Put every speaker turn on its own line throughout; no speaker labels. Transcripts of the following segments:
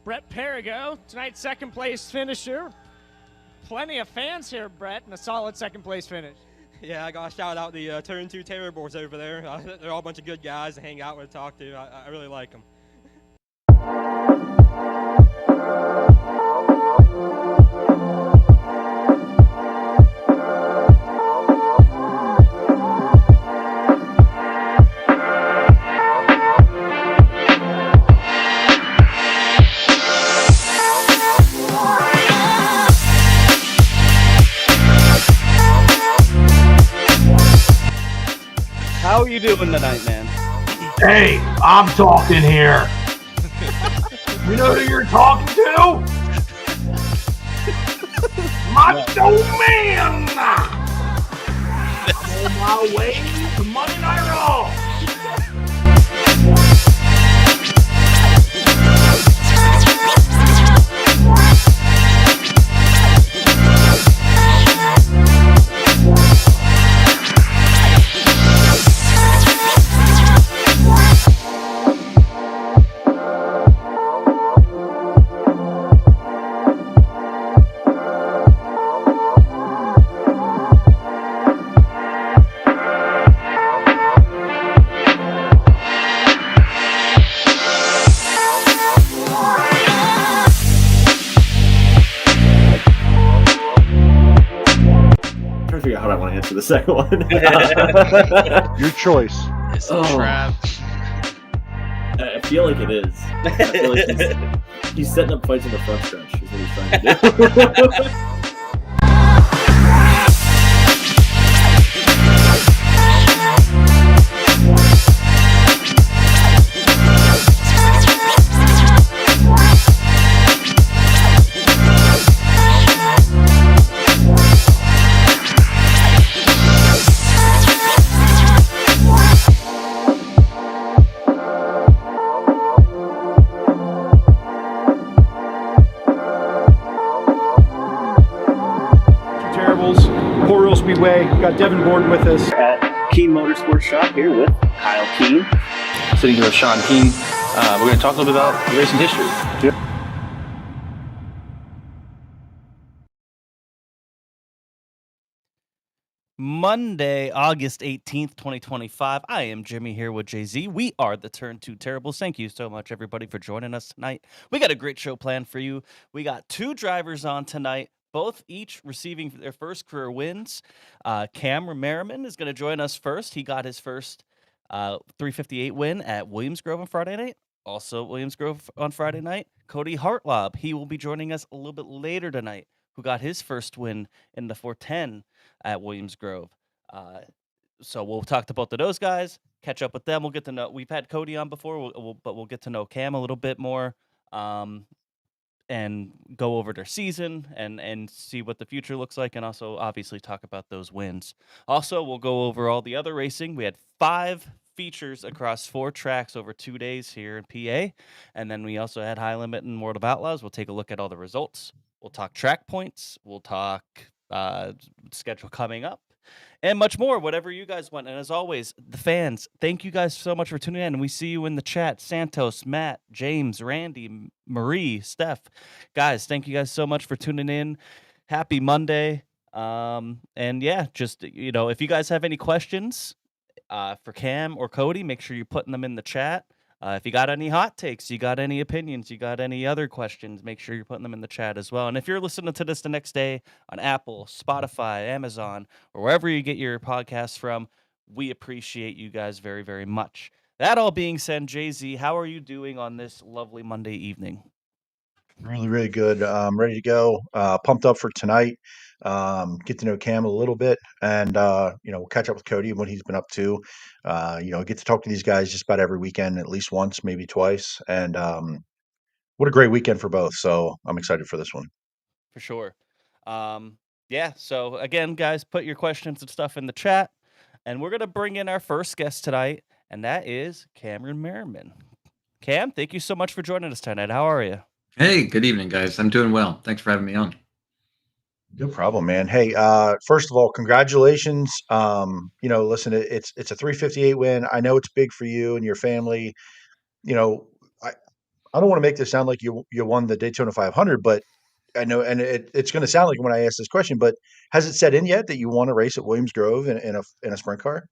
Brett Perigo, tonight's second place finisher. Plenty of fans here, Brett, and a solid second place finish.
Yeah, I got to shout out the Turn 2 Terribles over there. They're all a bunch of good guys to hang out with and talk to. I really like them.
How are you doing tonight, man?
Hey, I'm talking here. You know who you're talking to? Macho Man! I'm on my way to Monday Night Raw.
How I want to answer the second one.
Your choice.
It's a trap.
I feel like it is. I feel like he's setting up fights in the front stretch. Is what he's trying to do.
World Speedway. We've got Devin Gordon with us
at Keen Motorsports Shop here with Kyle Keen.
Sitting here with Sean Keen. We're going to talk a little bit about racing history.
Yep.
Monday, August 18th, 2025. I am Jimmy here with Jay-Z. We are the Turn 2 Terribles. Thank you so much, everybody, for joining us tonight. We got a great show planned for you. We got two drivers on tonight, both each receiving their first career wins. Cameron Merriman is going to join us first. He got his first 358 win at Williams Grove on Friday night. Also Williams Grove on Friday night. Kody Hartlaub, he will be joining us a little bit later tonight, who got his first win in the 410 at Williams Grove. So we'll talk to both of those guys, catch up with them. We'll get to know, we've had Kody on before, but we'll get to know Cam a little bit more. And go over their season and see what the future looks like, and also obviously talk about those wins. Also, we'll go over all the other racing. We had 5 features across 4 tracks over 2 days here in PA, and then we also had High Limit and World of Outlaws. We'll take a look at all the results. We'll talk track points. We'll talk schedule coming up, and much more, whatever you guys want. And as always, the fans, thank you guys so much for tuning in. And we see you in the chat. Santos, Matt, James, Randy, Marie, Steph. Guys, thank you guys so much for tuning in. Happy Monday. And yeah, just, you know, if you guys have any questions for Cam or Kody, make sure you're putting them in the chat. If you got any hot takes, you got any opinions, you got any other questions, make sure you're putting them in the chat as well. And if you're listening to this the next day on Apple, Spotify, Amazon, or wherever you get your podcasts from, we appreciate you guys very, very much. That all being said, Jay-Z, how are you doing on this lovely Monday evening?
Really, really good. Ready to go. Pumped up for tonight. Get to know Cam a little bit, and we'll catch up with Kody and what he's been up to. Get to talk to these guys just about every weekend, at least once, maybe twice. And what a great weekend for both. So I'm excited for this one.
For sure. Yeah. So again, guys, put your questions and stuff in the chat, and we're gonna bring in our first guest tonight, and that is Cameron Merriman. Cam, thank you so much for joining us tonight. How are you?
Hey, good evening, guys. I'm doing well. Thanks for having me on.
No problem, man. Hey, first of all, congratulations. Listen, it's a 358 win. I know it's big for you and your family. I I don't want to make this sound like you won the Daytona 500, but I know, and it's going to sound like when I ask this question, but has it set in yet that you want to race at Williams Grove in a sprint car?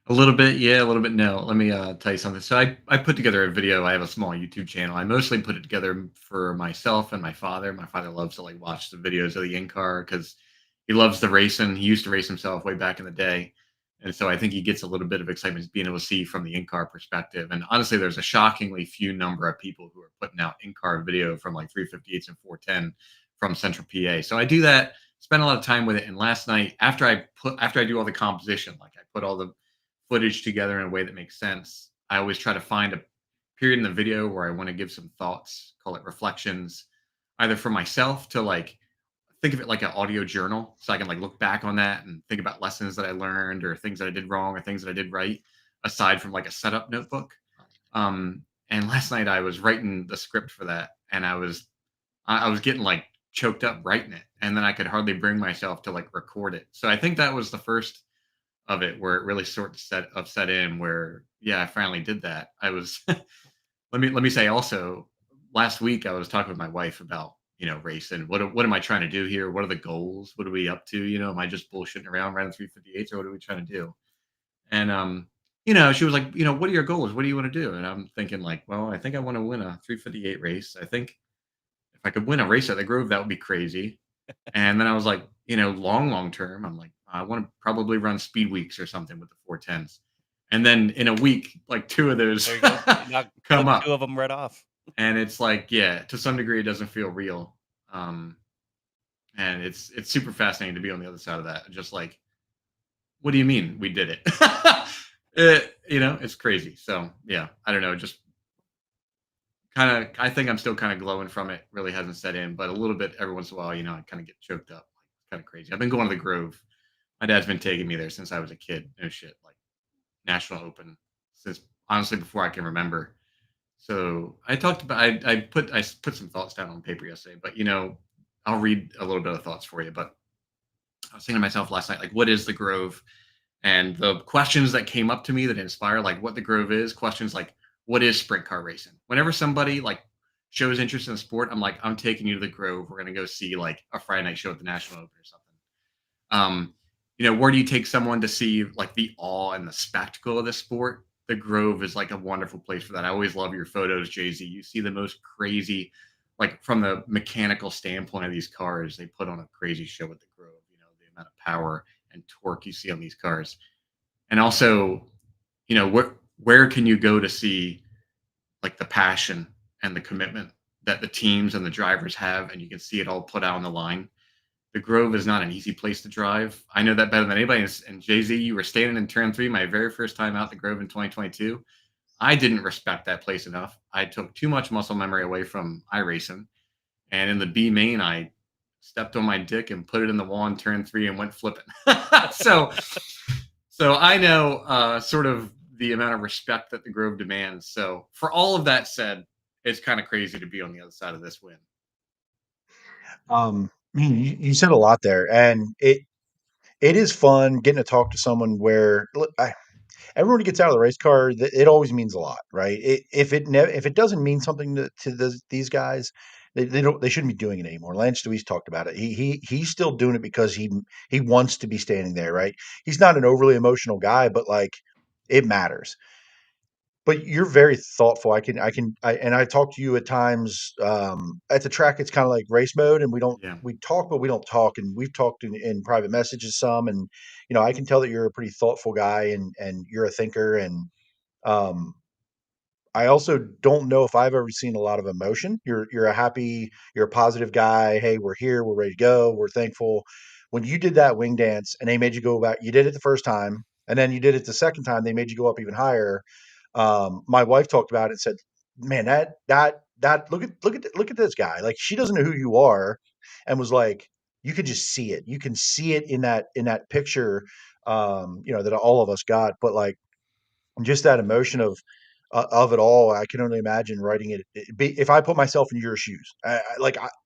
A little bit, yeah, a little bit no. Let me tell you something. So I put together a video. I have a small YouTube channel. I mostly put it together for myself and my father. My father loves to like watch the videos of the in-car because he loves the racing. He used to race himself way back in the day. And so I think he gets a little bit of excitement being able to see from the in-car perspective. And honestly, there's a shockingly few number of people who are putting out in-car video from like 358s and 410 from Central PA. So I do that, spend a lot of time with it. And last night, after I do all the composition, like I put all the footage together in a way that makes sense, I always try to find a period in the video where I want to give some thoughts, call it reflections, either for myself to like think of it like an audio journal. So I can like look back on that and think about lessons that I learned or things that I did wrong or things that I did right, aside from like a setup notebook. And last night I was writing the script for that and I was getting like choked up writing it. And then I could hardly bring myself to like record it. So I think that was the first of it where it really sort of set in where, yeah, I finally did that. I was, let me say also, last week I was talking with my wife about, racing. What am I trying to do here? What are the goals? What are we up to? Am I just bullshitting around running 358s or what are we trying to do? And, she was like, what are your goals? What do you want to do? And I'm thinking like, well, I think I want to win a 358 race. I think if I could win a race at the Grove, that would be crazy. And then I was like, long term, I'm like, I want to probably run speed weeks or something with the 410s. And then in a week, like two of those come up.
Two of them right off.
And it's like, yeah, to some degree, it doesn't feel real. And it's super fascinating to be on the other side of that. Just like, what do you mean we did it? It's crazy. So yeah, I don't know. Just kind of, I think I'm still kind of glowing from it. Really hasn't set in, but a little bit every once in a while, I kind of get choked up. Kind of crazy. I've been going to the Grove. My dad's been taking me there since I was a kid. No shit, like National Open since honestly before I can remember. So I talked about I put some thoughts down on paper yesterday, but I'll read a little bit of thoughts for you. But I was thinking to myself last night, like, what is the Grove? And the questions that came up to me that inspire like what the Grove is, questions like what is sprint car racing? Whenever somebody like shows interest in the sport, I'm like, I'm taking you to the Grove. We're gonna go see like a Friday night show at the National Open or something. Where do you take someone to see like the awe and the spectacle of this sport? The Grove is like a wonderful place for that. I always love your photos, Jay-Z. You see the most crazy, like from the mechanical standpoint of these cars, they put on a crazy show at the Grove, the amount of power and torque you see on these cars. And also, where can you go to see like the passion and the commitment that the teams and the drivers have, and you can see it all put out on the line. The Grove is not an easy place to drive. I know that better than anybody. And Jay-Z, you were standing in turn 3 my very first time out the Grove in 2022. I didn't respect that place enough. I took too much muscle memory away from iRacing. And in the B main, I stepped on my dick and put it in the wall in turn 3 and went flipping. So I know sort of the amount of respect that the Grove demands. So for all of that said, it's kind of crazy to be on the other side of this win.
You said a lot there, and it is fun getting to talk to someone where everyone who gets out of the race car, it always means a lot, right? If it doesn't mean something to these guys, they shouldn't be doing it anymore. Lance Deweese talked about it. He's still doing it because he wants to be standing there, right? He's not an overly emotional guy, but like it matters. But you're very thoughtful. I talk to you at times at the track. It's kind of like race mode, and we talk, but we don't talk. And we've talked in private messages some, and I can tell that you're a pretty thoughtful guy, and you're a thinker. And I also don't know if I've ever seen a lot of emotion. You're a positive guy. Hey, we're here. We're ready to go. We're thankful. When you did that wing dance, and they made you go back, you did it the first time, and then you did it the second time. They made you go up even higher. My wife talked about it and said, man, that look at this guy. Like, she doesn't know who you are, and was like, you could just see it. You can see it in that picture, that all of us got, but like just that emotion of it all. I can only imagine writing it. If I put myself in your shoes,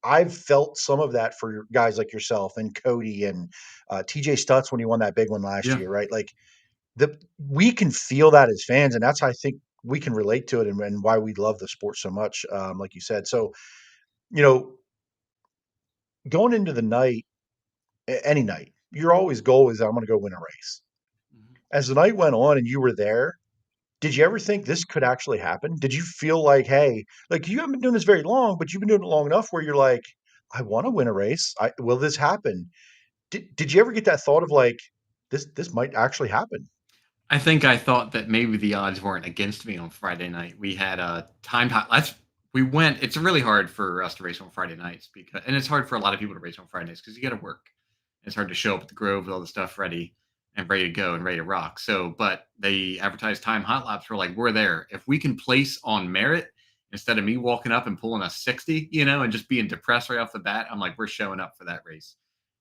I've felt some of that for guys like yourself and Kody and TJ Stutz when he won that big one last year, right? Like, we can feel that as fans, and that's how I think we can relate to it and why we love the sport so much, like you said. So, you know, going into the night, any night, your always goal is I'm going to go win a race.
Mhm.
As the night went on and you were there, did you ever think this could actually happen? Did you feel like, hey, like you haven't been doing this very long, but you've been doing it long enough where you're like, I want to win a race. Will this happen? Did you ever get that thought of like, this might actually happen?
I think I thought that maybe the odds weren't against me on Friday night. We had a timed hot. We went. It's really hard for us to race on Friday nights and it's hard for a lot of people to race on Fridays because you got to work. It's hard to show up at the Grove with all the stuff ready and ready to go and ready to rock. So, but they advertised time hot laps. We're like, we're there. If we can place on merit instead of me walking up and pulling a 60, and just being depressed right off the bat, I'm like, we're showing up for that race.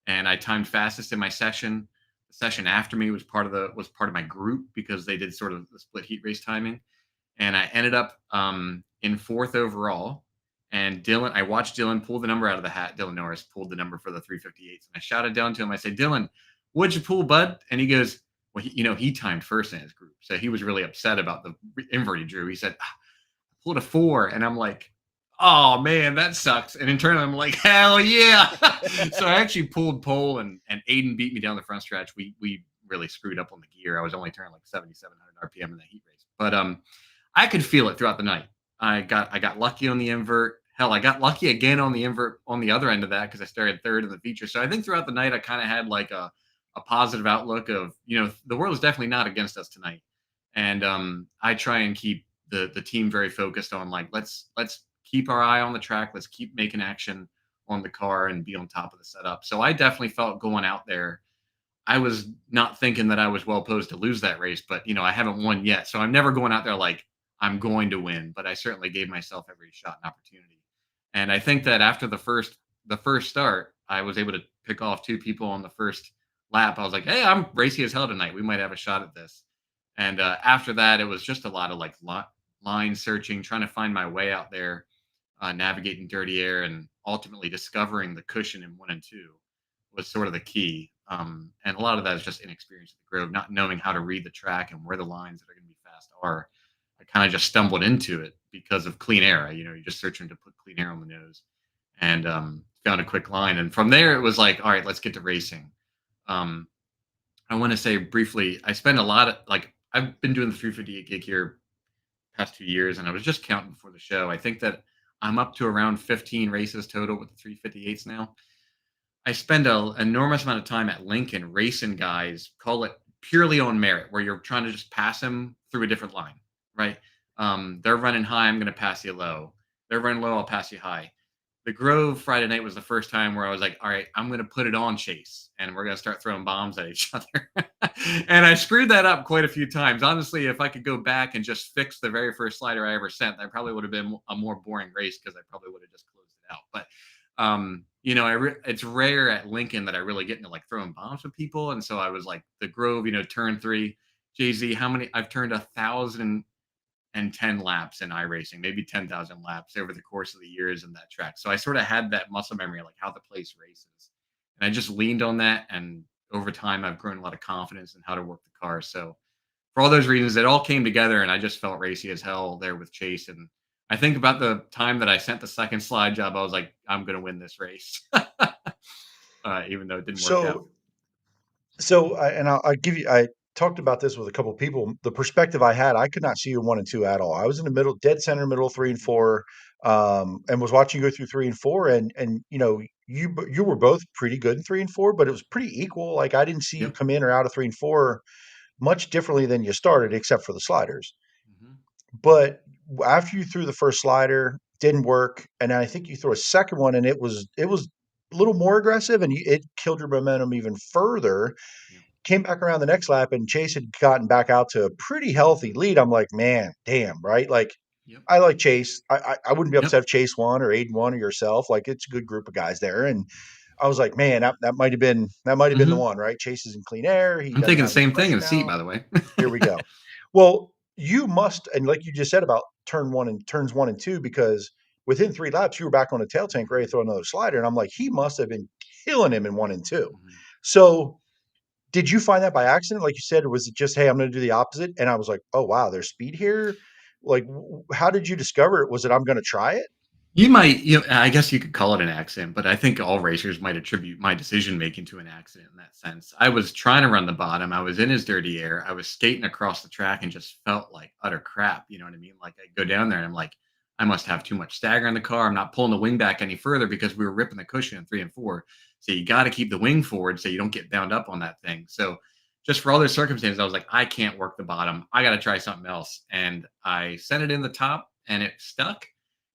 And I timed fastest in my session. The session after me was part of my group because they did sort of the split heat race timing, and I ended up in fourth overall. And I watched Dylan pull the number out of the hat. Dylan Norris pulled the number for the 358s, and I shouted down to him. I said, "Dylan, what'd you pull, bud?" And he goes, "Well, he timed first in his group, so he was really upset about the invert he drew." He said, "I pulled a 4," and I'm like, "Oh man, that sucks." And internally, I'm like, "Hell yeah!" So I actually pulled pole, and Aiden beat me down the front stretch. We really screwed up on the gear. I was only turning like 7,700 RPM in that heat race, but I could feel it throughout the night. I got lucky on the invert. Hell, I got lucky again on the invert on the other end of that because I started third in the feature. So I think throughout the night, I kind of had like a positive outlook of, the world is definitely not against us tonight. And I try and keep the team very focused on like, let's keep our eye on the track. Let's keep making action on the car and be on top of the setup. So I definitely felt going out there, I was not thinking that I was well posed to lose that race, but I haven't won yet. So I'm never going out there like I'm going to win, but I certainly gave myself every shot and opportunity. And I think that after the first start, I was able to pick off 2 people on the first lap. I was like, "Hey, I'm racy as hell tonight. We might have a shot at this." And after that, it was just a lot of like line searching, trying to find my way out there, navigating dirty air, and ultimately discovering the cushion in 1 and 2 was sort of the key. And a lot of that is just inexperience at the Grove, not knowing how to read the track and where the lines that are going to be fast are. I kind of just stumbled into it because of clean air. You're just searching to put clean air on the nose, and found a quick line. And from there, it was like, all right, let's get to racing. I want to say briefly, I spend a lot of I've been doing the 358 gig here past 2 years, and I was just counting before the show. I think that I'm up to around 15 races total with the 358s now. I spend an enormous amount of time at Lincoln racing guys, call it purely on merit, where you're trying to just pass them through a different line, right? They're running high, I'm going to pass you low. They're running low, I'll pass you high. The Grove Friday night was the first time where I was like, all right, I'm going to put it on Chase, and we're going to start throwing bombs at each other. And I screwed that up quite a few times. Honestly, if I could go back and just fix the very first slider I ever sent, that probably would have been a more boring race because I probably would have just closed it out. But it's rare at Lincoln that I really get into like throwing bombs with people. And so I was like, the Grove, turn 3, Jay-Z, I've turned 1,010 laps in iRacing, maybe 10,000 laps over the course of the years in that track. So I sort of had that muscle memory, like how the place races. And I just leaned on that. And over time, I've grown a lot of confidence in how to work the car. So for all those reasons, it all came together, and I just felt racy as hell there with Chase. And I think about the time that I sent the second slide job, I was like, I'm going to win this race, even though it didn't work out.
I'll give you, I talked about this with a couple of people. The perspective I had, I could not see you 1 and 2 at all. I was in the middle, dead center, middle of 3 and 4, and was watching you go through 3 and 4. And you were both pretty good in 3 and 4, but it was pretty equal. Like I didn't see you come in or out of 3 and 4 much differently than you started, except for the sliders.
Mm-hmm.
But after you threw the first slider, didn't work, and I think you threw a second one, and it was a little more aggressive, and it killed your momentum even further.
Yeah.
Came back around the next lap, and Chase had gotten back out to a pretty healthy lead. I'm like, man, damn, right? Like, I like Chase. I wouldn't be upset if Chase won or Aiden won or yourself. Like, it's a good group of guys there, and I was like, man, that might have been the one, right? Chase is in clean air.
I'm thinking the same thing in the seat, by the way.
Here we go. Well, you must, and like you just said about turns 1 and 2, because within 3 laps you were back on a tail tank ready to throw another slider, and I'm like, he must have been killing him in 1 and 2.
Mm-hmm.
So did you find that by accident, like you said, or was it just, hey, I'm going to do the opposite? And I was like, oh wow, there's speed here. like, how did you discover it? Was it, I'm going to try it?
I guess you could call it an accident, but I think all racers might attribute my decision making to an accident in that sense. I was trying to run the bottom. I was in his dirty air. I was skating across the track and just felt like utter crap. You know what I mean? Like I go down there and I'm like, I must have too much stagger in the car. I'm not pulling the wing back any further because we were ripping the cushion in 3 and 4. So you got to keep the wing forward so you don't get bound up on that thing. So just for all those circumstances, I was like, I can't work the bottom. I got to try something else. And I sent it in the top and it stuck.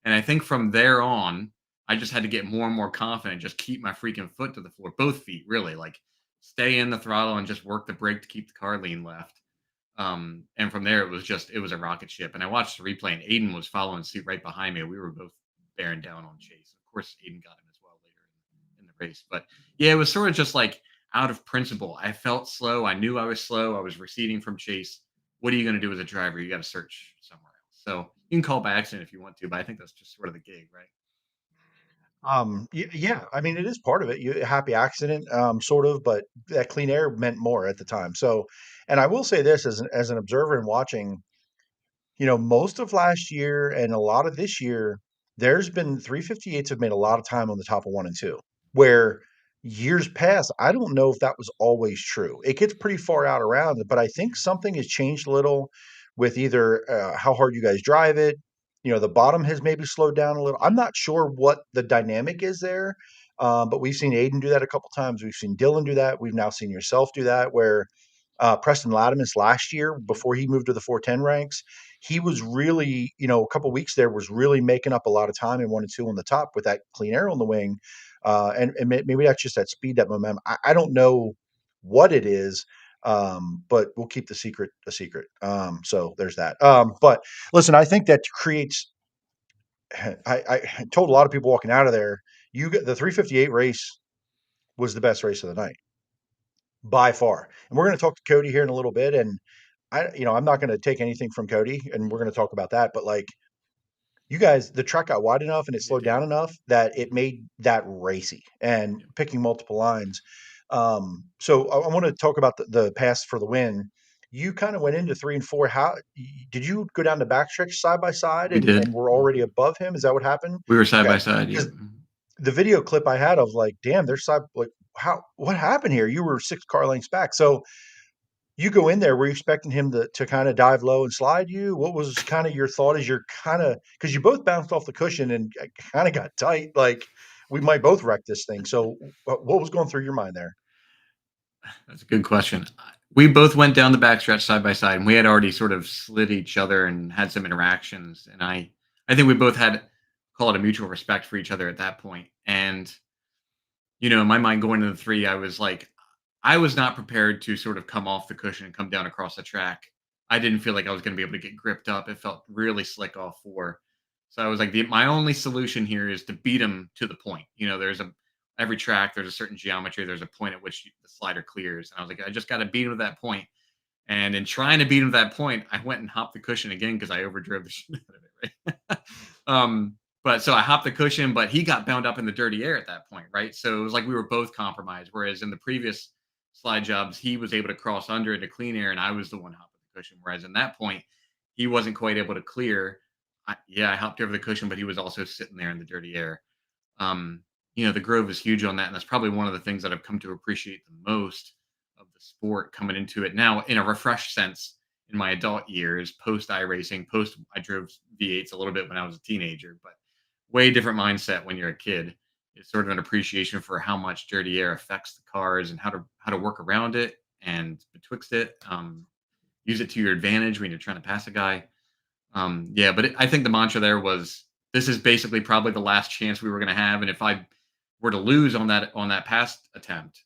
And I think from there on, I just had to get more and more confident, just keep my freaking foot to the floor, both feet, really, like stay in the throttle and just work the brake to keep the car lean left. And from there, it was a rocket ship. And I watched the replay, and Aiden was following suit right behind me. We were both bearing down on Chase. Of course, Aiden got him as well later in the race. But yeah, it was sort of just like out of principle. I felt slow. I knew I was slow. I was receding from Chase. What are you going to do as a driver? You got to search somewhere else. So you can call by accident if you want to, but I think that's just sort of the gig, right?
Yeah, I mean, it is part of it. Happy accident, sort of, but that clean air meant more at the time. So, and I will say this as an observer and watching, most of last year and a lot of this year, there's been 358s have made a lot of time on the top of 1 and 2, where years past, I don't know if that was always true. It gets pretty far out around it, but I think something has changed a little with either how hard you guys drive it. The bottom has maybe slowed down a little. I'm not sure what the dynamic is there, but we've seen Aiden do that a couple times. We've seen Dylan do that. We've now seen yourself do that, where Preston Latimus last year, before he moved to the 410 ranks, he was really, a couple weeks there was really making up a lot of time in 1 and 2 on the top with that clean air on the wing. And maybe that's just that speed, that momentum. I don't know what it is, but we'll keep the secret a secret. So there's that. But listen, I think that creates, I told a lot of people walking out of there, the 358 race was the best race of the night by far. And we're going to talk to Kody here in a little bit. And I'm not going to take anything from Kody, and we're going to talk about that. But like, you guys, the track got wide enough and it slowed down enough that it made that racy and picking multiple lines. So I want to talk about the pass for the win. You kind of went into 3 and 4. How did you go down the backstretch side by side
We did.
and we're already above him? Is that what happened?
We were side
Okay.
by side. Yeah.
'Cause the video clip I had of like, damn, there's side, like, what happened here? You were 6 car lengths back. So you go in there, were you expecting him to kind of dive low and slide you? What was kind of your thought as you're kind of, because you both bounced off the cushion and kind of got tight, like we might both wreck this thing. So what was going through your mind there?
That's a good question. We both went down the backstretch side by side, and we had already sort of slid each other and had some interactions. And I think we both had, call it a mutual respect for each other at that point. And, in my mind going into the 3, I was like, I was not prepared to sort of come off the cushion and come down across the track. I didn't feel like I was going to be able to get gripped up. It felt really slick off 4. So I was like, my only solution here is to beat him to the point. Every track, there's a certain geometry. There's a point at which the slider clears. And I was like, I just got to beat him to that point. And in trying to beat him to that point, I went and hopped the cushion again because I overdrove the shit out of it, right? But so I hopped the cushion, but he got bound up in the dirty air at that point, right? So it was like we were both compromised. Whereas in the previous slide jobs, he was able to cross under into clean air, and I was the one hopping the cushion. Whereas in that point, he wasn't quite able to clear. I hopped over the cushion, but he was also sitting there in the dirty air. The Grove is huge on that, and that's probably one of the things that I've come to appreciate the most of the sport coming into it now in a refreshed sense in my adult years, post iRacing, I drove V8s a little bit when I was a teenager, but way different mindset when you're a kid. It's sort of an appreciation for how much dirty air affects the cars and how to work around it and betwixt it. Use it to your advantage when you're trying to pass a guy. But I think the mantra there was, this is basically probably the last chance we were going to have, and if I were to lose on that past attempt,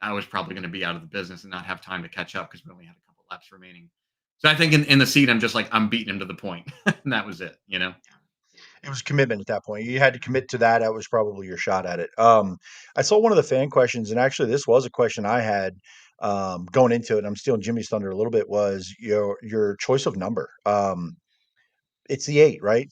I was probably going to be out of the business and not have time to catch up because we only had a couple laps remaining. So I think in the seat, I'm just like, I'm beating him to the point. And that was it,
It was commitment at that point. You had to commit to that. That was probably your shot at it. I saw one of the fan questions, and actually this was a question I had going into it. I'm stealing Jimmy's thunder a little bit, was your choice of number. It's the 8, right?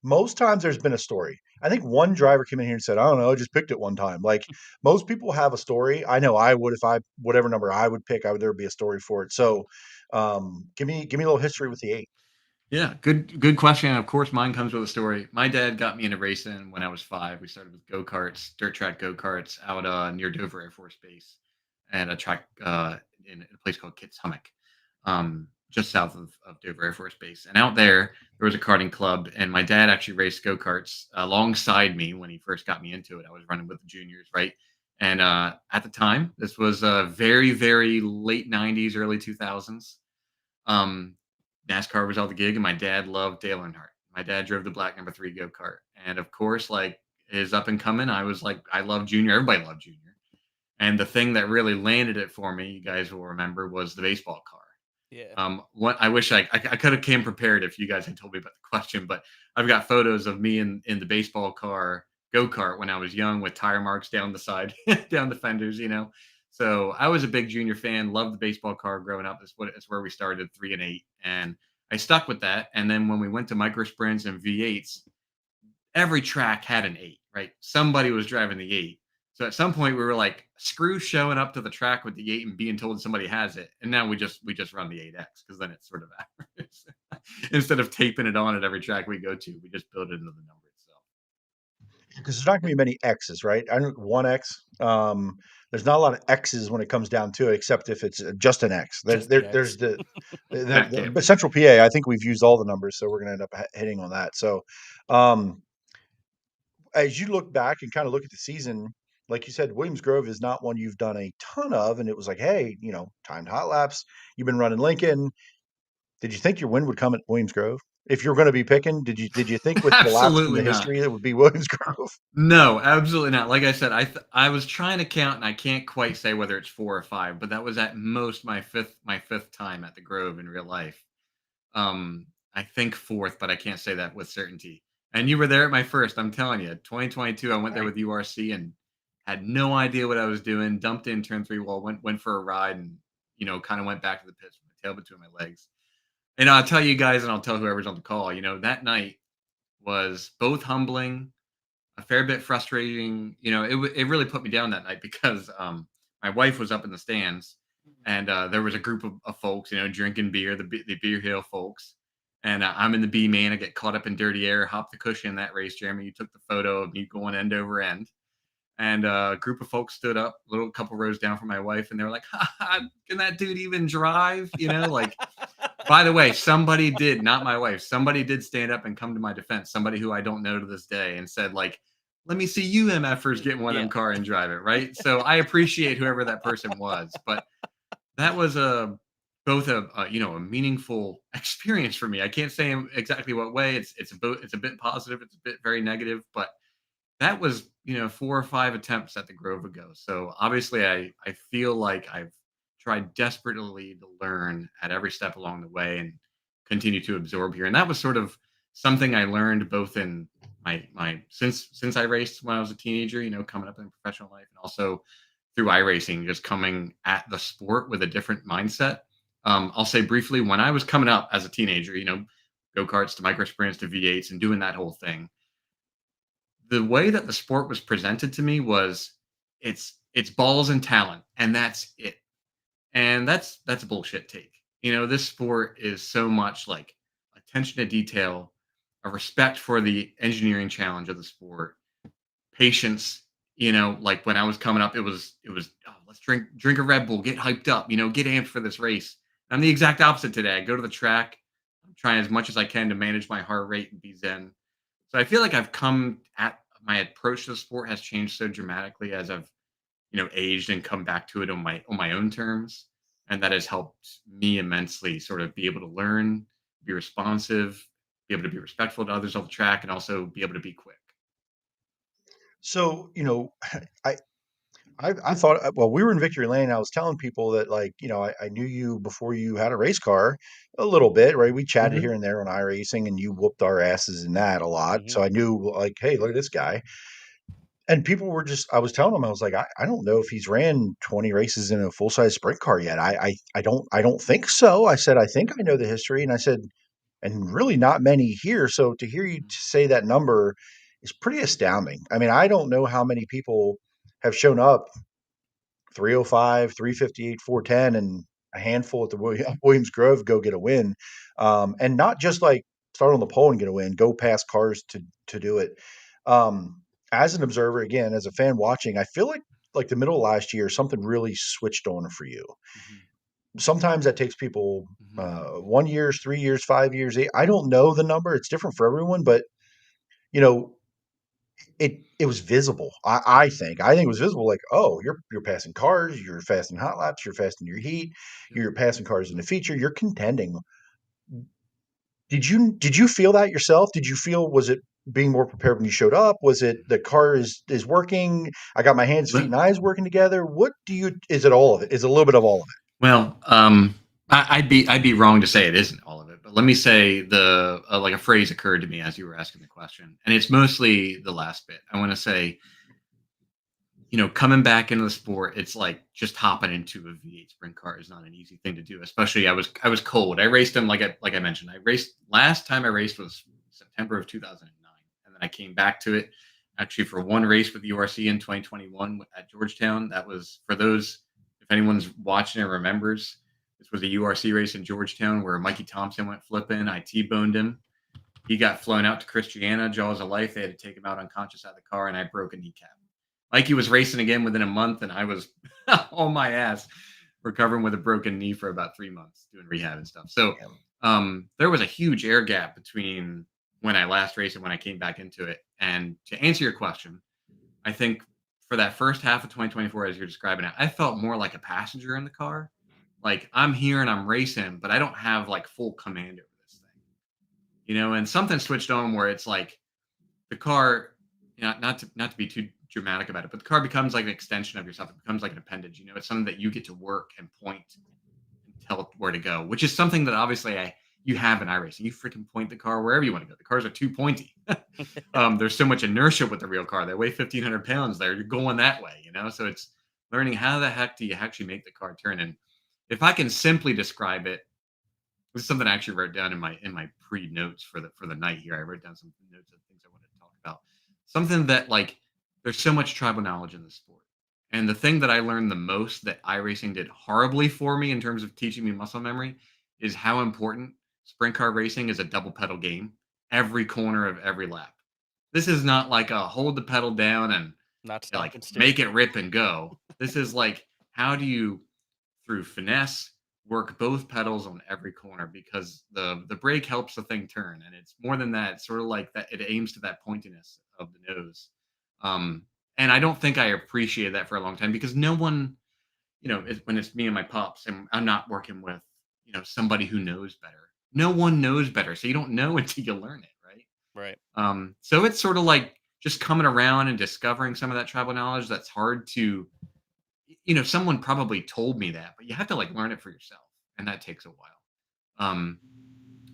Most times there's been a story. I think one driver came in here and said, I don't know, I just picked it one time. Like, most people have a story. I know I would, whatever number I would pick, there would be a story for it. So give me a little history with the 8.
Yeah, good question. And of course, mine comes with a story. My dad got me into racing when I was 5. We started with go-karts, dirt track go-karts out near Dover Air Force Base, and a track in a place called Kitsamuk, just south of Dover Air Force Base. And out there was a karting club, and my dad actually raced go-karts alongside me when he first got me into it. I was running with the juniors, right? And at the time, this was very, very late 90s, early 2000s. Um, NASCAR was all the gig, and my dad loved Dale Earnhardt. My dad drove the black number 3 go kart, and of course, like his up and coming, I was like, I love Junior. Everybody loved Junior. And the thing that really landed it for me, you guys will remember, was the baseball car.
Yeah.
What I wish I could have came prepared if you guys had told me about the question, but I've got photos of me in the baseball car go kart when I was young with tire marks down the side, down the fenders, you know. So I was a big Junior fan, loved the baseball car growing up. It's where we started 3 and 8, and I stuck with that. And then when we went to micro sprints and V8s, every track had an 8, right? Somebody was driving the 8. So at some point we were like, screw showing up to the track with the 8 and being told somebody has it. And now we just run the 8X because then it's sort of average. Instead of taping it on at every track we go to, we just build it into the number itself.
Because there's not going to be many X's, right? I know one X. There's not a lot of X's when it comes down to it, except if it's just an X. There's
Just the
there's
X.
but Central PA. I think we've used all the numbers, so we're going to end up hitting on that. So, um, as you look back and kind of look at the season, like you said, Williams Grove is not one you've done a ton of, and it was like, hey, timed hot laps. You've been running Lincoln. Did you think your win would come at Williams Grove? If you're going to be picking, did you think with the laps in
Absolutely
the
not.
history it would be Williams Grove?
No, absolutely not. Like I said, I was trying to count, and I can't quite say whether it's 4 or 5, but that was at most my fifth time at the Grove in real life. I think 4th, but I can't say that with certainty. And you were there at my first. I'm telling you, 2022. I went there with URC and had no idea what I was doing. Dumped in turn 3 wall, went for a ride, and kind of went back to the pits with my tail between my legs. And I'll tell you guys, and I'll tell whoever's on the call. That night was both humbling, a fair bit frustrating. It really put me down that night because my wife was up in the stands, and there was a group of folks, drinking beer, the Beer Hill folks, and I'm in the B main. I get caught up in dirty air, hop the cushion in that race. Jeremy, you took the photo of me going end over end, and a group of folks stood up, a couple rows down from my wife, and they were like, "Can that dude even drive?" Like. By the way, somebody did, not my wife, somebody did stand up and come to my defense. Somebody who I don't know to this day, and said, like, let me see you MFers get in one of them car and drive it, right? So I appreciate whoever that person was. But that was both a meaningful experience for me. I can't say in exactly what way. It's a bit positive, it's a bit very negative, but that was 4 or 5 attempts at the Grove ago. So obviously I feel like I've tried desperately to learn at every step along the way and continue to absorb here. And that was sort of something I learned both in my since I raced when I was a teenager, coming up in professional life, and also through iRacing, just coming at the sport with a different mindset. I'll say briefly, when I was coming up as a teenager, go-karts to micro sprints to V8s and doing that whole thing, the way that the sport was presented to me was it's balls and talent, and that's it. And that's a bullshit take. This sport is so much like attention to detail, a respect for the engineering challenge of the sport, patience. Like when I was coming up, it was oh, let's drink a Red Bull, get hyped up, get amped for this race. And I'm the exact opposite today. I go to the track, I'm trying as much as I can to manage my heart rate and be zen. So I feel like I've come at my approach to the sport has changed so dramatically as I've aged and come back to it on my own terms. And that has helped me immensely sort of be able to learn, be responsive, be able to be respectful to others on the track, and also be able to be quick.
So, I thought, well, we were in Victory Lane. I was telling people that, like, I knew you before you had a race car a little bit, right? We chatted here and there on iRacing, and you whooped our asses in that a lot. So I knew, like, hey, look at this guy. And people were I was telling them, I was like, I don't know if he's ran 20 races in a full size sprint car yet. I don't think so. I said, I think I know the history. And I said, and really not many here. So to hear you say that number is pretty astounding. I mean, I don't know how many people have shown up 305, 358, 410, and a handful at the Williams Grove go get a win, and not just like start on the pole and get a win, go past cars to do it. As an observer, again, as a fan watching, I feel like the middle of last year, something really switched on for you. Sometimes that takes people 1 year, 3 years, 5 years. I don't know the number; it's different for everyone, but you know, it was visible. I think it was visible. Like, oh, you're passing cars, you're fasting hot laps, you're fasting your heat, you're passing cars in the feature, you're contending. Did you feel that yourself? Did you feel, was it being more prepared when you showed up? Was it the car is working? I got my hands, feet, and eyes working together. Is it all of it? Is it a little bit of all of it?
Well, I'd be wrong to say it isn't all of it, but let me say like a phrase occurred to me as you were asking the question, and it's mostly the last bit. I want to say, coming back into the sport, it's like just hopping into a V8 sprint car is not an easy thing to do. Especially I was cold. I raced them like I mentioned. Last time I raced was September of 2009, and then I came back to it actually for one race with URC in 2021 at Georgetown. That was, for those, if anyone's watching and remembers, this was a URC race in Georgetown where Mikey Thompson went flipping. I T-boned him. He got flown out to Christiana, jaws of life. They had to take him out unconscious out of the car, and I broke a kneecap. Mikey was racing again within a month, and I was on my ass recovering with a broken knee for about 3 months doing rehab and stuff. So there was a huge air gap between when I last raced and when I came back into it. And to answer your question, I think for that first half of 2024, as you're describing it, I felt more like a passenger in the car. Like, I'm here and I'm racing, but I don't have like full command over this thing, and something switched on where it's like the car, not to be too dramatic about it, but the car becomes like an extension of yourself. It becomes like an appendage. It's something that you get to work and point and tell it where to go, which is something that obviously you have in iRacing. You freaking point the car wherever you want to go. The cars are too pointy. There's so much inertia with the real car. They weigh 1,500 pounds. You're going that way, So it's learning how the heck do you actually make the car turn. And if I can simply describe it, this is something I actually wrote down in my pre-notes for the night here. I wrote down some notes of things I wanted to talk about. Something that, like, there's so much tribal knowledge in the sport. And the thing that I learned the most that iRacing did horribly for me in terms of teaching me muscle memory is how important sprint car racing is a double pedal game every corner of every lap. This is not like a hold the pedal down and
not stop and
make it rip and go. This is like, how do you, through finesse, work both pedals on every corner, because the brake helps the thing turn. And it's more than that. It's sort of like that. It aims to that pointiness of the nose. And I don't think I appreciated that for a long time, because no one, when it's me and my pops and I'm not working with, somebody who knows better. No one knows better. So you don't know until you learn it.
Right.
So it's sort of like just coming around and discovering some of that tribal knowledge. That's hard to, someone probably told me that, but you have to like learn it for yourself. And that takes a while.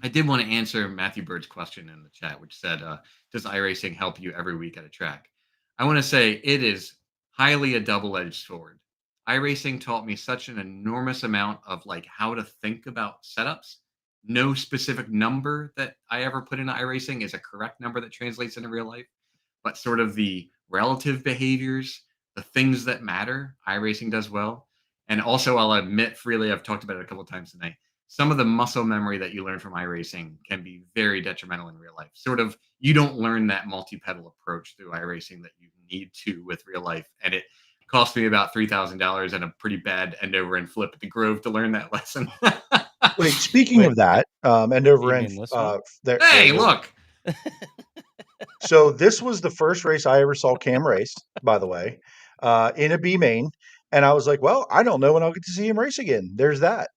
I did want to answer Matthew Bird's question in the chat, which said, does iRacing help you every week at a track? I want to say it is highly a double-edged sword. iRacing taught me such an enormous amount of like how to think about setups. No specific number that I ever put into iRacing is a correct number that translates into real life, but sort of the relative behaviors, the things that matter, iRacing does well. And also, I'll admit freely, I've talked about it a couple of times tonight, some of the muscle memory that you learn from iRacing can be very detrimental in real life. Sort of, you don't learn that multi-pedal approach through iRacing that you need to with real life. And it cost me about $3,000 and a pretty bad end over and flip at the Grove to learn that lesson.
Wait, speaking of that, end over and
hey, look.
So this was the first race I ever saw Cam race, by the way, in a B main. And I was like, well, I don't know when I'll get to see him race again. There's that.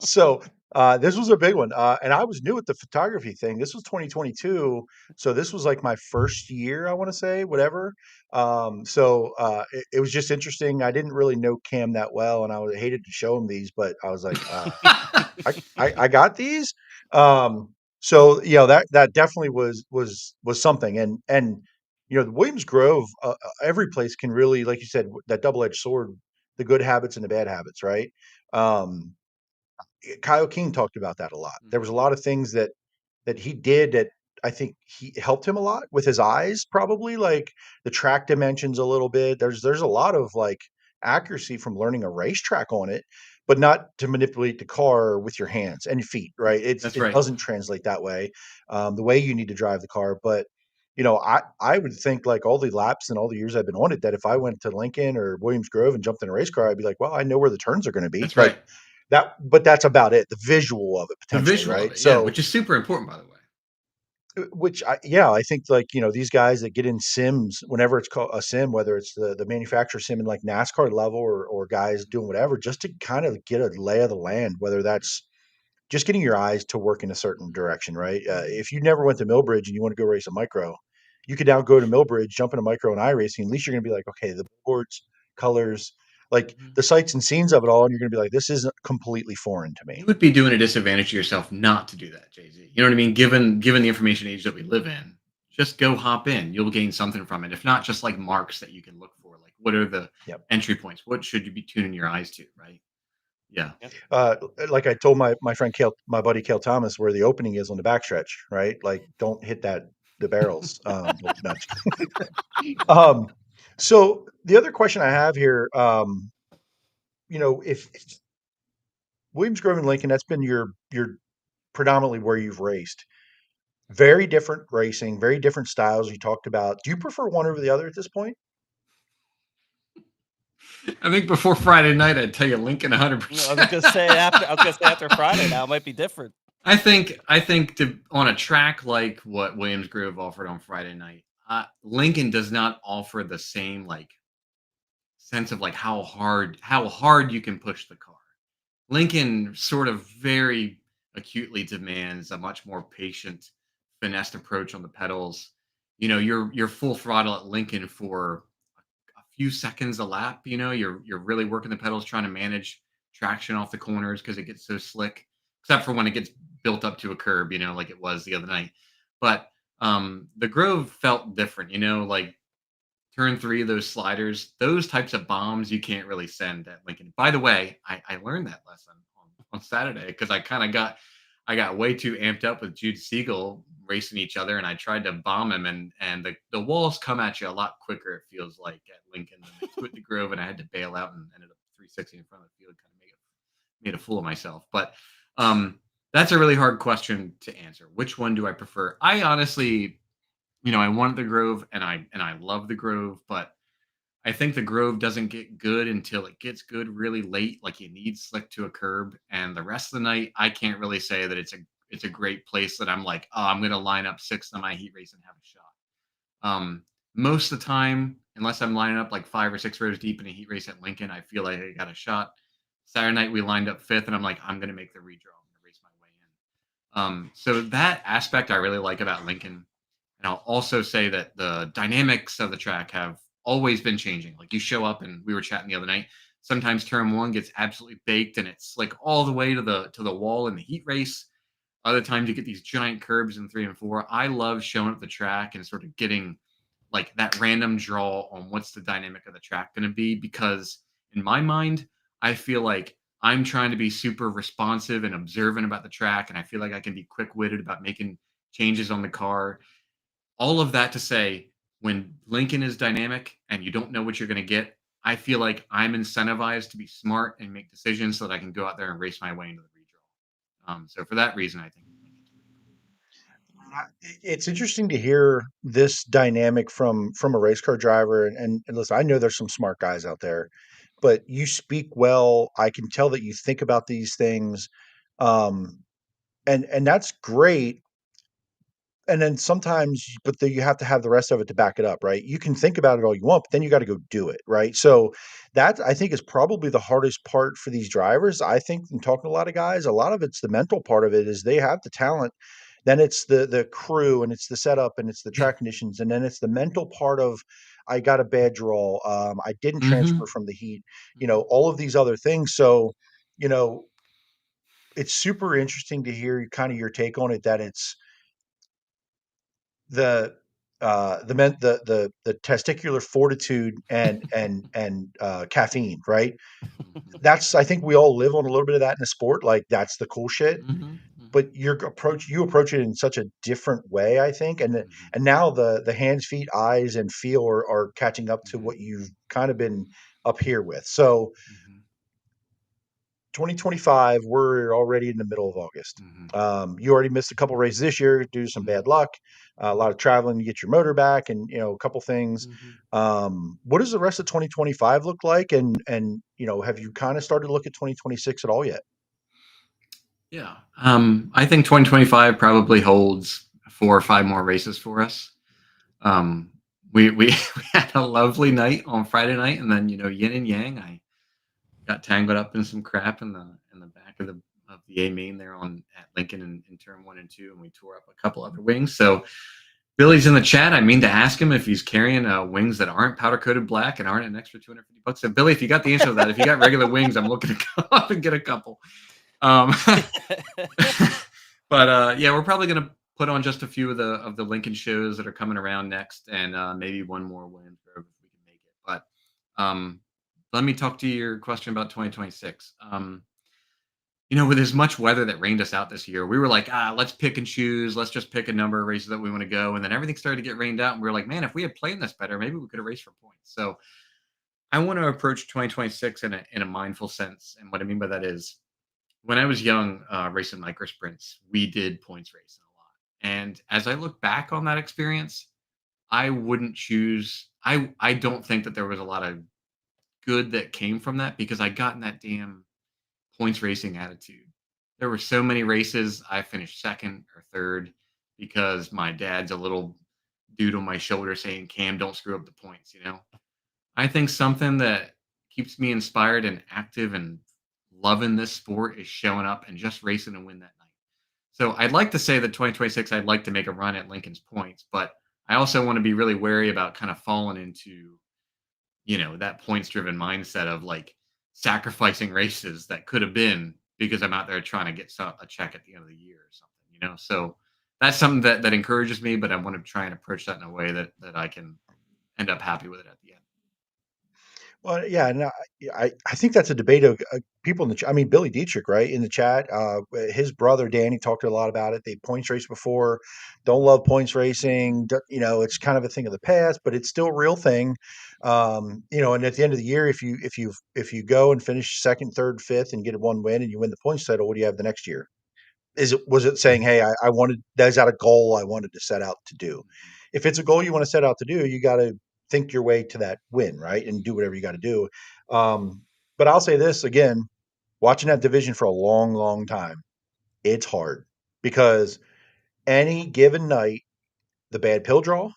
So this was a big one. And I was new at the photography thing. This was 2022. So this was like my first year, I want to say, whatever. It was just interesting. I didn't really know Cam that well, and I hated to show him these, but I was like, I got these. That definitely was something. And the Williams Grove, every place can really, like you said, that double-edged sword, the good habits and the bad habits, right? Kyle King talked about that a lot. There was a lot of things that he did that I think he helped him a lot with his eyes, probably like the track dimensions a little bit. There's a lot of like accuracy from learning a racetrack on it, but not to manipulate the car with your hands and feet, right? It
right.
doesn't translate that way. The way you need to drive the car, but I would think like all the laps and all the years I've been on it, that if I went to Lincoln or Williams Grove and jumped in a race car, I'd be like, well, I know where the turns are going to be.
That's right.
But that's about it. The visual of it
The
potentially,
visual
right?
of it, yeah, which is super important, by the way.
Which I think like, these guys that get in sims, whenever it's called a sim, whether it's the manufacturer sim in like NASCAR level or guys doing whatever, just to kind of get a lay of the land, whether that's just getting your eyes to work in a certain direction, right? If you never went to Millbridge and you want to go race a micro, you could now go to Millbridge, jump in a micro and iRacing. At least you're going to be like, okay, the boards, colors, like the sights and scenes of it all. And you're going to be like, this isn't completely foreign to me.
You would be doing a disadvantage to yourself not to do that, Jay-Z. You know what I mean? Given the information age that we live in, just go hop in. You'll gain something from it. If not, just like marks that you can look for. Like, what are the entry points? What should you be tuning your eyes to, right? Yeah.
Like I told my friend my buddy Cale Thomas, where the opening is on the backstretch, right? Like, don't hit the barrels. So the other question I have here, if Williams Grove and Lincoln, that's been your predominantly where you've raced. Very different racing, very different styles you talked about. Do you prefer one over the other at this point?
I think before Friday night, I'd tell you Lincoln 100%.
I was gonna say after Friday now it might be different.
I think on a track like what Williams Grove offered on Friday night, Lincoln does not offer the same like sense of like how hard you can push the car. Lincoln sort of very acutely demands a much more patient, finessed approach on the pedals. You're full throttle at Lincoln for a few seconds a lap. You're really working the pedals, trying to manage traction off the corners because it gets so slick, except for when it gets built up to a curb, like it was the other night. But the Grove felt different, like turn 3, those sliders, those types of bombs you can't really send at Lincoln. By the way, I learned that lesson on Saturday because I got way too amped up with Jude Siegel racing each other, and I tried to bomb him, and the walls come at you a lot quicker, it feels like, at Lincoln than they do at the Grove, and I had to bail out and ended up 360 in front of the field, kind of made a fool of myself. But that's a really hard question to answer. Which one do I prefer? I honestly, I wanted the Grove, and I love the Grove, but I think the Grove doesn't get good until it gets good really late. Like, you need slick to a curb, and the rest of the night, I can't really say that it's a great place that I'm like, oh, I'm going to line up 6th on my heat race and have a shot. Most of the time, unless I'm lining up like 5 or 6 rows deep in a heat race at Lincoln, I feel like I got a shot. Saturday night, we lined up 5th, and I'm like, I'm going to make the redraw. I'm going to race my way in. So that aspect I really like about Lincoln. And I'll also say that the dynamics of the track have always been changing. Like, you show up, and we were chatting the other night, sometimes turn 1 gets absolutely baked and it's like all the way to the wall in the heat race. Other times you get these giant curbs in 3 and 4. I love showing up the track and sort of getting like that random draw on what's the dynamic of the track going to be, because in my mind, I feel like I'm trying to be super responsive and observant about the track, and I feel like I can be quick-witted about making changes on the car. All of that to say, when Lincoln is dynamic and you don't know what you're going to get, I feel like I'm incentivized to be smart and make decisions so that I can go out there and race my way into the redraw. So for that reason, I think Lincoln's pretty cool.
It's interesting to hear this dynamic from a race car driver. And listen, I know there's some smart guys out there, but you speak well. I can tell that you think about these things. And that's great. And then sometimes, but then you have to have the rest of it to back it up, right? You can think about it all you want, but then you got to go do it, right? So that, I think, is probably the hardest part for these drivers. I think, in talking to a lot of guys, a lot of it's the mental part of it. Is they have the talent, then it's the crew, and it's the setup, and it's the track conditions, and then it's the mental part of, I got a bad draw, I didn't transfer from the heat, all of these other things. So, it's super interesting to hear kind of your take on it, that it's the testicular fortitude and caffeine, right? That's, I think we all live on a little bit of that in the sport. Like, that's the cool shit. But you approach it in such a different way, I think. And now the hands, feet, eyes, and feel are catching up to what you've kind of been up here with. So 2025, we're already in the middle of August. You already missed a couple races this year due to some bad luck, a lot of traveling to get your motor back, and a couple things. What does the rest of 2025 look like? And have you kind of started to look at 2026 at all yet?
Yeah. I think 2025 probably holds 4 or 5 more races for us. We had a lovely night on Friday night, and then yin and yang. I got tangled up in some crap in the back of the A main there at Lincoln in turn 1 and 2, and we tore up a couple other wings. So Billy's in the chat. I mean to ask him if he's carrying wings that aren't powder coated black and aren't an extra $250. So Billy, if you got the answer to that, if you got regular wings, I'm looking to go up and get a couple. But yeah, we're probably gonna put on just a few of the Lincoln shows that are coming around next, and maybe one more Williams Grove if we can make it. But let me talk to your question about 2026. With as much weather that rained us out this year, we were like, let's pick and choose. Let's just pick a number of races that we want to go. And then everything started to get rained out. And we were like, man, if we had planned this better, maybe we could have raced for points. So I want to approach 2026 in a mindful sense. And what I mean by that is, when I was young, racing micro sprints, we did points racing a lot. And as I look back on that experience, I wouldn't choose. I don't think that there was a lot of good that came from that, because I got in that damn points racing attitude. There were so many races I finished second or third because my dad's a little dude on my shoulder saying, Cam, don't screw up the points. I think something that keeps me inspired and active and loving this sport is showing up and just racing and win that night. So I'd like to say that 2026, I'd like to make a run at Lincoln's points, but I also want to be really wary about kind of falling into, that points driven mindset of like sacrificing races that could have been because I'm out there trying to get a check at the end of the year or something, So that's something that encourages me, but I want to try and approach that in a way that I can end up happy with it at the end.
Well, yeah, no, I think that's a debate of people in the chat. I mean, Billy Dietrich, right, in the chat, his brother Danny talked a lot about it. They points raced before, don't love points racing. It's kind of a thing of the past, but it's still a real thing. And at the end of the year, if you go and finish second, third, fifth, and get one win and you win the points title, what do you have the next year? Was it saying, hey, I wanted, that's not a goal I wanted to set out to do? If it's a goal you want to set out to do, you got to think your way to that win, right? And do whatever you got to do. But I'll say this again, watching that division for a long, long time, it's hard because any given night, the bad pill draw,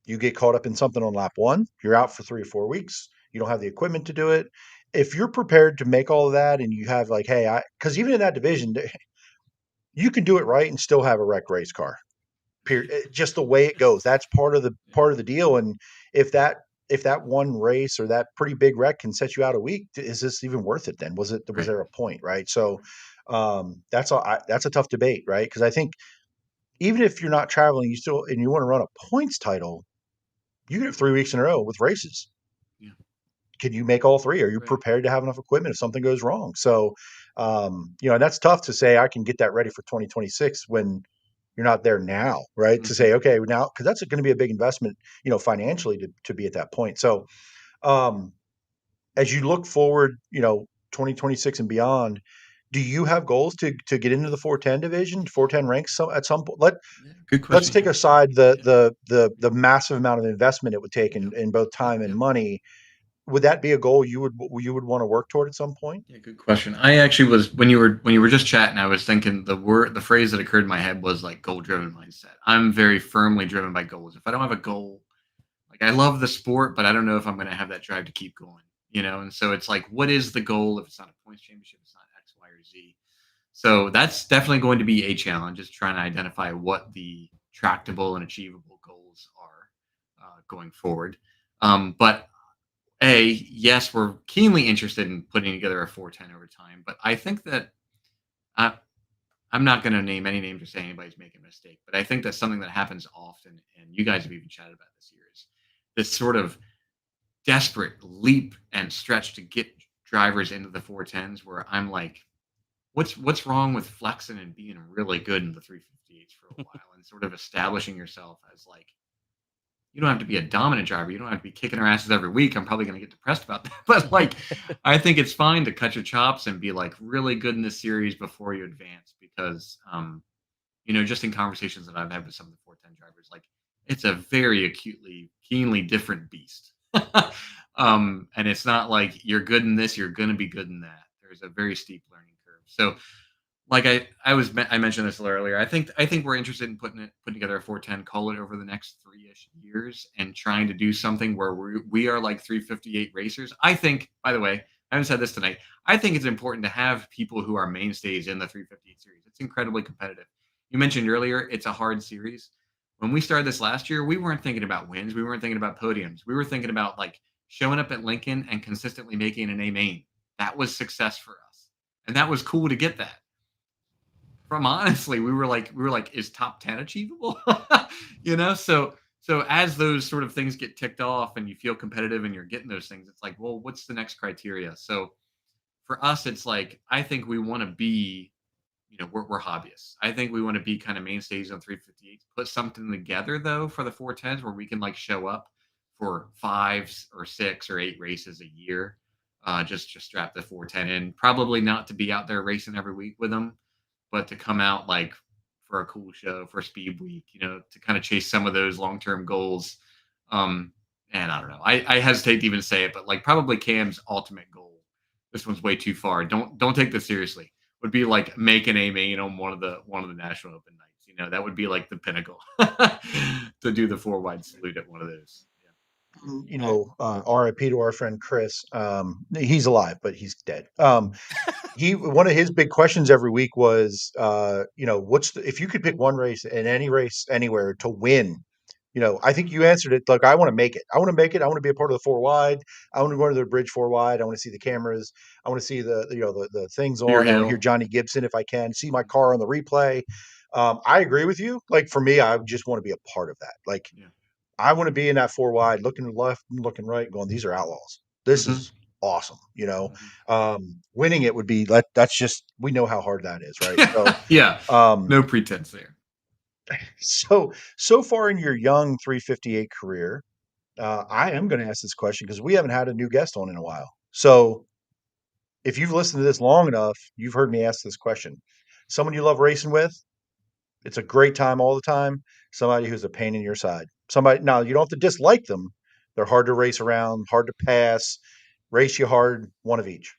you get caught up in something on lap 1, you're out for 3 or 4 weeks. You don't have the equipment to do it. If you're prepared to make all of that and you have like, hey, because even in that division, you can do it right and still have a wrecked race car. Period. Just the way it goes. That's part of the deal. And if that one race or that pretty big wreck can set you out a week, is this even worth it then? Was there a point, right? So that's a tough debate, right? Because I think even if you're not traveling, you want to run a points title, you can have 3 weeks in a row with races.
Yeah.
Can you make all 3? Are you prepared to have enough equipment if something goes wrong? So, and that's tough to say I can get that ready for 2026 when you're not there now, right? Mm-hmm. To say, okay, now, because that's going to be a big investment, financially to be at that point. So, as you look forward, 2026 and beyond, do you have goals to get into the 410 division, 410 ranks at some point?
Good question.
Let's take aside the massive amount of investment it would take in both time and money. Would that be a goal you would want to work toward at some point?
Yeah, good question. I actually was when you were just chatting, I was thinking the phrase that occurred in my head was like goal driven mindset. I'm very firmly driven by goals. If I don't have a goal, like I love the sport, but I don't know if I'm going to have that drive to keep going, And so it's like, what is the goal? If it's not a points championship, it's not X, Y, or Z. So that's definitely going to be a challenge, is trying to identify what the tractable and achievable goals are going forward. But yes, we're keenly interested in putting together a 410 over time, but I think that I'm not going to name any names or say anybody's making a mistake, but I think that's something that happens often, and you guys have even chatted about this here, is this sort of desperate leap and stretch to get drivers into the 410s where I'm like, what's wrong with flexing and being really good in the 358s for a while and sort of establishing yourself as like you don't have to be a dominant driver. You don't have to be kicking our asses every week. I'm probably going to get depressed about that. But like, I think it's fine to cut your chops and be like really good in this series before you advance because, just in conversations that I've had with some of the 410 drivers, like it's a very keenly different beast. And it's not like you're good in this, you're going to be good in that. There's a very steep learning curve. So like I mentioned this a little earlier. I think we're interested in putting together a 410, call it over the next 3-ish years, and trying to do something where we are like 358 racers. I think, by the way, I haven't said this tonight. I think it's important to have people who are mainstays in the 358 series. It's incredibly competitive. You mentioned earlier it's a hard series. When we started this last year, we weren't thinking about wins. We weren't thinking about podiums. We were thinking about like showing up at Lincoln and consistently making an A main. That was success for us, and that was cool to get that. From honestly, we were like, is top 10 achievable? So as those sort of things get ticked off and you feel competitive and you're getting those things, it's like, well, what's the next criteria? So for us, it's like, I think we want to be, we're hobbyists. I think we want to be kind of mainstays on 358, put something together though for the 410s where we can like show up for 5 or 6 or 8 races a year. Just strap the 410 in, probably not to be out there racing every week with them, but to come out like for a cool show, for Speed Week, to kind of chase some of those long-term goals. And I don't know. I hesitate to even say it, but like probably Cam's ultimate goal. This one's way too far. Don't take this seriously. Would be like make an A main on one of the National Open nights. That would be like the pinnacle to do the 4-wide salute at one of those.
RIP to our friend Chris. He's alive, but he's dead. One of his big questions every week was, if you could pick one race in any race anywhere to win, I think you answered it. Like, I want to make it. I want to make it. I want to be a part of the 4-wide. I want to go to the bridge 4-wide. I want to see the cameras. I want to see the things on. I want to hear Johnny Gibson if I can. See my car on the replay. I agree with you. Like for me, I just want to be a part of that. Like. Yeah. I want to be in that 4-wide, looking left, looking right, going, these are outlaws. This is awesome. Winning it would be that's just, we know how hard that is, right? So,
yeah. No pretense there.
So far in your young 358 career, I am going to ask this question because we haven't had a new guest on in a while. So if you've listened to this long enough, you've heard me ask this question. Someone you love racing with, it's a great time all the time. Somebody who's a pain in your side. Somebody, now you don't have to dislike them. They're hard to race around, hard to pass, race you hard, one of each.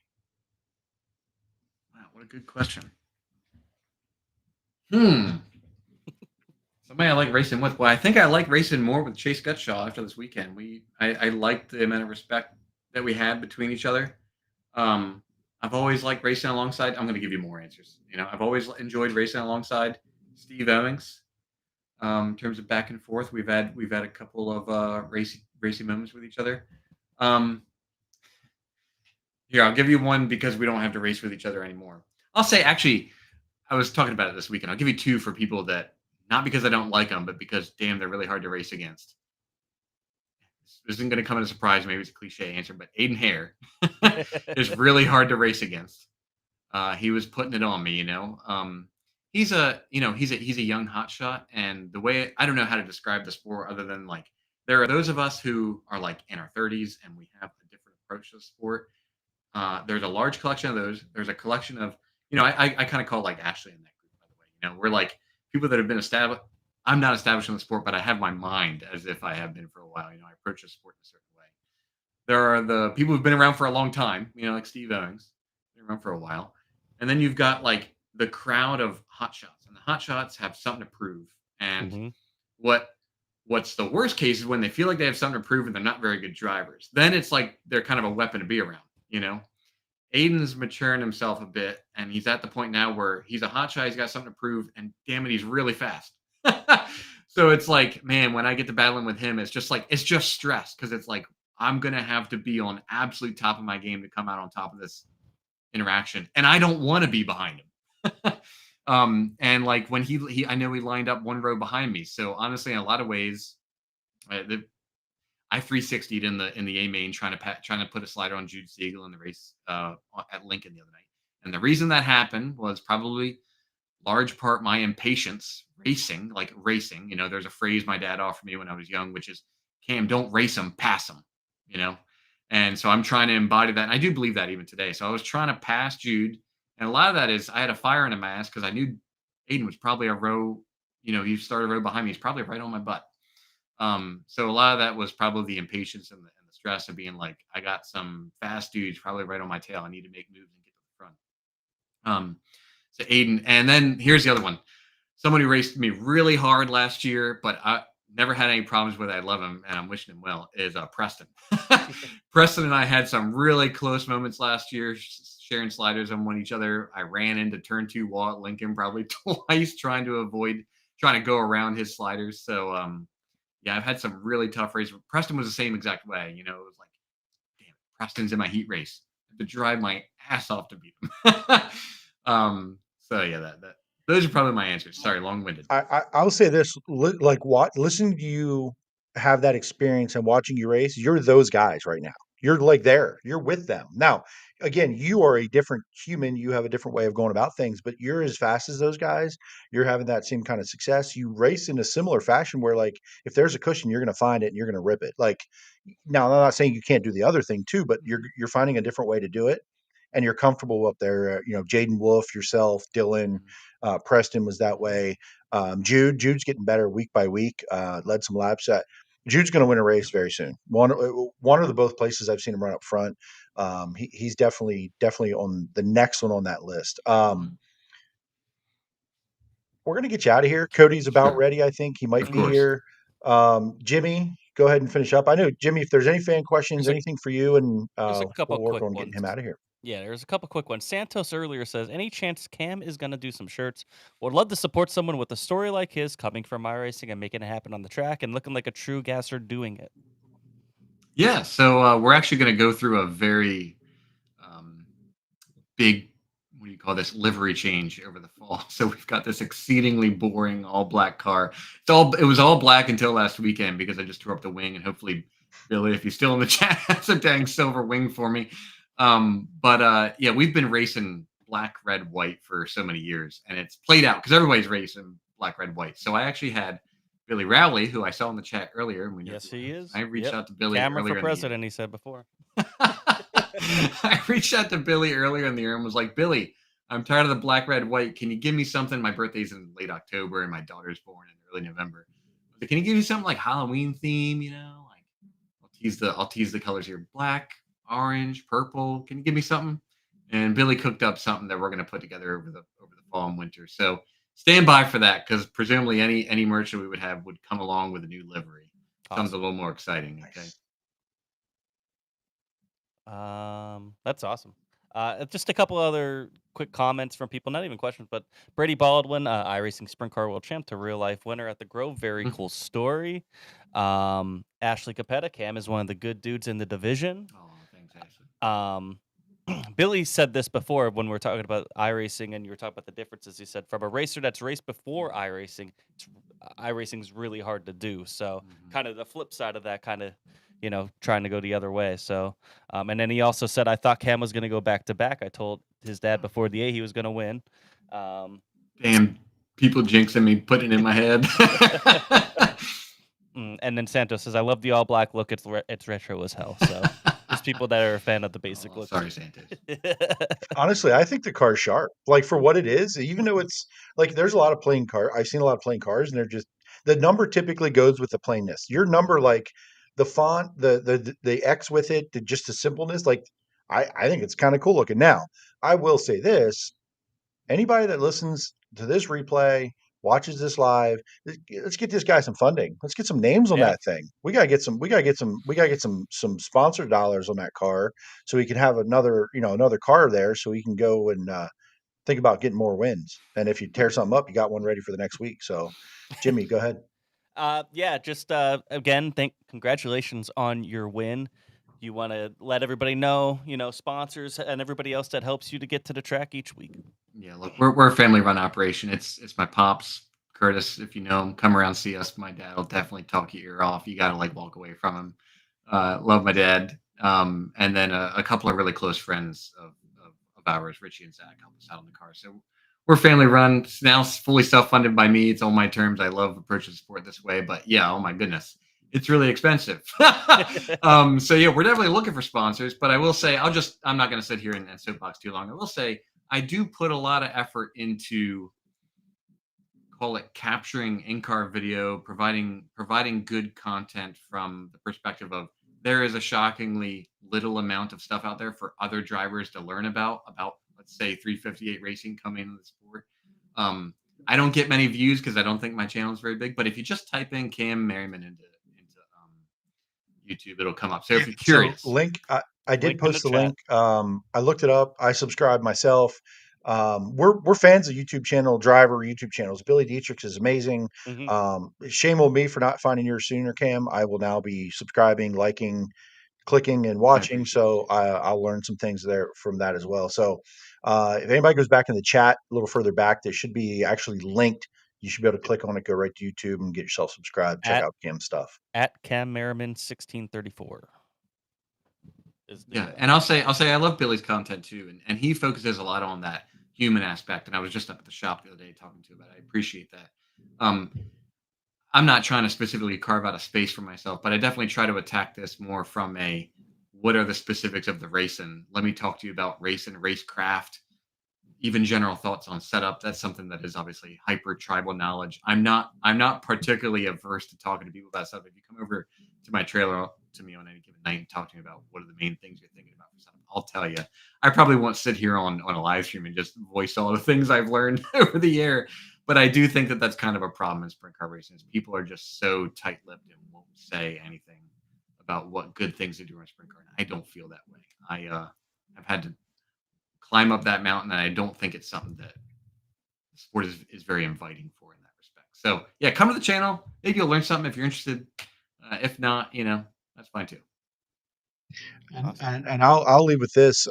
Wow, what a good question. Somebody I like racing with. Well, I think I like racing more with Chase Gutshaw after this weekend. I liked the amount of respect that we had between each other. I've always liked racing alongside. I'm going to give you more answers. I've always enjoyed racing alongside Steve Owings. In terms of back and forth, we've had a couple of racy moments with each other. Here, I'll give you one because we don't have to race with each other anymore. I'll say, actually, I was talking about it this weekend. I'll give you 2 for people that, not because I don't like them, but because, damn, they're really hard to race against. This isn't going to come as a surprise. Maybe it's a cliche answer, but Aiden Hare is really hard to race against. He was putting it on me, He's a young hotshot, and the way, I don't know how to describe the sport other than like there are those of us who are like in our 30s and we have a different approach to the sport. There's a large collection of those. There's a collection of, I kind of call like Ashley in that group, by the way. We're like people that have been established. I'm not established in the sport, but I have my mind as if I have been for a while. I approach the sport in a certain way. There are the people who've been around for a long time, like Steve Owings, been around for a while, and then you've got like the crowd of hotshots, and the hotshots have something to prove. And what's the worst case is when they feel like they have something to prove and they're not very good drivers. Then it's like they're kind of a weapon to be around. Aiden's maturing himself a bit, and he's at the point now where he's a hotshot. He's got something to prove, and damn it, he's really fast. So it's like, man, when I get to battling with him, it's just stress because it's like I'm gonna have to be on absolute top of my game to come out on top of this interaction, and I don't want to be behind him. And like when he I know he lined up 1 row behind me. So honestly, in a lot of ways, I 360'd in the A main trying to put a slider on Jude Siegel in the race at Lincoln the other night. And the reason that happened was probably large part my impatience racing. There's a phrase my dad offered me when I was young, which is Cam, don't race them, pass them, you know? And so I'm trying to embody that. And I do believe that even today. So I was trying to pass Jude. And a lot of that is I had a fire in a mask because I knew Aiden was probably a row, he started a row behind me. He's probably right on my butt. So a lot of that was probably the impatience and the stress of being like, I got some fast dudes probably right on my tail. I need to make moves and get to the front. So Aiden, and then here's the other one. Somebody raced me really hard last year, but I never had any problems with it. I love him, and I'm wishing him well, is Preston. Preston and I had some really close moments last year, sharing sliders on each other. I ran into turn 2 Walt Lincoln probably twice trying to go around his sliders. So, yeah, I've had some really tough races. Preston was the same exact way. It was like, damn, Preston's in my heat race. I have to drive my ass off to beat him. So yeah, those are probably my answers. Sorry, long-winded.
I'll say this: listening to you have that experience and watching you race, you're those guys right now. You're like there. You're with them now. Again, you are a different human. You have a different way of going about things, but you're as fast as those guys. You're having that same kind of success. You race in a similar fashion where, like, if there's a cushion, you're going to find it and you're going to rip it. Like, now I'm not saying you can't do the other thing too, but you're finding a different way to do it, and you're comfortable up there. Jaden Wolf, yourself, Dylan. Preston was that way. Jude's getting better week by week. Led some laps. Jude's going to win a race very soon. One of the both places I've seen him run up front. He's definitely on the next one on that list. We're going to get you out of here. Cody's about ready. I think he might be here. Jimmy, go ahead and finish up. I know, Jimmy, if there's any fan questions, anything for you, and
there's a couple
we'll work
quick
on getting
ones.
him out of here.
Yeah, there's a couple quick ones. Santos earlier says, any chance Cam is going to do some shirts? Would love to support someone with a story like his, coming from iRacing and making it happen on the track and looking like a true gasser doing it.
Yeah, so we're actually going to go through a very big, what do you call this, livery change over the fall. So we've got this exceedingly boring all black car. It was all black until last weekend because I just tore up the wing, and hopefully Billy, if he's still in the chat, has a dang silver wing for me. Yeah, we've been racing black, red, white for so many years, and it's played out because everybody's racing black, red, white. So I actually had Billy Rowley, who I saw in the chat earlier. And
yes, he is.
I reached out to Billy
Camera
earlier
for president, he said before.
I reached out to Billy earlier in the year and was like, Billy, I'm tired of the black, red, white. Can you give me something? My birthday's in late October and my daughter's born in early November. But can you give me something like Halloween theme? Like I'll tease the colors here: black, orange, purple. Can you give me something? And Billy cooked up something that we're going to put together over the fall and winter. So stand by for that, because presumably any merch that we would have would come along with a new livery.
Awesome.
Sounds a little more exciting. Okay.
That's awesome. Just a couple other quick comments from people, not even questions, but Brady Baldwin, iRacing Sprint Car World Champ to real life winner at the Grove. Very cool story. Ashley Capetta, Cam is one of the good dudes in the division.
Oh, thanks, Ashley.
Billy said this before when we were talking about iRacing, and you were talking about the differences. He said, from a racer that's raced before iRacing, iRacing is really hard to do. So kind of the flip side of that, kind of, trying to go the other way. So, and then he also said, I thought Cam was going to go back to back. I told his dad before the A he was going to win.
Damn, people jinxing me, putting it in my head.
And then Santos says, I love the all black look. It's retro as hell. So there's people that are a fan of the basic look.
Sorry, Santos.
Honestly, I think the car's sharp. Like, for what it is, even though it's like, there's a lot of plain car. I've seen a lot of plain cars, and they're just, the number typically goes with the plainness. Your number, like the font, the X with it, just the simpleness. Like, I think it's kind of cool looking. Now, I will say this: anybody that listens to this replay, watches this live, let's get this guy some funding. Let's get some names on that thing. We gotta get some sponsor dollars on that car, so we can have another car there, so we can go and think about getting more wins. And if you tear something up, you got one ready for the next week. So, Jimmy, go ahead.
Just again, congratulations on your win. You want to let everybody know, sponsors and everybody else that helps you to get to the track each week.
Yeah, look, we're a family-run operation. It's my pops, Curtis. If you know him, come around, see us. My dad will definitely talk your ear off. You got to walk away from him. Love my dad. And then a couple of really close friends of ours, Richie and Zach, help us out on the car. So we're family-run. It's now fully self-funded by me. It's on my terms. I love approaching sport this way. But yeah, oh my goodness, it's really expensive. So yeah, we're definitely looking for sponsors, but I will say, I'm not going to sit here and soapbox too long. I will say I do put a lot of effort into, call it, capturing in-car video, providing good content from the perspective of, there is a shockingly little amount of stuff out there for other drivers to learn about, let's say 358 racing coming into the sport. I don't get many views because I don't think my channel is very big, but if you just type in Cam Merriman into YouTube, it'll come up. So if you're curious,
So link, I did
Link in
post
the
the
chat.
link. I looked it up. I subscribed myself. We're fans of YouTube channel, driver YouTube channels. Billy Dietrich is amazing. Shame on me for not finding yours sooner, Cam. I will now be subscribing, liking, clicking, and
I
watching.
appreciate
So I'll learn some things there from that as well. So if anybody goes back in the chat a little further back, they should be actually linked. You should be able to click on it, go right to YouTube, and get yourself subscribed. Check out Cam's stuff.
At Cam Merriman 1634.
Yeah, and I'll say I love Billy's content too, and he focuses a lot on that human aspect. And I was just up at the shop the other day talking to him about it. I appreciate that. I'm not trying to specifically carve out a space for myself, but I definitely try to attack this more from a, what are the specifics of the race, and let me talk to you about race and racecraft, even general thoughts on setup. That's something that is obviously hyper tribal knowledge. I'm not particularly averse to talking to people about stuff. If you come over to my trailer to me on any given night and talk to me about what are the main things you're thinking about for setup, I'll tell you. I probably won't sit here on a live stream and just voice all the things I've learned over the air. But I do think that that's kind of a problem in sprint car racing. Is people are just so tight-lipped and won't say anything about what good things to do in a sprint car. And I don't feel that way. I've had to climb up that mountain, and I don't think it's something that the sport is very inviting for in that respect. So yeah, come to the channel. Maybe you'll learn something if you're interested. If not, that's fine too.
And I'll leave with this.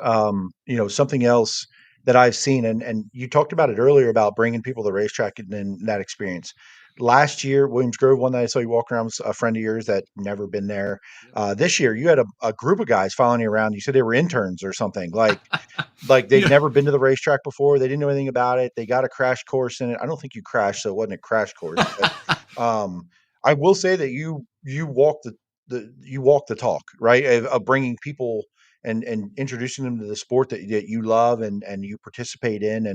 Something else that I've seen, and you talked about it earlier about bringing people to the racetrack and then that experience. Last year, Williams Grove, one that I saw you walking around, was a friend of yours that never been there. This year, you had a group of guys following you around. You said they were interns or something, like they'd never been to the racetrack before. They didn't know anything about it. They got a crash course in it. I don't think you crashed, so it wasn't a crash course. But I will say that you walked the talk, right? Of bringing people and introducing them to the sport that you love and you participate in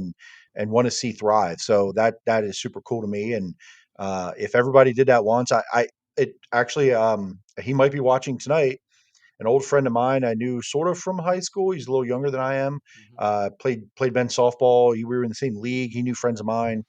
and want to see thrive. So that is super cool to me. And if everybody did that once, it actually he might be watching tonight. An old friend of mine I knew sort of from high school. He's a little younger than I am. Played Ben softball. We were in the same league. He knew friends of mine.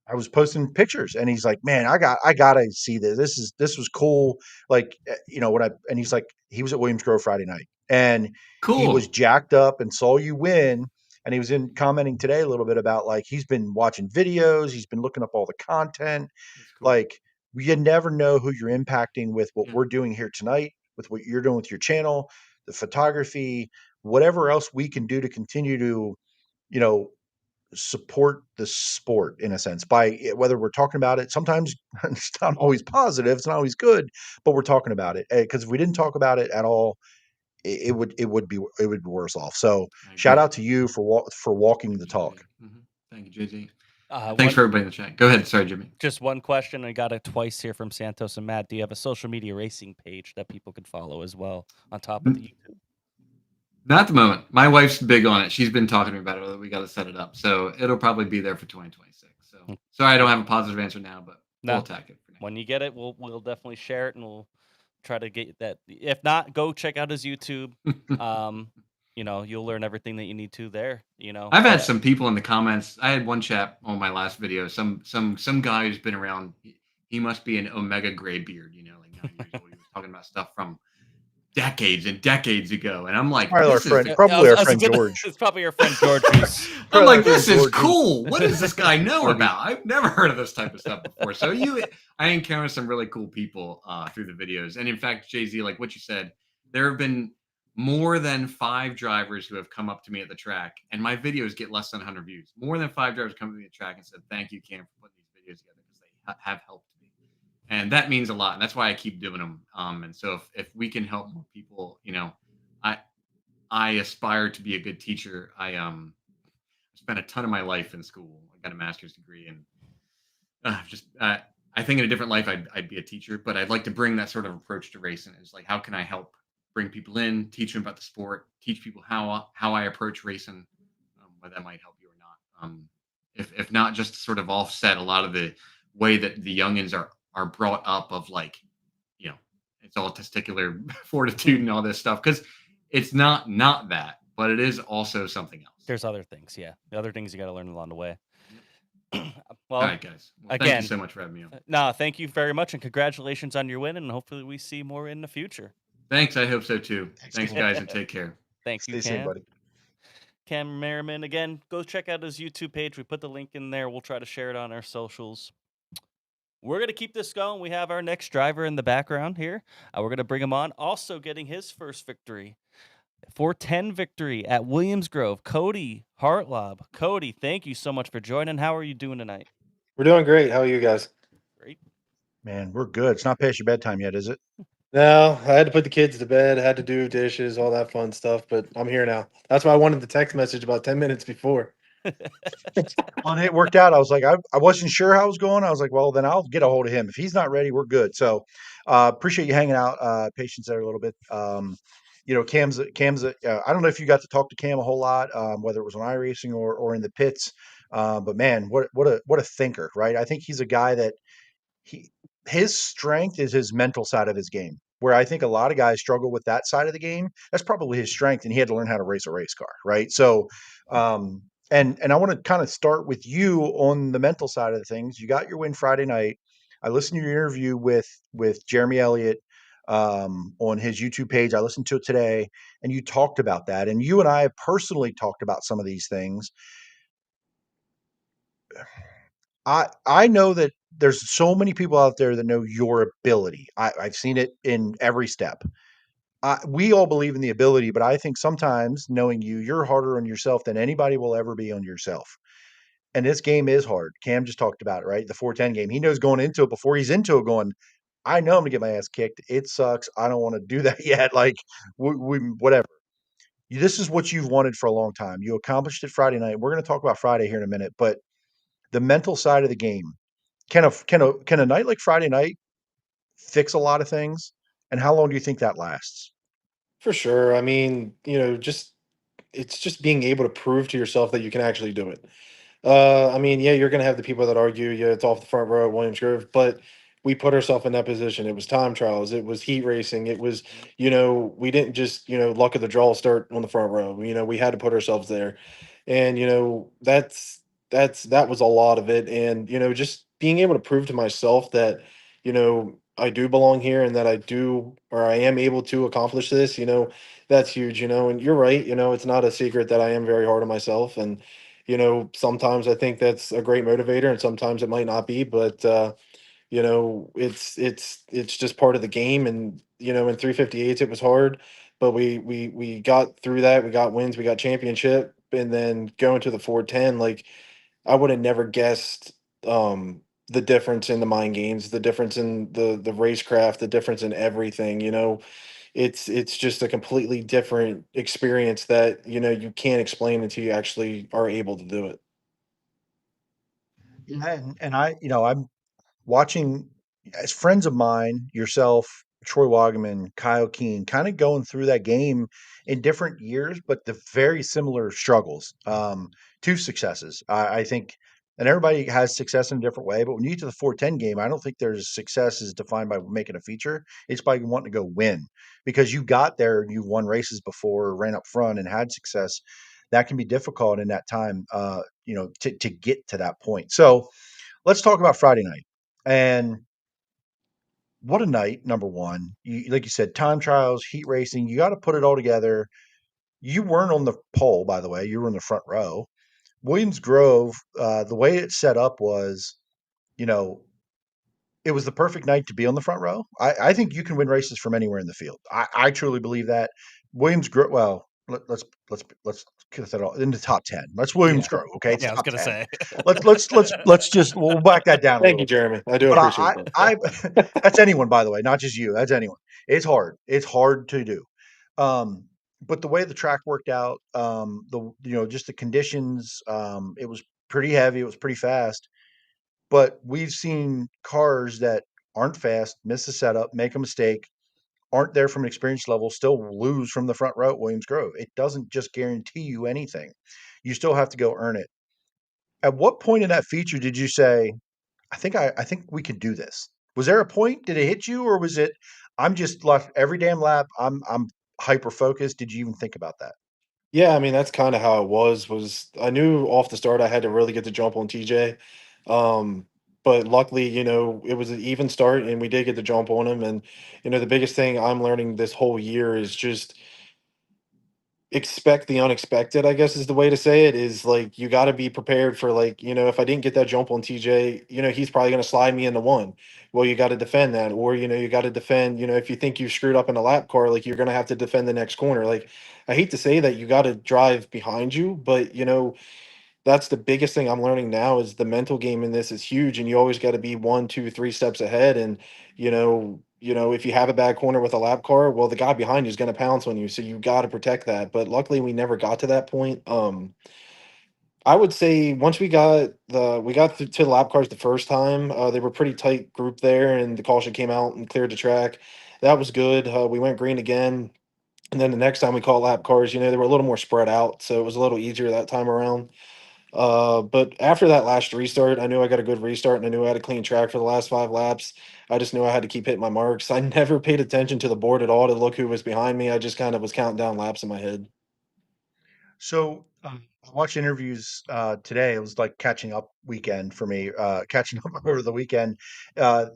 I was posting pictures and he's like, man, I gotta see this. This was cool. Like, and he's like, he was at Williams Grove Friday night and he was
Cool.
jacked up and saw you win. And he was commenting today a little bit about, like, he's been watching videos. He's been looking up all the content.
Cool.
Like, you never know who you're impacting with what
Yeah.
we're doing here tonight, with what you're doing with your channel, the photography, whatever else we can do to continue to, support the sport in a sense, by whether we're talking about it. Sometimes it's not always positive, it's not always good, but we're talking about it, because if we didn't talk about it at all, it would be worse off. So shout out to you for walking the talk.
Thank you, JZ. Thanks for everybody in the chat. Go ahead. Sorry, Jimmy.
Just one question. I got it twice here from Santos and Matt. Do you have a social media racing page that people can follow as well on top of the YouTube?
Not at the moment. My wife's big on it. She's been talking to me about it. We got to set it up. So it'll probably be there for 2026. So sorry I don't have a positive answer now, but we'll attack it.
When you get it, we'll definitely share it and we'll try to get that. If not, go check out his YouTube. You'll learn everything that you need to there.
I've had some people in the comments. I had one chap on my last video. Some guy who's been around. He must be an Omega gray beard. Like 9 years old. He was talking about stuff from decades and decades ago, and I'm like,
probably our friend George.
It's probably your friend George.
I'm like, this is cool. What does this guy know about? I've never heard of this type of stuff before. So I encountered some really cool people through the videos, and in fact, Jay-Z, like what you said, there have been more than 5 drivers who have come up to me at the track, and my videos get less than 100 views. More than 5 drivers come to me at the track and said, "Thank you, Cam, for putting these videos together because they have helped." And that means a lot. And that's why I keep doing them. And so if we can help more people, I aspire to be a good teacher. I spent a ton of my life in school. I got a master's degree, and I I think in a different life I'd be a teacher, but I'd like to bring that sort of approach to racing. Is like, how can I help bring people in, teach them about the sport, teach people how I approach racing, whether that might help you or not. If not, just to sort of offset a lot of the way that the youngins are brought up of like, you know, it's all testicular fortitude and all this stuff, because it's not that, but it is also something else.
There's other things, yeah. The other things you got to learn along the way. Well,
All right, guys. Well,
again,
thank you so much for having me on.
No, thank you very much, and congratulations on your win, and hopefully we see more in the future.
Thanks. I hope so too. Thanks guys, and take care.
Thank you,
Stay safe,
Cam.
buddy.
Cam Merriman, again, go check out his YouTube page. We put the link in there. We'll try to share it on our socials. We're going to keep this going. We have our next driver in the background here. We're going to bring him on. Also getting his first victory, 410 victory at Williams Grove, Kody Hartlaub. Kody, thank you so much for joining. How are you doing tonight?
We're doing great. How are you guys?
Great.
Man, we're good. It's not past your bedtime yet, is it?
No, I had to put the kids to bed, had to do dishes, all that fun stuff, but I'm here now. That's why I wanted the text message about 10 minutes before.
Well, it worked out. I was like, I wasn't sure how it was going. I was like, well, then I'll get a hold of him. If he's not ready, we're good. So appreciate you hanging out, patience there a little bit. Cam's I don't know if you got to talk to Cam a whole lot, whether it was on iRacing or in the pits. But man, what a thinker, right? I think he's a guy that his strength is his mental side of his game, where I think a lot of guys struggle with that side of the game. That's probably his strength, and he had to learn how to race a race car, right? So, and I want to kind of start with you on the mental side of the things. You got your win Friday night. I listened to your interview with Jeremy Elliott on his YouTube page. I listened to it today, and you talked about that. And you and I have personally talked about some of these things. I know that there's so many people out there that know your ability. I've seen it in every step. We all believe in the ability, but I think sometimes knowing you're harder on yourself than anybody will ever be on yourself. And this game is hard. Cam just talked about it, right? The 410 game. He knows going into it before he's into it going, I know I'm going to get my ass kicked. It sucks. I don't want to do that yet. Like, whatever. This is what you've wanted for a long time. You accomplished it Friday night. We're going to talk about Friday here in a minute, but the mental side of the game. Can a night like Friday night fix a lot of things? And how long do you think that lasts?
For sure. I mean, it's just being able to prove to yourself that you can actually do it. I mean, yeah, you're going to have the people that argue, yeah, it's off the front row at Williams Grove, but we put ourselves in that position. It was time trials, it was heat racing, it was, we didn't just, luck of the draw start on the front row. We had to put ourselves there, and that was a lot of it, and just being able to prove to myself that I do belong here and that I am able to accomplish this. That's huge. And you're right. It's not a secret that I am very hard on myself, and sometimes I think that's a great motivator and sometimes it might not be, but it's just part of the game. And in 358s it was hard, but we got through that. We got wins, we got championship, and then going to the 410, like I would have never guessed the difference in the mind games, the difference in the racecraft, the difference in everything. It's just a completely different experience that you can't explain until you actually are able to do it.
Yeah, and I'm watching as friends of mine, yourself, Troy Wagaman, Kyle Keen, kind of going through that game in different years, but the very similar struggles to successes. I think, and everybody has success in a different way, but when you get to the 410 game, I don't think there's success is defined by making a feature. It's by wanting to go win because you got there and you've won races before, ran up front and had success. That can be difficult in that time, to get to that point. So let's talk about Friday night. And what a night, number one. Like you said, time trials, heat racing, you got to put it all together. You weren't on the pole, by the way. You were in the front row. Williams Grove, the way it set up was, you know, it was the perfect night to be on the front row. I think you can win races from anywhere in the field. I truly believe that. Williams Grove, well, let's get that all in the top 10. Let's Williams Grove, okay? It's
Yeah, I was
top
gonna
10.
say.
Let's just we'll back that down a
Thank
little
you,
bit.
Jeremy. I do
But
appreciate that.
that's anyone, by the way, not just you. That's anyone. It's hard. It's hard to do. But the way the track worked out, just the conditions, it was pretty heavy. It was pretty fast. but we've seen cars that aren't fast, miss a setup, make a mistake, aren't there from an experience level, still lose from the front row at Williams Grove. It doesn't just guarantee you anything. You still have to go earn it. At what point in that feature did you say, I think we can do this? Was there a point? Did it hit you, or was it I'm just left every damn lap, I'm hyper focused? Did you even think about that?
Yeah, I mean, that's kinda how it was I knew off the start I had to really get the jump on TJ. Um, but luckily, it was an even start and we did get the jump on him. And, the biggest thing I'm learning this whole year is just expect the unexpected, I guess is the way to say it, is like you gotta be prepared for like, if I didn't get that jump on TJ, he's probably gonna slide me into one. Well, you gotta defend that. Or, you gotta defend, if you think you screwed up in a lap car, like you're gonna have to defend the next corner. Like I hate to say that you gotta drive behind you, but that's the biggest thing I'm learning now is the mental game in this is huge, and you always got to be 1, 2, 3 steps ahead. And if you have a bad corner with a lap car, well, the guy behind you is going to pounce on you, so you got to protect that. But luckily, we never got to that point. I would say once to the lap cars the first time, they were pretty tight group there, and the caution came out and cleared the track. That was good. We went green again, and then the next time we caught lap cars, they were a little more spread out, so it was a little easier that time around. But after that last restart, I knew I got a good restart and I knew I had a clean track for the last 5 laps. I just knew I had to keep hitting my marks. I never paid attention to the board at all to look who was behind me. I just kind of was counting down laps in my head.
So I watched interviews today. It was like catching up weekend for me, catching up over the weekend.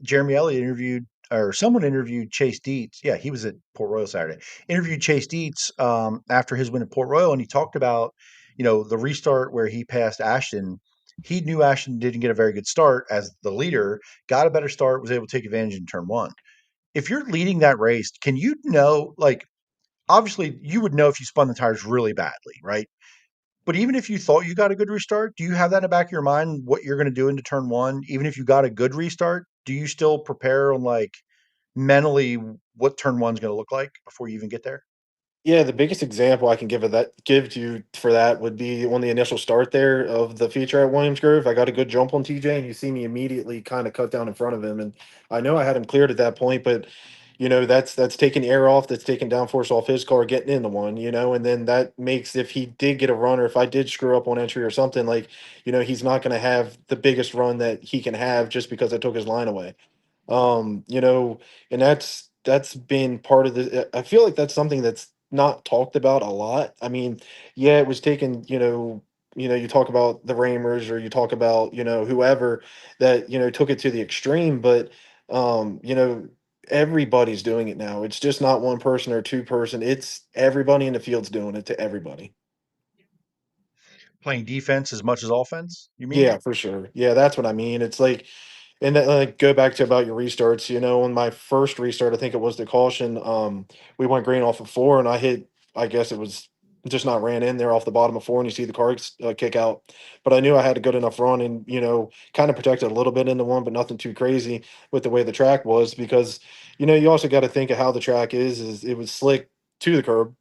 Jeremy Elliott interviewed, or someone interviewed Chase Dietz. Yeah, he was at Port Royal Saturday. Interviewed Chase Dietz after his win at Port Royal, and he talked about, the restart where he passed Ashton. He knew Ashton didn't get a very good start as the leader, got a better start, was able to take advantage in turn one. If you're leading that race, can you know, like, obviously you would know if you spun the tires really badly, right? But even if you thought you got a good restart, do you have that in the back of your mind what you're going to do into turn one? Even if you got a good restart, do you still prepare on like mentally what turn one's going to look like before you even get there?
Yeah, the biggest example I can give to you for that would be on the initial start there of the feature at Williams Grove. I got a good jump on TJ, and you see me immediately kind of cut down in front of him, and I know I had him cleared at that point, but that's taking air off, that's taking downforce off his car, getting into one, and then that makes if he did get a run or if I did screw up on entry or something, like he's not going to have the biggest run that he can have just because I took his line away. And that's been part of the I feel like that's something that's not talked about a lot. I mean, yeah, it was taken, you talk about the Ramers or you talk about, whoever that, took it to the extreme, but everybody's doing it now. It's just not one person or two person. It's everybody in the field's doing it to everybody.
Playing defense as much as offense, you mean?
Yeah, for sure. Yeah, that's what I mean. It's like, and then like go back to about your restarts. On my first restart, I think it was the caution. We went green off of four, and I hit. I guess it was just not ran in there off the bottom of four, and you see the car kick out. But I knew I had a good enough run, and kind of protected a little bit into one, but nothing too crazy with the way the track was because you also got to think of how the track is. Is it was slick to the curb,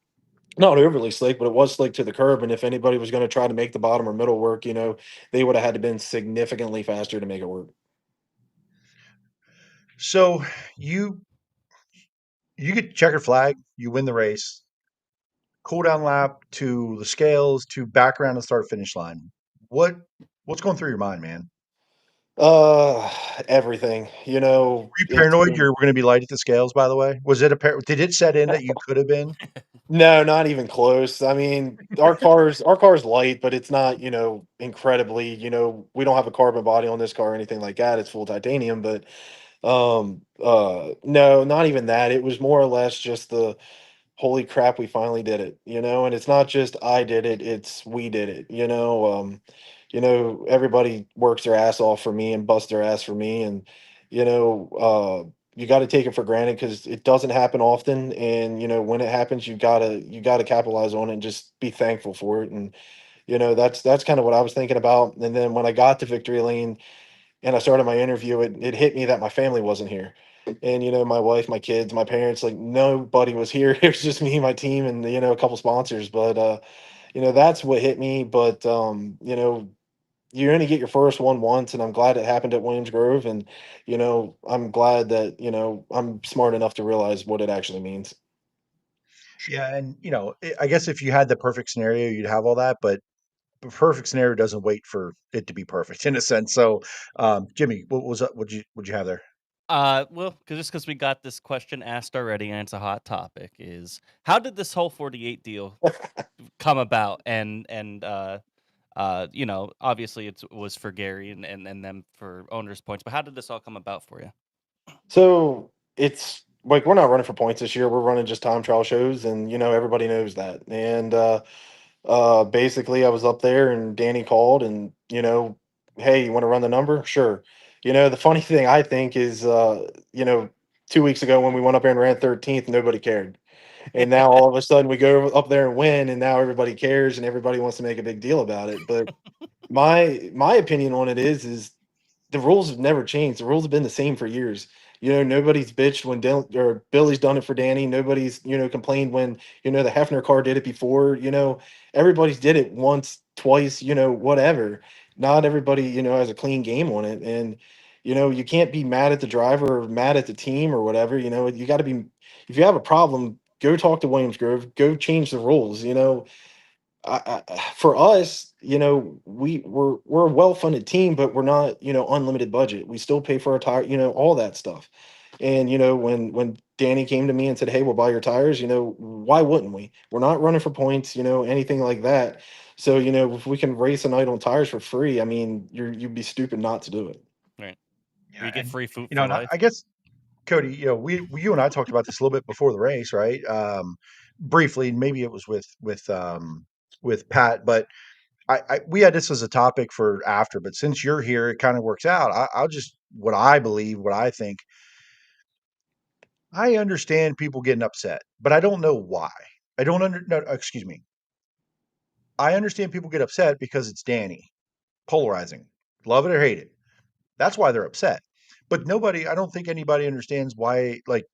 not overly slick, but it was slick to the curb. And if anybody was going to try to make the bottom or middle work, they would have had to been significantly faster to make it work.
So you you get checkered flag, you win the race, cool down lap to the scales to back around the start finish line. What what's going through your mind, man?
Uh, Everything.
Were you
It's
paranoid you were going to be light at the scales? By the way, was it did it set in that you could have been?
no, not even close. I mean, our car's light, but it's not, incredibly, we don't have a carbon body on this car or anything like that. It's full titanium, but no, not even that. It was more or less just the holy crap, we finally did it, and it's not just I did it, it's we did it, everybody works their ass off for me and bust their ass for me. And, you got to take it for granted because it doesn't happen often. And, when it happens, you gotta capitalize on it and just be thankful for it. And, that's kind of what I was thinking about. And then when I got to victory lane, and I started my interview, it hit me that my family wasn't here. And, my wife, my kids, my parents, like nobody was here. It was just me, my team, and, a couple sponsors. But, that's what hit me. But, you only get your first one once, and I'm glad it happened at Williams Grove. And I'm glad that I'm smart enough to realize what it actually means.
Yeah, and I guess if you had the perfect scenario, you'd have all that, but the perfect scenario doesn't wait for it to be perfect in a sense. So, Jimmy, what was up? What'd you have there?
Well, because we got this question asked already, and it's a hot topic. Is how did this whole 48 deal come about? Obviously it was for Gary and them for owners points, but how did this all come about for you?
So it's like we're not running for points this year. We're running just time trial shows, and everybody knows that. And basically, I was up there, and Danny called, and hey, you want to run the number? Sure. The funny thing I think is, 2 weeks ago when we went up there and ran 13th, nobody cared. And now all of a sudden we go up there and win, and now everybody cares and everybody wants to make a big deal about it. But my opinion on it is the rules have never changed. The rules have been the same for years. Nobody's bitched when or Billy's done it for Danny. Nobody's complained when the Hefner car did it before. Everybody's did it once, twice. Whatever. Not everybody has a clean game on it, and you can't be mad at the driver or mad at the team or whatever. You got to be. If you have a problem, go talk to Williams Grove. Go change the rules. For us, we're a well-funded team, but we're not, unlimited budget. We still pay for our tire, all that stuff. And when Danny came to me and said, "Hey, we'll buy your tires," why wouldn't we? We're not running for points, anything like that. So if we can race a night on tires for free, I mean, you'd be stupid not to do it.
Right.
Yeah,
We get
and
free food
you know,
for
and
life.
I guess Cody, you and I talked about this a little bit before the race, right? Briefly, maybe it was with Pat, but we had this as a topic for after. But since you're here, it kind of works out. I'll just what I believe, what I think. I understand people getting upset, but I don't know why. I don't under no, excuse me. I understand people get upset because it's Danny, polarizing, love it or hate it. That's why they're upset. But I don't think anybody understands why, like,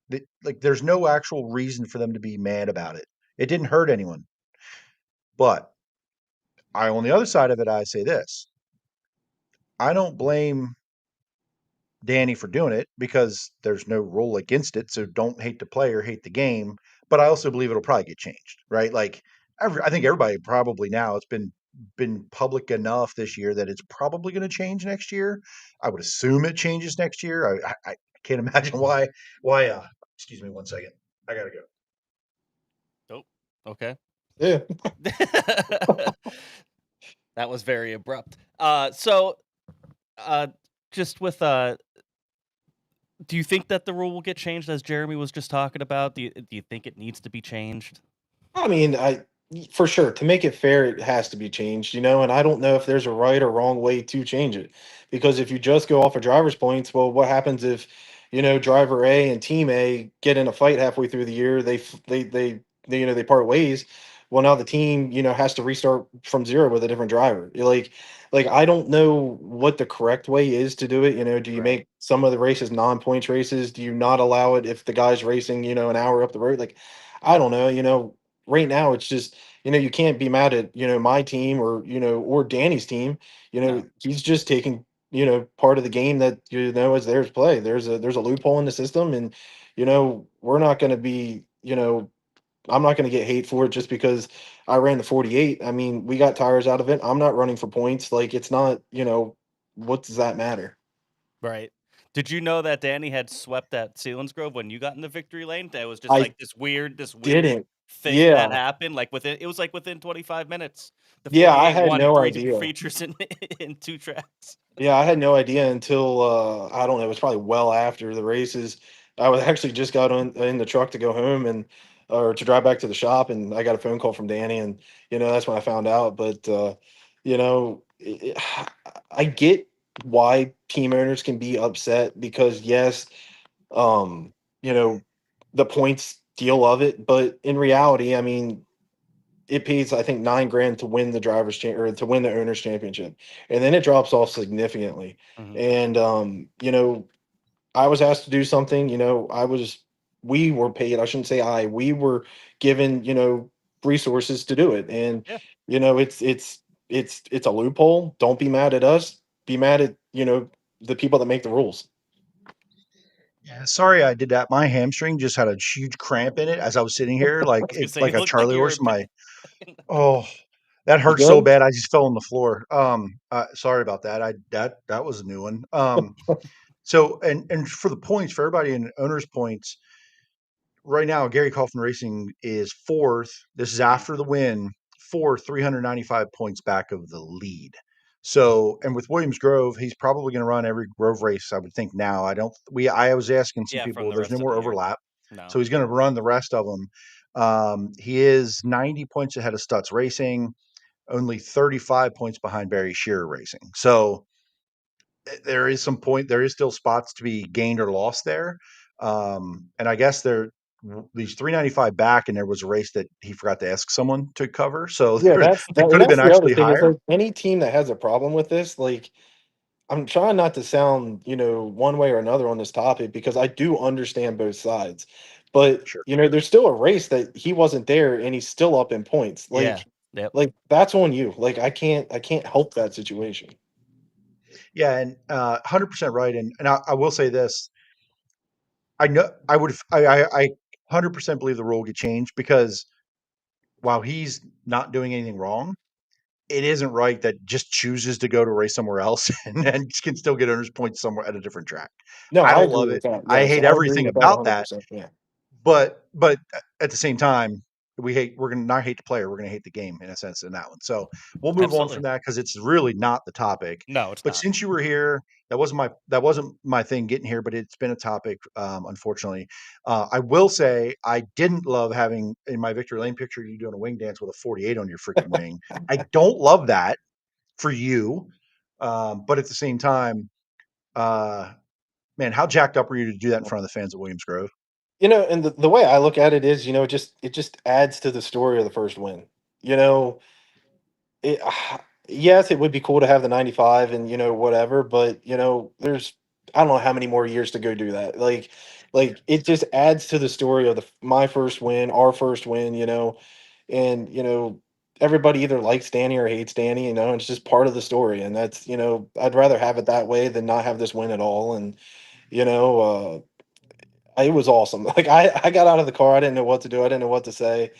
there's no actual reason for them to be mad about it. It didn't hurt anyone. But on the other side of it, I say this. I don't blame Danny for doing it because there's no rule against it. So don't hate the player, hate the game. But I also believe it'll probably get changed, right? Like, I think everybody probably now it's been public enough this year that it's probably going to change next year. I would assume it changes next year. I can't imagine why. Why? Excuse me, 1 second. I gotta go.
Oh, okay.
Yeah.
That was very abrupt. So just with do you think that the rule will get changed as Jeremy was just talking about? Do you think it needs to be changed?
I mean, for sure to make it fair, it has to be changed, and I don't know if there's a right or wrong way to change it. Because if you just go off of driver's points, well, what happens if, driver A and team A get in a fight halfway through the year, they part ways. Well, now the team, has to restart from zero with a different driver. You're like I don't know what the correct way is to do it. Do you
Right.
make some of the races non-points races? Do you not allow it if the guy's racing, an hour up the road? Like, I don't know. Right now it's just you can't be mad at my team or or Danny's team.
No.
He's just taking part of the game that is theirs play. There's a loophole in the system, and we're not going to be I'm not going to get hate for it just because I ran the 48. I mean, we got tires out of it. I'm not running for points. Like, it's not, what does that matter?
Right. Did you know that Danny had swept at Sealands Grove when you got in the victory lane? That was just
I
like this weird
didn't.
thing that
Yeah.
happened. Like within 25 minutes, the
Yeah, I
48
had
won
no
3
idea.
features in 2 tracks.
Yeah, I had no idea until I don't know, it was probably well after the races. I was actually just got in the truck to go home and or to drive back to the shop, and I got a phone call from Danny, and that's when I found out. But I get why team owners can be upset because yes, um, you know, the points deal of it, but in reality, I mean, it pays I think 9 grand to win the or to win the owners championship, and then it drops off significantly.
Mhm.
And I was asked to do something. We were paid. I shouldn't say we were given resources to do it, and
Yeah.
it's it's a loophole. Don't be mad at us. Be mad at the people that make the rules.
Yeah, sorry I did that. My hamstring just had a huge cramp in it as I was sitting here,
I
like
was gonna
it's
say
like
you
a
look like
Charlie
you're
horse.
a
In
bit.
my oh, that
You
hurt so
good?
bad I just fell on the floor. Sorry about that. That was a new one. So and for the points for everybody in owners points right now, Gary Kaufman Racing is fourth. This is after the win, for 395 points back of the lead. So, and with Williams Grove, he's probably going to run every Grove race, I would think now. I was asking some
Yeah, from
people,
the
there's no
rest of the
more
year.
overlap.
No.
So he's going to run the rest of them. He is 90 points ahead of Stutz Racing, only 35 points behind Barry Shearer Racing. So, there is there is still spots to be gained or lost there. And I guess these 395 back, and there was a race that he forgot to ask someone to cover. So
Yeah,
they could
and
have been
that's the other
actually
thing is
higher.
like any team that has a problem with this, like I'm trying not to sound, one way or another on this topic because I do understand both sides. But,
Sure.
there's still a race that he wasn't there and he's still up in points.
Yeah. Yep.
Like that's on you. Like I can't help that situation.
Yeah, and 100% right. And I will say this: I know I 100% believe the rule will get changed because while he's not doing anything wrong, it isn't right that just chooses to go to race somewhere else and can still get owners points somewhere at a different track.
No,
I
I
don't
agree
love
with
it.
that.
I
Yes,
hate
I agree
everything
with that
about that.
100%. Yeah.
But at the same time, we're gonna not hate the player, we're gonna hate the game in a sense in that one. So we'll move on
Absolutely.
from that because it's really not the topic.
No, it's
But
not.
since you were here, that wasn't my thing getting here, but it's been a topic, unfortunately. I will say I didn't love having in my Victory Lane picture you doing a wing dance with a 48 on your freaking wing. I don't love that for you. But at the same time, uh, man, how jacked up were you to do that in front of the fans at Williams Grove?
And the way I look at it is, it just adds to the story of the first win. You know, it, yes, it would be cool to have the 95 and whatever, but there's I don't know how many more years to go do that. Like it just adds to the story of my first win, our first win, and everybody either likes Danny or hates Danny, and it's just part of the story, and that's I'd rather have it that way than not have this win at all, and you know it was awesome. Like I got out of the car, I didn't know what to do, I didn't know what to say.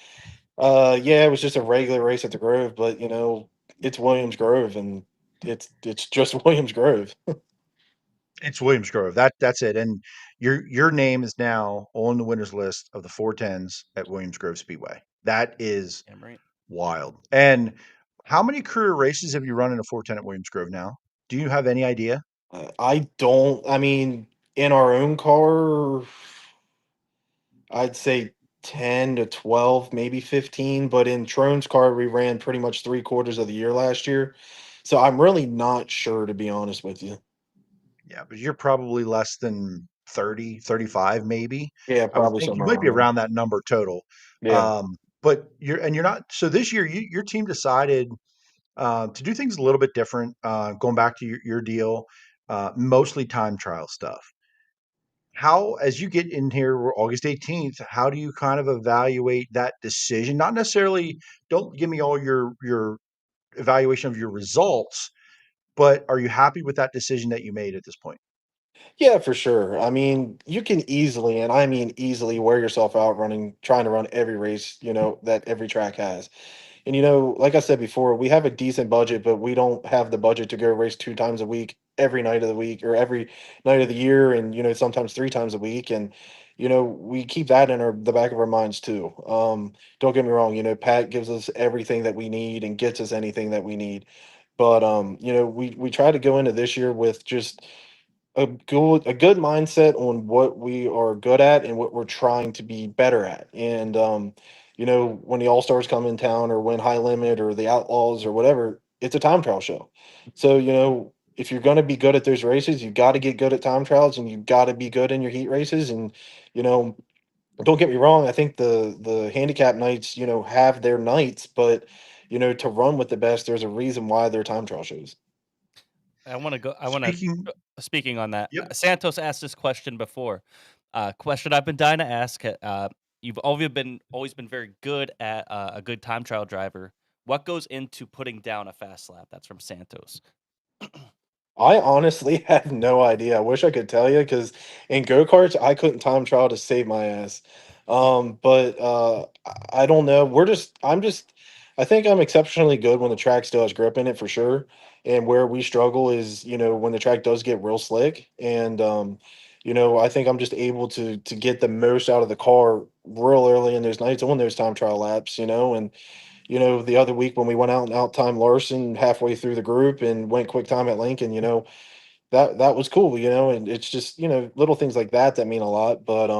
Yeah, it was just a regular race at the Grove, but it's Williams Grove and it's just Williams Grove.
It's Williams Grove. That's it. And your name is now on the winners list of the 410s at Williams Grove Speedway. That is
Damn right.
wild. And how many career races have you run in a 410 at Williams Grove now? Do you have any idea?
I don't. I mean, in our own car, I'd say 10 to 12, maybe 15. But in Trone's car, we ran pretty much 3/4 of the year last year. So I'm really not sure, to be honest with you.
Yeah, but you're probably less than 30, 35, maybe.
Yeah,
I would
probably
think you
somewhere
might be
around there.
around that number total.
Yeah.
But you're not. So this year, your team decided to do things a little bit different. Going back to your deal, mostly time trial stuff. How, as you get in here, we're August 18th, how do you kind of evaluate that decision? Not necessarily, don't give me all your evaluation of your results, but are you happy with that decision that you made at this point?
Yeah, for sure. I mean, you can easily, and I mean easily, wear yourself out trying to run every race, that every track has. And like I said before, we have a decent budget, but we don't have the budget to go race 2 times a week, every night of the week, or every night of the year, and sometimes 3 times a week. And we keep that in the back of our minds too. Don't get me wrong, Pat gives us everything that we need and gets us anything that we need. But we try to go into this year with just a good mindset on what we are good at and what we're trying to be better at. And when the All Stars come in town or when High Limit or the Outlaws or whatever, it's a time trial show. So if you're going to be good at those races, you got to get good at time trials and you got to be good in your heat races. And you know, don't get me wrong, I think the handicap nights have their nights, but to run with the best, there's a reason why they're time trial shows.
I want to go. I want to.
Speaking,
Speaking on that,
yep.
Santos asked this question before. Question I've been dying to ask. You've always been very good at a good time trial driver. What goes into putting down a fast lap? That's from Santos.
I honestly have no idea. I wish I could tell you because in go-karts, I couldn't time trial to save my ass. But I don't know. I think I'm exceptionally good when the track still has grip in it for sure. And where we struggle is, when the track does get real slick. And I think I'm just able to get the most out of the car real early in those nights on those time trial laps, and the other week when we went out and out time Larson halfway through the group and went quick time at Lincoln, that was cool, and it's just, little things like that that mean a lot. But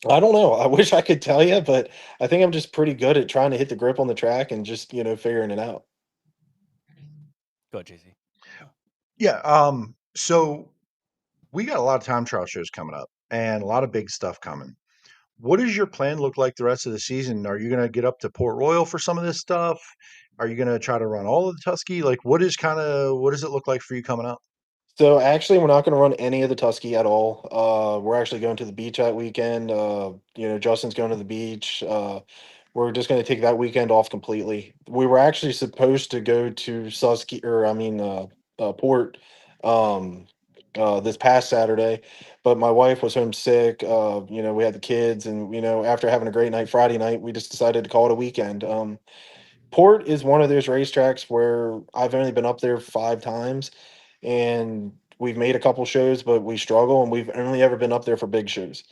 I don't know. I wish I could tell you, but I think I'm just pretty good at trying to hit the grip on the track and just, figuring it out.
Go, JC.
Yeah. So we got a lot of time trial shows coming up and a lot of big stuff coming. What does your plan look like the rest of the season? Are you going to get up to Port Royal for some of this stuff? Are you going to try to run all of the Tusky? Like, what does it look like for you coming up?
So actually, we're not going to run any of the Tusky at all. We're actually going to the beach that weekend. Justin's going to the beach. We're just going to take that weekend off completely. We were actually supposed to go to Susky, or I mean, Port, um, this past Saturday, but my wife was home sick. We had the kids, and after having a great night Friday night, we just decided to call it a weekend. Port is one of those racetracks where I've only been up there 5 times, and we've made a couple shows, but we struggle, and we've only ever been up there for big shows.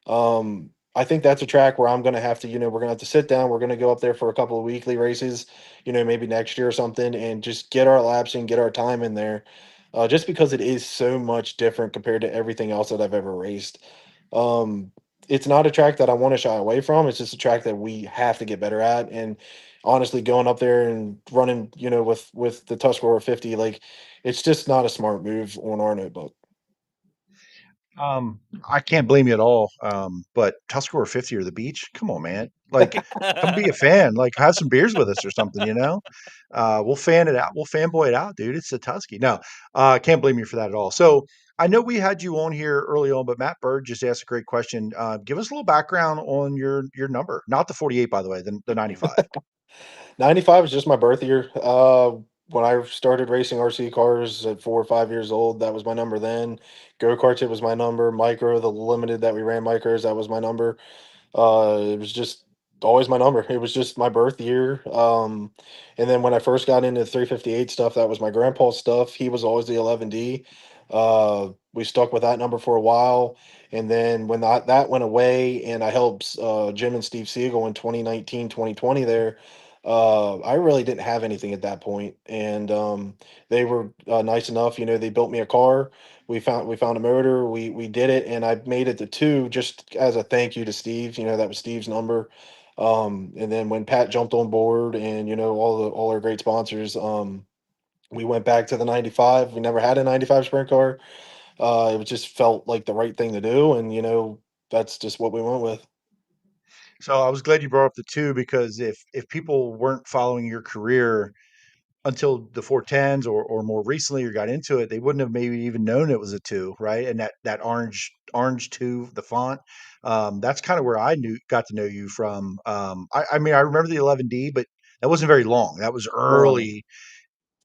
I think that's a track where I'm going to have to, we're going to have to sit down. We're going to go up there for a couple of weekly races, maybe next year or something, and just get our laps and get our time in there. Just because it is so much different compared to everything else that I've ever raced. Um, it's not a track that I want to shy away from. It's just a track that we have to get better at. And honestly, going up there and running, with the Tuscarora 50, like it's just not a smart move on our notebook.
I can't blame you at all. But Tuscarora 50 or the beach? Come on, man. Like, come be a fan. Like, have some beers with us or something. We'll fan it out. We'll fanboy it out, dude. It's the Tusky. No, can't blame you for that at all. So I know we had you on here early on, but Matt Bird just asked a great question. Give us a little background on your number. Not the 48, by the way, the 95.
95 is just my birth year. When I started racing RC cars at 4 or 5 years old, that was my number then. Go karts, it was my number. Micro, the limited that we ran micros, that was my number. It was just always my number. It was just my birth year. And then when I first got into 358 stuff, that was my grandpa's stuff. He was always the 11D. We stuck with that number for a while. And then when that went away and I helped Jim and Steve Siegel in 2019, 2020 there, I really didn't have anything at that point. And they were nice enough, they built me a car. We found a motor. We did it, and I made it to 2 just as a thank you to Steve. That was Steve's number. And then when Pat jumped on board, and all our great sponsors, we went back to the 95. We never had a 95 sprint car. It just felt like the right thing to do, and that's just what we went with.
So I was glad you brought up the two because if people weren't following your career until the 410s or more recently or got into it, they wouldn't have maybe even known it was a two, right? And that orange two, the font, that's kind of where I got to know you from. I mean, I remember the 11D, but that wasn't very long. That was
Right.
early,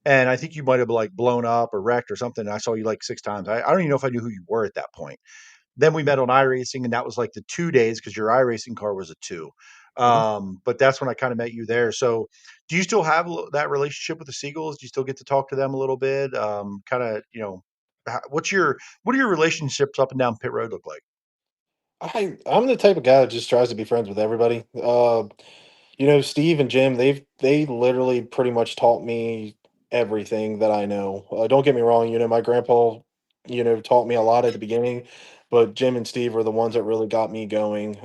and I think you might have like blown up or wrecked or something. I saw you like 6 times. I don't even know if I knew who you were at that point. Then we met on iRacing, and that was like the 2 days because your iRacing car was a two.
Mhm.
But that's when I kind of met you there. So, do you still have that relationship with the Seagulls? Do you still get to talk to them a little bit? Kind of, what are your relationships up and down pit road look like?
I'm the type of guy that just tries to be friends with everybody. Steve and Jim, they literally pretty much taught me everything that I know. Don't get me wrong, my grandpa, taught me a lot at the beginning, but Jim and Steve were the ones that really got me going.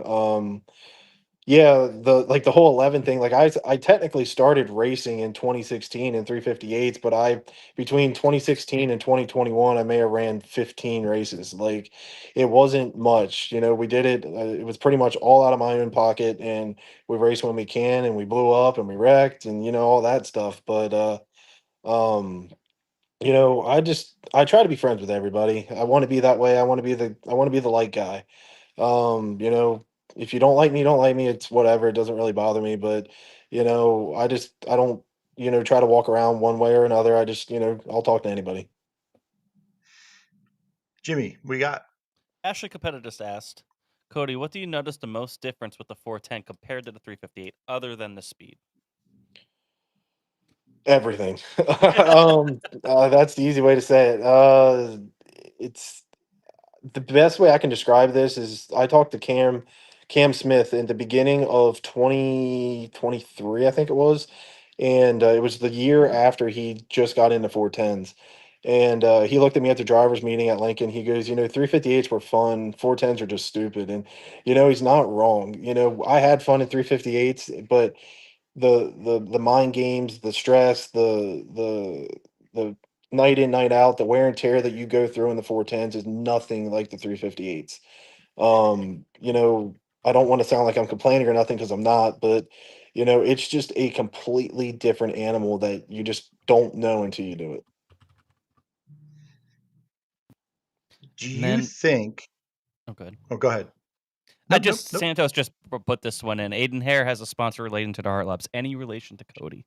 Yeah, the whole 11 thing, like I technically started racing in 2016 in 358s, but I between 2016 and 2021 I may have ran 15 races. Like it wasn't much, we did it, it was pretty much all out of my own pocket, and we raced when we can, and we blew up and we wrecked, and all that stuff. But um I try to be friends with everybody. I want to be that way. I want to be the light guy. Um, you know, if you don't like me, you don't like me. It's whatever. It doesn't really bother me. But I don't try to walk around one way or another. I just I'll talk to anybody.
Jimmy, we got
Ashley Capetta just asked, Kody, what do you notice the most difference with the 410 compared to the 358, other than the speed?
Everything. That's the easy way to say it. It's the best way I can describe this is I talked to Cam Smith in the beginning of 2023, I think it was, and it was the year after he just got into 410s. And he looked at me at the drivers meeting at Lincoln. He goes, 358s were fun, 410s are just stupid. And he's not wrong. I had fun in 358s, but the mind games, the stress, the night in, night out, the wear and tear that you go through in the 410s is nothing like the 358s. I don't want to sound like I'm complaining or nothing because I'm not, but it's just a completely different animal that you just don't know until you do it.
Do
And
you
then,
think?
oh, good.
Oh, go ahead.
Santos just put this one in. Aiden Hare has a sponsor relating to the Hartlaups. Any relation to Kody?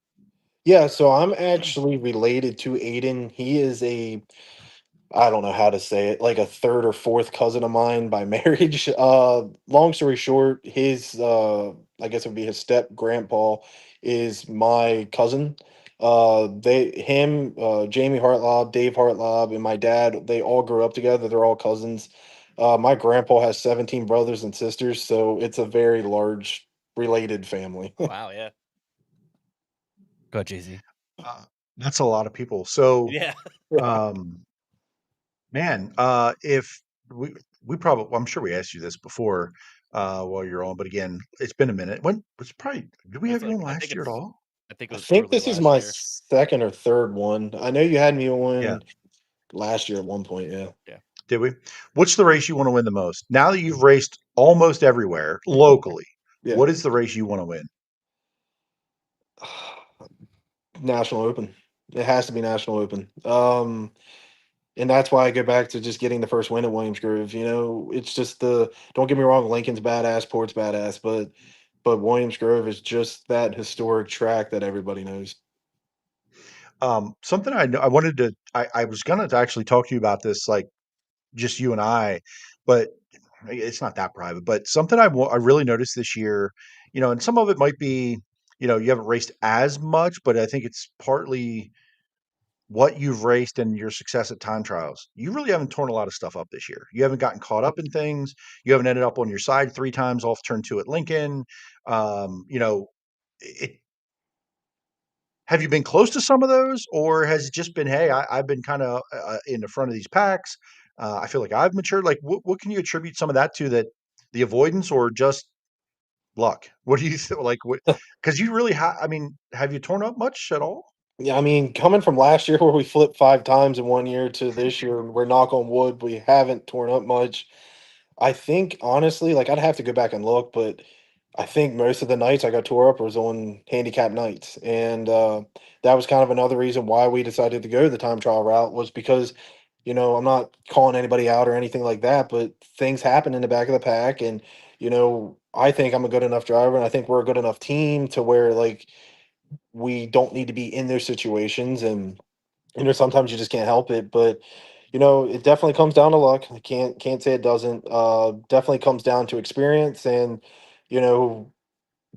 Yeah, so I'm actually related to Aiden. He is I don't know how to say it, like a third or fourth cousin of mine by marriage. Long story short, his I guess it would be his step grandpa is my cousin. Jamie Hartlaub, Dave Hartlaub, and my dad, they all grew up together. They're all cousins. My grandpa has 17 brothers and sisters, so it's a very large related family.
Wow, yeah. Go, JZ.
That's a lot of people. So,
Yeah.
man, if we probably, I'm sure we asked you this before while you're on, but again, it's been a minute. When it's probably, did we have you on last year at all?
I think it
I
was
think
early
this is
last
my
year.
second or third one. I know you had me
Yeah.
on last year at one point. Yeah.
Yeah.
Did we? What's the race you want to win the most? Now that you've raced almost everywhere locally,
Yeah.
what is the race you want to win?
National Open. It has to be National Open. And that's why I go back to just getting the first win at Williams Grove. It's just don't get me wrong, Lincoln's badass, Port's badass, but Williams Grove is just that historic track that everybody knows.
Something I know, I wanted to, I was gonna actually talk to you about this, like just you and I, but it's not that private. But something I really noticed this year, and some of it might be, you haven't raced as much, but I think it's partly what you've raced and your success at time trials. You really haven't torn a lot of stuff up this year. You haven't gotten caught up in things. You haven't ended up on your side 3 times off turn 2 at Lincoln. It, have you been close to some of those, or has it just been, hey, I've been kind of in the front of these packs. I feel like I've matured. Like, what can you attribute some of that to? That the avoidance or just luck? What do you think? Like, what? Because you really have. I mean, have you torn up much at all?
Yeah, I mean, coming from last year where we flipped 5 times in one year to this year, we're knock on wood, we haven't torn up much. I think honestly, like I'd have to go back and look, but I think most of the nights I got tore up was on handicap nights, and that was kind of another reason why we decided to go the time trial route was because, I'm not calling anybody out or anything like that, but things happen in the back of the pack, and I think I'm a good enough driver, and I think we're a good enough team to where like we don't need to be in those situations, and sometimes you just can't help it, but it definitely comes down to luck. I can't say it doesn't. Definitely comes down to experience and you know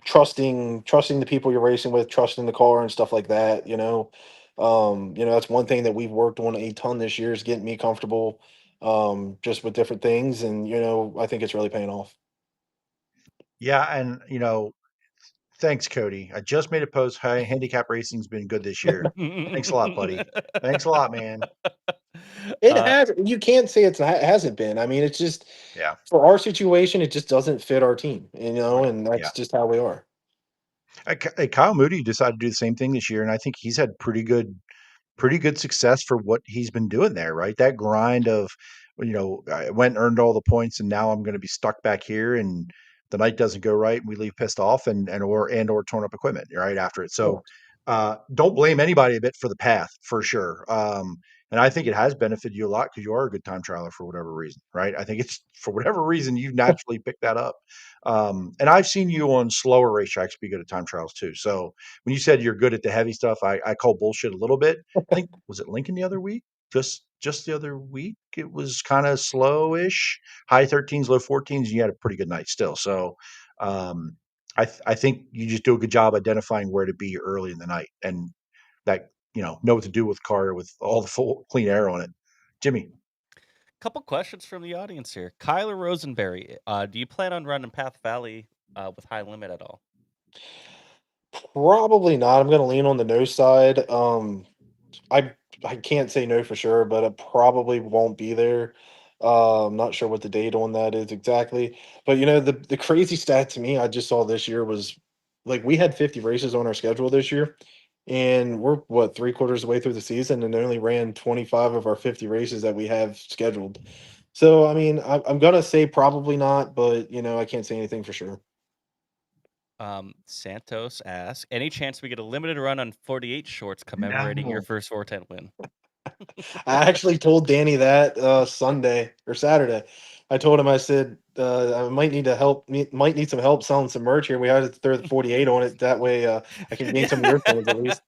trusting the people you're racing with, trusting the car and stuff like that. That's one thing that we've worked on a ton this year is getting me comfortable just with different things, and I think it's really paying off.
Yeah, and thanks, Cody. I just made a post. Hey, handicap racing's been good this year. Thanks a lot, buddy. Thanks a lot, man.
It has. You can't say it hasn't been. I mean, it's just
Yeah.
for our situation, it just doesn't fit our team,
Right.
and
Yeah.
that's just how we are.
Kyle Moody decided to do the same thing this year, and I think he's had pretty good success for what he's been doing there, right? That grind of, I went and earned all the points, and now I'm going to be stuck back here, and the night doesn't go right, and we leave pissed off, and or torn up equipment right after it. So, don't blame anybody a bit for the path for sure. And I think it has benefited you a lot because you are a good time trialer for whatever reason, right? I think it's for whatever reason you naturally picked that up. And I've seen you on slower racetracks be good at time trials too. So when you said you're good at the heavy stuff, I call bullshit a little bit. I think was it Lincoln the other week? Just the other week, it was kind of slowish, high 13s, low 14s. And you had a pretty good night still. So I think you just do a good job identifying where to be early in the night and that know what to do with the car with all the full clean air on it. Jimmy.
Couple questions from the audience here. Kyler Rosenberry, do you plan on running Path Valley with high limit at all?
Probably not. I'm going to lean on the no side. I I can't say no for sure, but it probably won't be there. I'm not sure what the date on that is exactly. But the crazy stat to me I just saw this year was like we had 50 races on our schedule this year, and we're what 3/4 of the way through the season and only ran 25 of our 50 races that we have scheduled. So I mean, I'm gonna say probably not, but I can't say anything for sure.
Santos asks, any chance we get a limited run on 48 shorts commemorating your
No.
first 410 win?
I actually told Danny that Sunday or Saturday. I told him I said I might need might need some help selling some merch here. We had to throw the 48 on it that way I can gain some of your fans at least.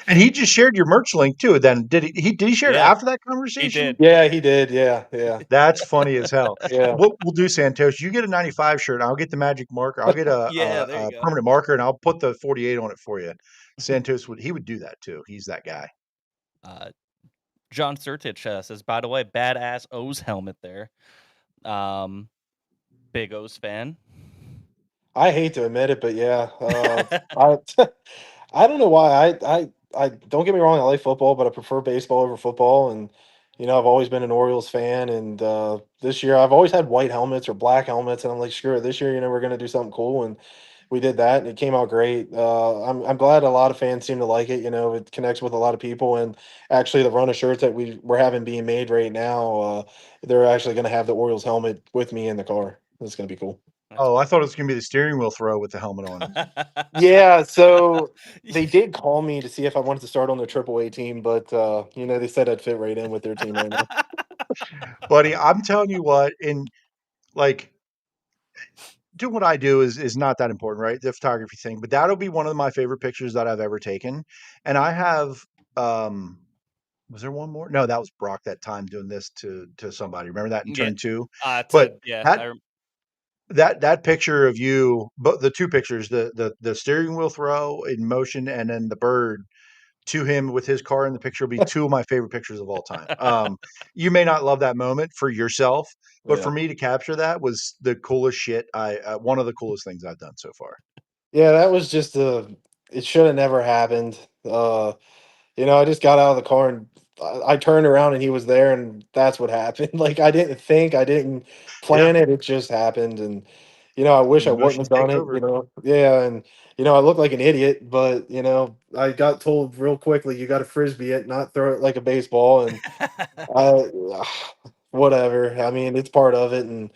And he just shared your merch link too. Then did he share it
Yeah,
after that
he
conversation?
did.
Yeah, he did. Yeah.
That's funny as hell.
Yeah.
What we'll do, Santos, you get a 95 shirt. I'll get the magic marker. I'll get
Yeah, there you
a
go.
permanent marker, and I'll put the 48 on it for you. Santos would do that too. He's that guy.
John Sertich says, by the way, badass O's helmet there. Big O's fan.
I hate to admit it, but yeah, I I don't know why. I don't get me wrong. I like football, but I prefer baseball over football. And I've always been an Orioles fan. And this year, I've always had white helmets or black helmets, and I'm like, screw it. This year, we're gonna do something cool, and we did that, and it came out great. I'm glad a lot of fans seem to like it. It connects with a lot of people, and actually, the run of shirts that we're having being made right now, they're actually gonna have the Orioles helmet with me in the car. That's gonna be cool.
Oh, I thought it was gonna be the steering wheel throw with the helmet on.
Yeah, so they did call me to see if I wanted to start on their AAA team, but they said I'd fit right in with their team right now.
Buddy, I'm telling you what, in like doing what I do is not that important, right? The photography thing, but that'll be one of my favorite pictures that I've ever taken. And I have was there one more? No, that was Brock that time doing this to somebody. Remember that in
Yeah.
turn two? But
Yeah.
that picture of you, but the two pictures, the steering wheel throw in motion and then the bird to him with his car in the picture will be two of my favorite pictures of all time. You may not love that moment for yourself, but
Yeah.
for me to capture that was the coolest shit. One of the coolest things I've done so far.
Yeah, that was just it should have never happened. I just got out of the car and I turned around and he was there and that's what happened. Like I didn't think, I didn't
Yeah,
plan it. It just happened. And I wish I wouldn't
emotions
have done
take
it,
over.
Yeah, and I look like an idiot, but I got told real quickly you got to frisbee it, not throw it like a baseball and I whatever. I mean, it's part of it and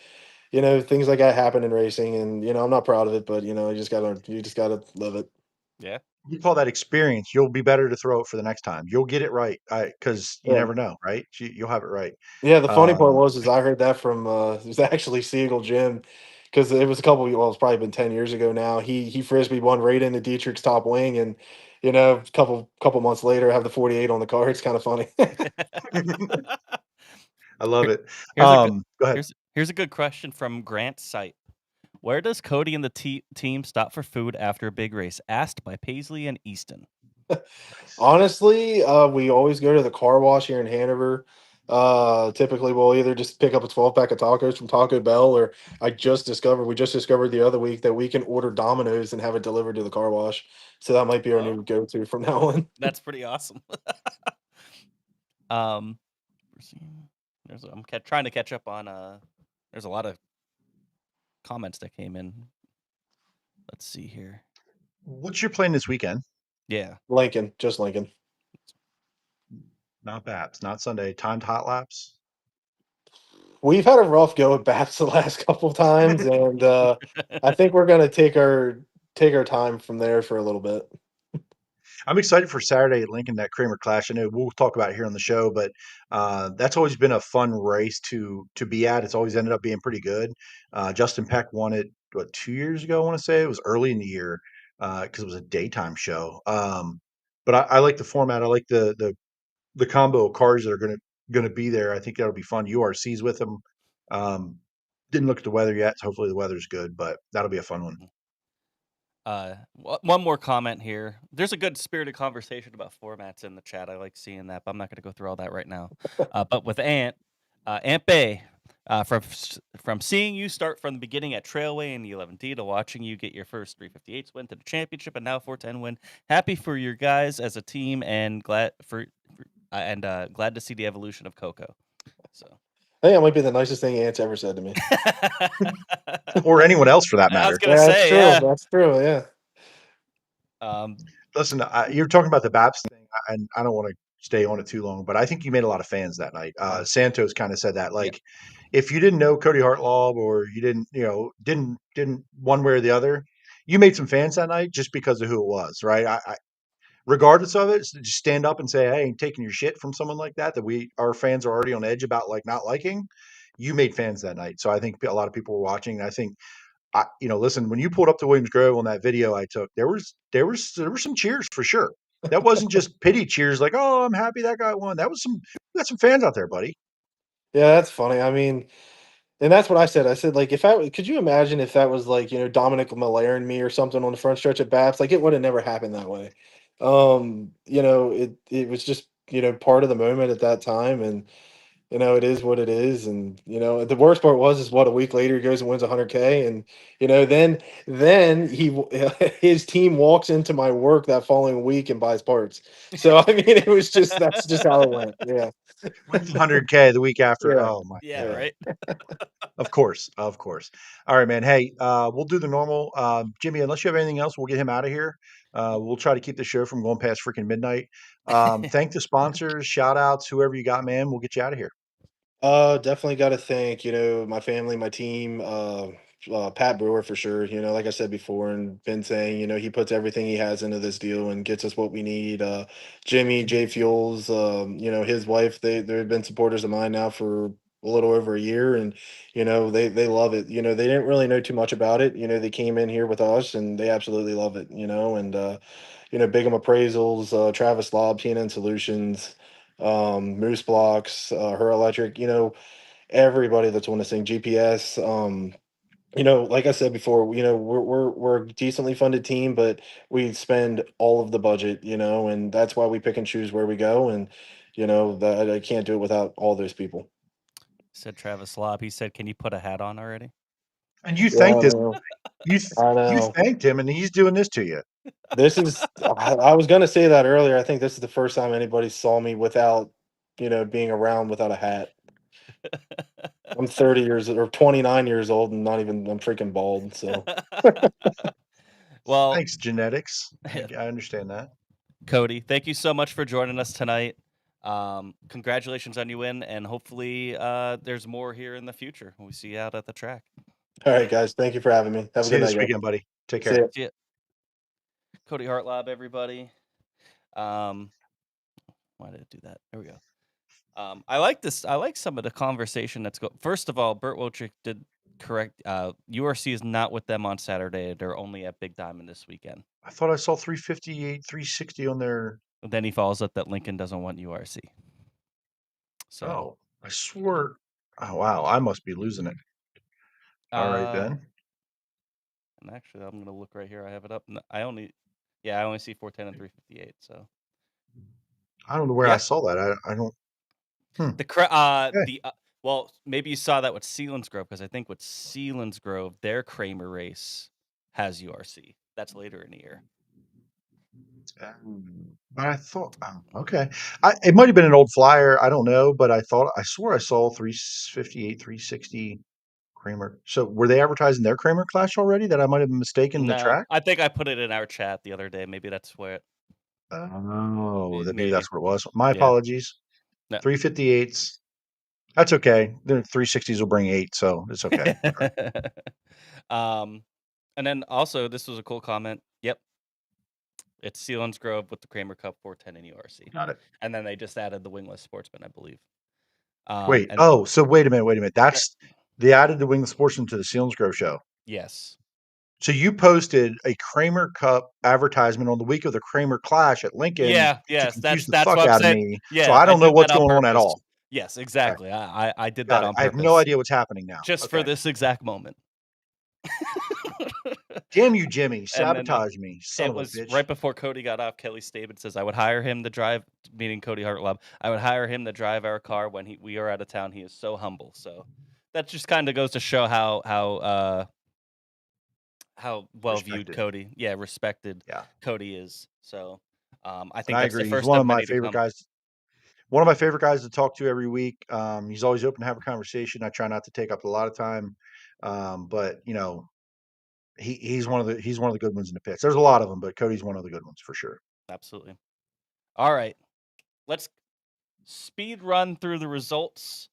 things like that happen in racing and I'm not proud of it, but you just gotta live it.
Yeah.
You call that experience. You'll be better to throw it for the next time. You'll get it right because you
Yeah.
never know, right? You'll have it right.
Yeah, the funny part
Um,
was I heard that from it was actually Siegel Jim because it was it's probably been 10 years ago now. He frisbee one right into Dietrich's top wing and a couple months later have the 48 on the car. It's kind of funny.
I love it.
Here's a good
Go ahead.
here's a good question from Grant Sipe. Where does Kody and the team stop for food after a big race? Asked by Paisley and Easton.
Honestly, we always go to the car wash here in Hanover. Typically we'll either just pick up a 12-pack of tacos from Taco Bell or we just discovered the other week that we can order Domino's and have it delivered to the car wash. So that might be our new go-to from now on.
That's pretty awesome. I'm trying to catch up on there's a lot of comments that came in. Let's see here.
What's your plan this weekend?
Yeah.
Lincoln, just Lincoln.
Not Baps, not Sunday. Timed hot laps.
We've had a rough go at Baps the last couple times, and I think we're gonna take our time from there for a little bit.
I'm excited for Saturday at Lincoln, that Kramer Clash. I know we'll talk about it here on the show, but that's always been a fun race to be at. It's always ended up being pretty good. Justin Peck won it 2 years ago. I want to say it was early in the year because it was a daytime show. But I like the format. I like the combo of cars that are going to be there. I think that'll be fun. URC's with them. Didn't look at the weather yet, so hopefully the weather's good, but that'll be a fun one.
One more comment here. There's a good spirited conversation about formats in the chat. I like seeing that, but I'm not going to go through all that right now. But with Ant Bay, from seeing you start from the beginning at Trailway in the 11D to watching you get your first 358s win to the championship and now 410 win. Happy for your guys as a team and glad to see the evolution of Coco. So
I think that might be the nicest thing Ant's ever said to me.
Or anyone else for that matter.
I was gonna say,
that's true.
yeah.
That's true. Yeah.
Listen, you're talking about the Baps thing, and I don't want to stay on it too long, but I think you made a lot of fans that night. Santos kind of said that, like, if you didn't know Kody Hartlaub or you didn't one way or the other, you made some fans that night just because of who it was, right? I regardless of it, just stand up and say, "Hey, I ain't taking your shit from someone like that our fans are already on edge about like not liking." You made fans that night, so I think a lot of people were watching. And I think listen, when you pulled up to Williams Grove on that video I took, there were some cheers for sure. That wasn't just pity cheers like, "Oh, I'm happy that guy won." That was we got some fans out there, buddy.
Yeah, that's funny. I mean, and that's what I said. I said, like, could you imagine if that was like, Dominic Malaire and me or something on the front stretch at Baps? Like, it would have never happened that way. It was just, part of the moment at that time. And, it is what it is. And, the worst part is what, a week later he goes and wins 100K. And, then his team walks into my work that following week and buys parts. So, I mean, that's just how it went. Yeah.
With 100K the week after.
Yeah.
Oh my
Yeah,
God.
right.
Of course. All right, man. Hey, we'll do the normal. Jimmy, unless you have anything else, we'll get him out of here. We'll try to keep the show from going past freaking midnight. Thank the sponsors, shout outs, whoever you got, man. We'll get you out of here.
Definitely got to thank, my family, my team, Pat Brewer for sure. Like I said before and been saying, he puts everything he has into this deal and gets us what we need. Jimmy, J Fuels, his wife, they've been supporters of mine now for a little over a year. And, they love it. They didn't really know too much about it. They came in here with us and they absolutely love it, and, Bigum Appraisals, Travis Lobb, TNN Solutions, Moose Blocks, Her Electric, everybody that's on this thing, GPS. Like I said before, we're a decently funded team, but we spend all of the budget, and that's why we pick and choose where we go. And that I can't do it without all those people.
Said Travis Lobb. He said, "Can you put a hat on already?"
And you thanked
I
this.
know.
You thanked him, and he's doing this to you.
This is. I was going to say that earlier. I think this is the first time anybody saw me without, being around without a hat. I'm 30 years or 29 years old and I'm freaking bald. So,
well,
thanks, genetics. I understand that.
Kody, thank you so much for joining us tonight. Congratulations on your win, and hopefully there's more here in the future. We see you out at the track.
All right, guys. Thank you for having me. Have a good night,
this weekend, buddy. Take care.
See ya.
Kody Hartlaub, everybody. Why did it do that? There we go. I like this. I like some of the conversation that's going. First of all, Burt Wilczyk did correct. URC is not with them on Saturday. They're only at Big Diamond this weekend.
I thought I saw 358, 360 on there.
Then he follows up that Lincoln doesn't want URC. So
I swore. Oh wow, I must be losing it. All right then.
And actually, I'm gonna look right here. I have it up. I only see 410 and 358. So
I don't know where I saw that. I don't.
Well, maybe you saw that with Selinsgrove, because I think with Selinsgrove, their Kramer race has URC. That's later in the year.
But I thought, okay, it might have been an old flyer. I don't know, but I swore I saw 358, 360 Kramer. So were they advertising their Kramer Clash already? That I might have been mistaken the track.
I think I put it in our chat the other day. Maybe that's where it.
Oh, maybe that's where it was. My apologies.
No.
358s. That's okay. The 360s will bring 8, so it's okay.
And then also, this was a cool comment. Yep. It's Sealands Grove with the Kramer Cup 410 in URC.
Got it.
And then they just added the wingless sportsman, I believe.
Wait.
And
Oh, so wait a minute. They added the Wingless Sportsman to the Sealands Grove show.
yes.
So you posted a Kramer Cup advertisement on the week of the Kramer Clash at Lincoln
Yeah,
to
yes,
confuse the
that's
fuck
what I'm
out of
saying.
me. So
Yeah,
I
I
don't know
did that
what's
on
going on at
purpose.
all.
Yes,
Okay.
exactly. I did
Got
that
it.
on
I have
purpose.
no idea what's happening now.
Just for
Okay.
this exact moment.
Damn you, Jimmy.
And then
Sabotage me. Son
it
of a
was
bitch.
right before Kody got off. Kelly Staben says, I would hire him to drive, meaning Kody Hartlaub. I would hire him to drive our car when we are out of town. He is so humble. So that just kind of goes to show how well viewed
Respected.
Kody, respected
Yeah.
Kody is. So I
And
think
I
that's the
agree. He's
first
one
step
of my
many
favorite
become.
guys. One of my favorite guys to talk to every week. He's always open to have a conversation. I try not to take up a lot of time. But you know, he's one of the good ones in the pits. There's a lot of them, but Cody's one of the good ones for sure.
Absolutely. All right. Let's speed run through the results.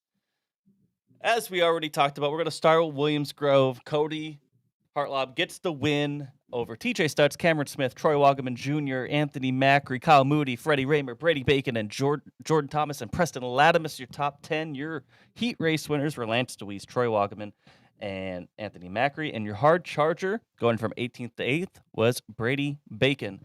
As we already talked about, we're going to start with Williams Grove. Kody Hartlaub gets the win over TJ Stutz, Cameron Smith, Troy Wagaman Jr., Anthony Macri, Kyle Moody, Freddie Raymer, Brady Bacon, and Jordan Thomas and Preston Latimus. Your top 10. Your heat race winners were Lance DeWeese, Troy Wagaman, and Anthony Macri. And your hard charger, going from 18th to 8th, was Brady Bacon.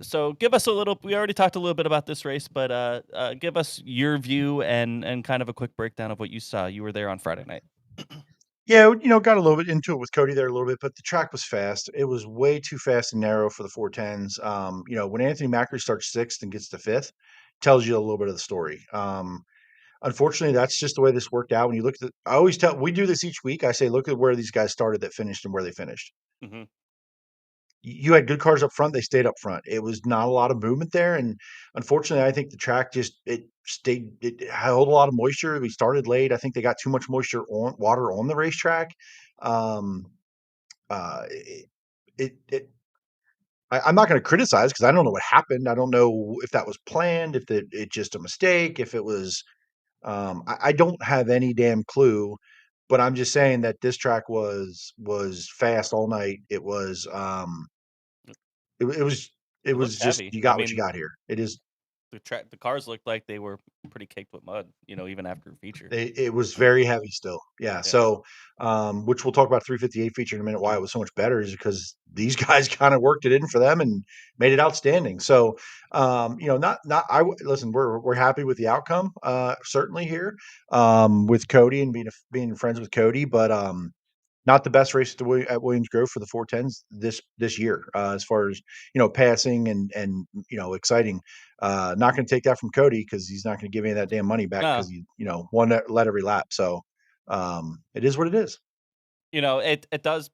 So give us a little, we already talked a little bit about this race, but give us your view and kind of a quick breakdown of what you saw. You were there on Friday night.
Yeah, you know, got a little bit into it with Kody there a little bit, but the track was fast. It was way too fast and narrow for the 410s. You know, when Anthony Macri starts sixth and gets to fifth, tells you a little bit of the story. Unfortunately, that's just the way this worked out. When you look at I always tell, we do this each week. I say, look at where these guys started that finished and where they finished.
Mm-hmm.
You had good cars up front. They stayed up front. It was not a lot of movement there. And unfortunately, I think the track it held a lot of moisture. We started late. I think they got too much water on the racetrack. Um, I'm not going to criticize because I don't know what happened. I don't know if that was planned, if it just a mistake, if it was, I don't have any damn clue, but I'm just saying that this track was fast all night. It was, it
It
was
looked
just,
heavy.
you
I
got what you
mean,
got here. It is,
the cars looked like they were pretty caked with mud, even after feature.
it was very heavy still. Yeah.
Yeah.
So, which we'll talk about 358 feature in a minute. Why it was so much better is because these guys kind of worked it in for them and made it outstanding. So, listen, we're happy with the outcome, certainly here, with Kody and being friends with Kody, but, not the best race at Williams Grove for the 410s this year, as far as passing and exciting. Not going to take that from Kody because he's not going to give any of that damn money back because he won that led every lap. So it is what it is.
It does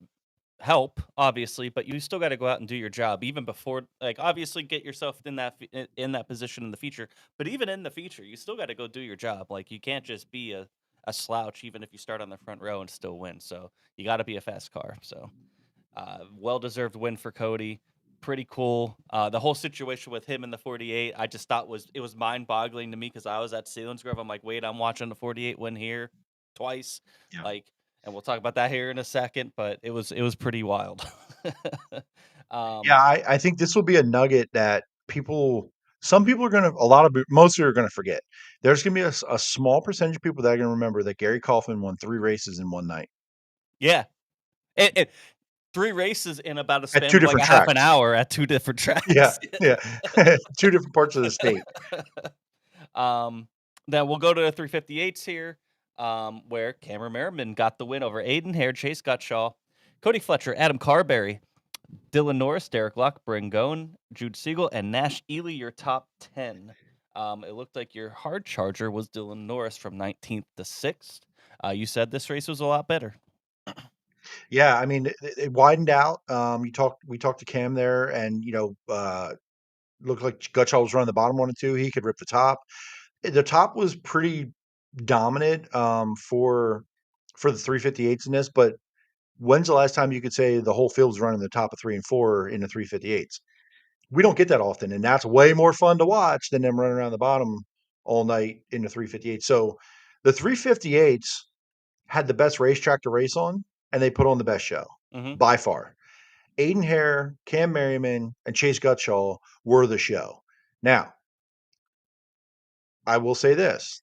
help, obviously, but you still got to go out and do your job even before, like, obviously get yourself in that position in the feature, but even in the feature you still got to go do your job. Like, you can't just be a slouch even if you start on the front row and still win. So you got to be a fast car. So well-deserved win for Kody. Pretty cool. The whole situation with him in the 48, I just thought it was mind-boggling to me because I was at Sealands Grove. I'm like, wait, I'm watching the 48 win here twice.
Yeah.
Like, and we'll talk about that here in a second, but it was pretty wild.
Yeah, I think this will be a nugget that some people are most are going to forget. There's going to be a small percentage of people that are going to remember that Gary Kaufman won 3 races in one night.
Yeah. 3 races in about a span
At 2
of like a
different
half an
tracks.
hour at 2 different tracks.
Yeah, yeah. 2 different parts of the state.
Then we'll go to the 358s here, where Cameron Merriman got the win over Aiden Hare, Chase Gutshaw, Cody Fletcher, Adam Carberry, Dylan Norris, Derek Luck, Brangone, Jude Siegel, and Nash Ely, your top 10. It looked like your hard charger was Dylan Norris from 19th to 6th. You said this race was a lot better.
Yeah, I mean, it widened out. We talked to Cam there, and looked like Gutshaw was running the bottom 1 and 2. He could rip the top. The top was pretty dominant for the 358s in this. But when's the last time you could say the whole field was running the top of 3 and 4 in the 358s? We don't get that often, and that's way more fun to watch than them running around the bottom all night in the 358. So the 358s had the best racetrack to race on, and they put on the best show by far. Aiden Hare, Cam Merriman, and Chase Gutschall were the show. Now, I will say this.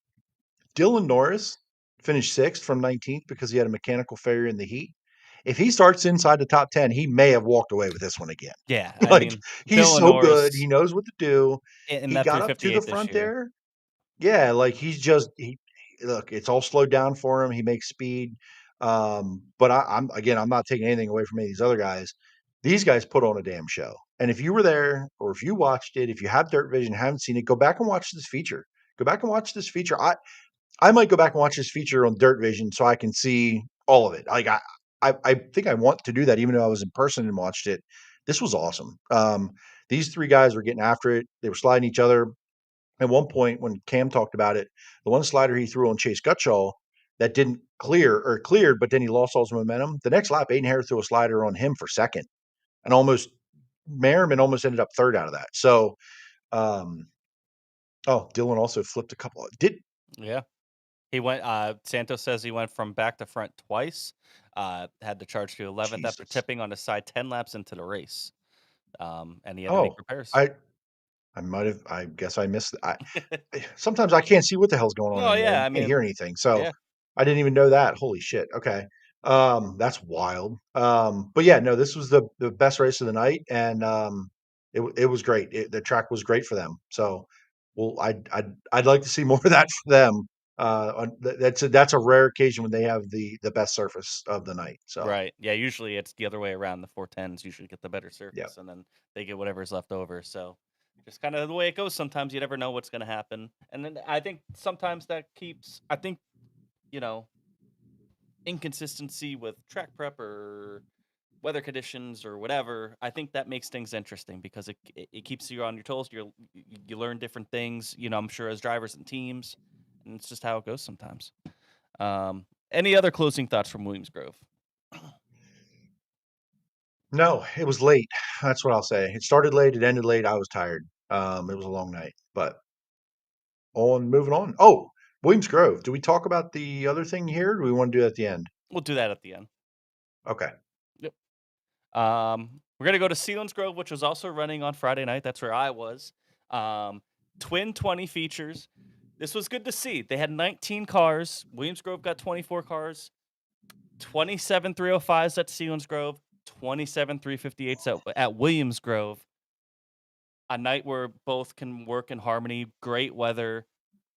Dylan Norris finished 6th from 19th because he had a mechanical failure in the heat. If he starts inside the top 10, he may have walked away with this one again.
Yeah, I
Like,
mean,
he's
Dylan
so good. He
Norris
knows what to do.
in
He
that
got up to the
358 this
front
year.
there. Yeah, like he look, it's all slowed down for him. He makes speed. But I'm not taking anything away from any of these other guys. These guys put on a damn show. And if you were there or if you watched it, if you have Dirt Vision, haven't seen it, go back and watch this feature. Go back and watch this feature. I might go back and watch this feature on Dirt Vision so I can see all of it. Like I think I want to do that, even though I was in person and watched it. This was awesome. These three guys were getting after it. They were sliding each other. At one point, when Cam talked about it, the one slider he threw on Chase Gutschall that didn't clear or cleared, but then he lost all his momentum. The next lap, Aiden Hare threw a slider on him for second, and Merriman almost ended up third out of that. So, Dylan also flipped a couple.
Yeah. He went. Santos says he went from back to front twice. Had to charge to 11th after
Jesus.
tipping on the side 10 laps into the race. And he had to
Oh,
make repairs.
I guess I missed. Sometimes I can't see what the hell's going on
Oh
anymore.
yeah, I
I can't hear
mean,
anything, so
yeah,
I didn't even know that. Holy shit! Okay, that's wild. But yeah, no, this was the best race of the night, and it was great. The track was great for them. So, well, I'd like to see more of that for them. That's a rare occasion when they have the best surface of the night. So
right. Yeah, usually it's the other way around. The 410s usually get the better
yeah,
surface, and then they get whatever's left over. So just kind of the way it goes. Sometimes you never know what's going to happen, and then I think sometimes that keeps. I think you know inconsistency with track prep or weather conditions or whatever. I think that makes things interesting because it keeps you on your toes. You learn different things. I'm sure as drivers and teams, and it's just how it goes sometimes. Any other closing thoughts from Williams Grove?
no, it was late. That's what I'll say. It started late. It ended late. I was tired. It was a long night, but moving on. Oh, Williams Grove. Do we talk about the other thing here? Or do we want to do it at the end?
We'll do that at the end.
Okay.
Yep. We're gonna go to Sealands Grove, which was also running on Friday night. That's where I was. Twin 20 features. This was good to see. They had 19 cars. Williams Grove got 24 cars. 27 305s at Sealands Grove. 27 358s at Williams Grove. A night where both can work in harmony. Great weather.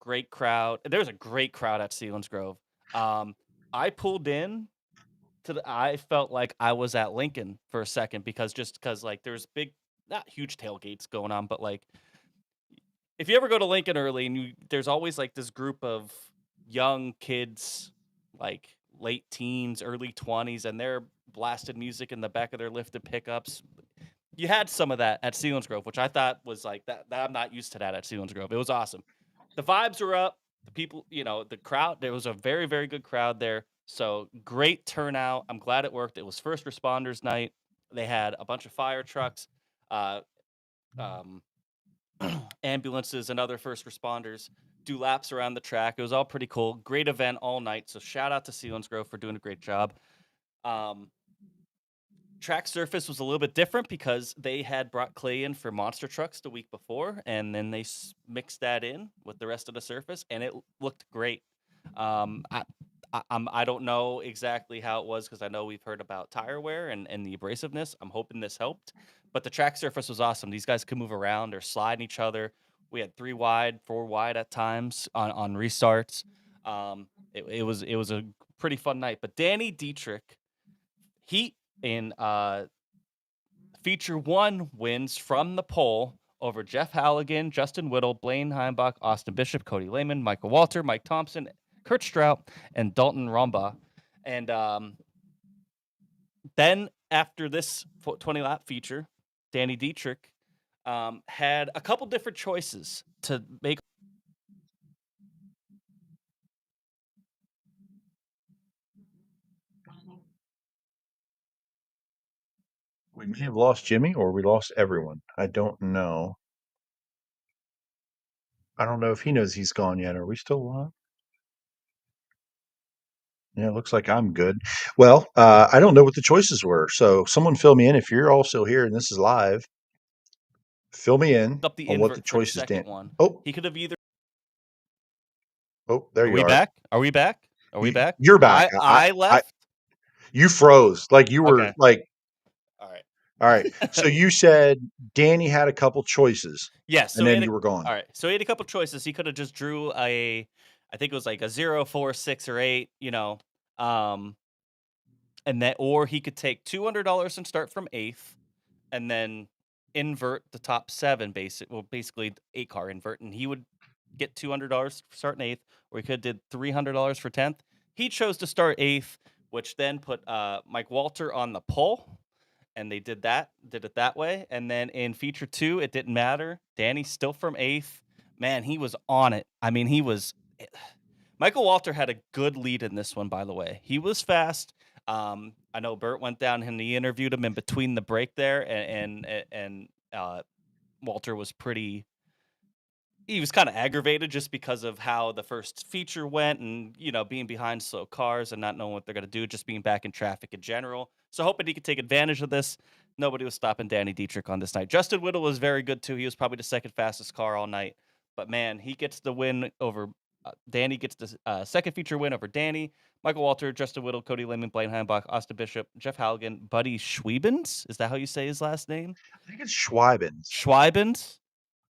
Great crowd. There's a great crowd at Sealands Grove. I pulled in I felt like I was at Lincoln for a second because like there's big, not huge tailgates going on, but like if you ever go to Lincoln early and there's always like this group of young kids, like late teens, early 20s, and they're blasted music in the back of their lifted pickups. You had some of that at Sealands Grove, which I thought was like that I'm not used to that at Sealands Grove. It was awesome. The vibes were up. The people, the crowd, there was a very, very good crowd there. So great turnout. I'm glad it worked. It was first responders night. They had a bunch of fire trucks, uh, um, ambulances, and other first responders do laps around the track. It was all pretty cool. Great event all night. So shout out to Sealands Grove for doing a great job. Track surface was a little bit different because they had brought clay in for monster trucks the week before, and then they mixed that in with the rest of the surface, and it looked great. I don't know exactly how it was because I know we've heard about tire wear and the abrasiveness. I'm hoping this helped, but the track surface was awesome. These guys could move around or slide each other. We had 3 wide, 4 wide at times on restarts. It was a pretty fun night. But Danny Dietrich, he in feature 1 wins from the pole over Jeff Halligan, Justin Whittle, Blaine Heimbach, Austin Bishop, Cody Lehman, Michael Walter, Mike Thompson, Kurt Strout, and Dalton Romba. And then after this 20-lap feature, Danny Dietrich had a couple different choices to make.
We may have lost Jimmy or we lost everyone. I don't know. I don't know if he knows he's gone yet. Are we still live? Yeah, it looks like I'm good. Well, I don't know what the choices were, so someone fill me in if you're also here and this is live. Fill me in
Up the
on what the
invert for the
choices.
second one.
Oh,
He could have either.
there
Are
you
we
are.
back? Are we back? Are we back?
You're back.
I left.
You froze like you were
Okay.
like.
All right.
All right. So you said Danny had a couple choices.
Yes.
And then you were gone.
All right. So he had a couple choices. He could have just drew I think it was like a 0, 4, 6, or 8. And that, or he could take $200 and start from 8th, and then invert the top 7. Basically 8-car invert, and he would get $200 for starting 8th, or he could have did $300 for 10th. He chose to start 8th, which then put Mike Walter on the pole, and they did it that way. And then in feature 2, it didn't matter. Danny still from 8th. Man, he was on it. I mean, Michael Walter had a good lead in this one, by the way. He was fast. I know Bert went down and he interviewed him in between the break there, and Walter was he was kind of aggravated just because of how the first feature went, and being behind slow cars and not knowing what they're going to do, just being back in traffic in general. So hoping he could take advantage of this. Nobody was stopping Danny Dietrich on this night. Justin Whittle was very good too. He was probably the second fastest car all night. But man, he gets the win over Danny. Gets the second feature win over Danny. Michael Walter, Justin Whittle, Cody Lehman, Blaine Heimbach, Austin Bishop, Jeff Halligan, Buddy Schwiebens. Is that how you say his last name?
I think it's Schweibens.
Schweibens.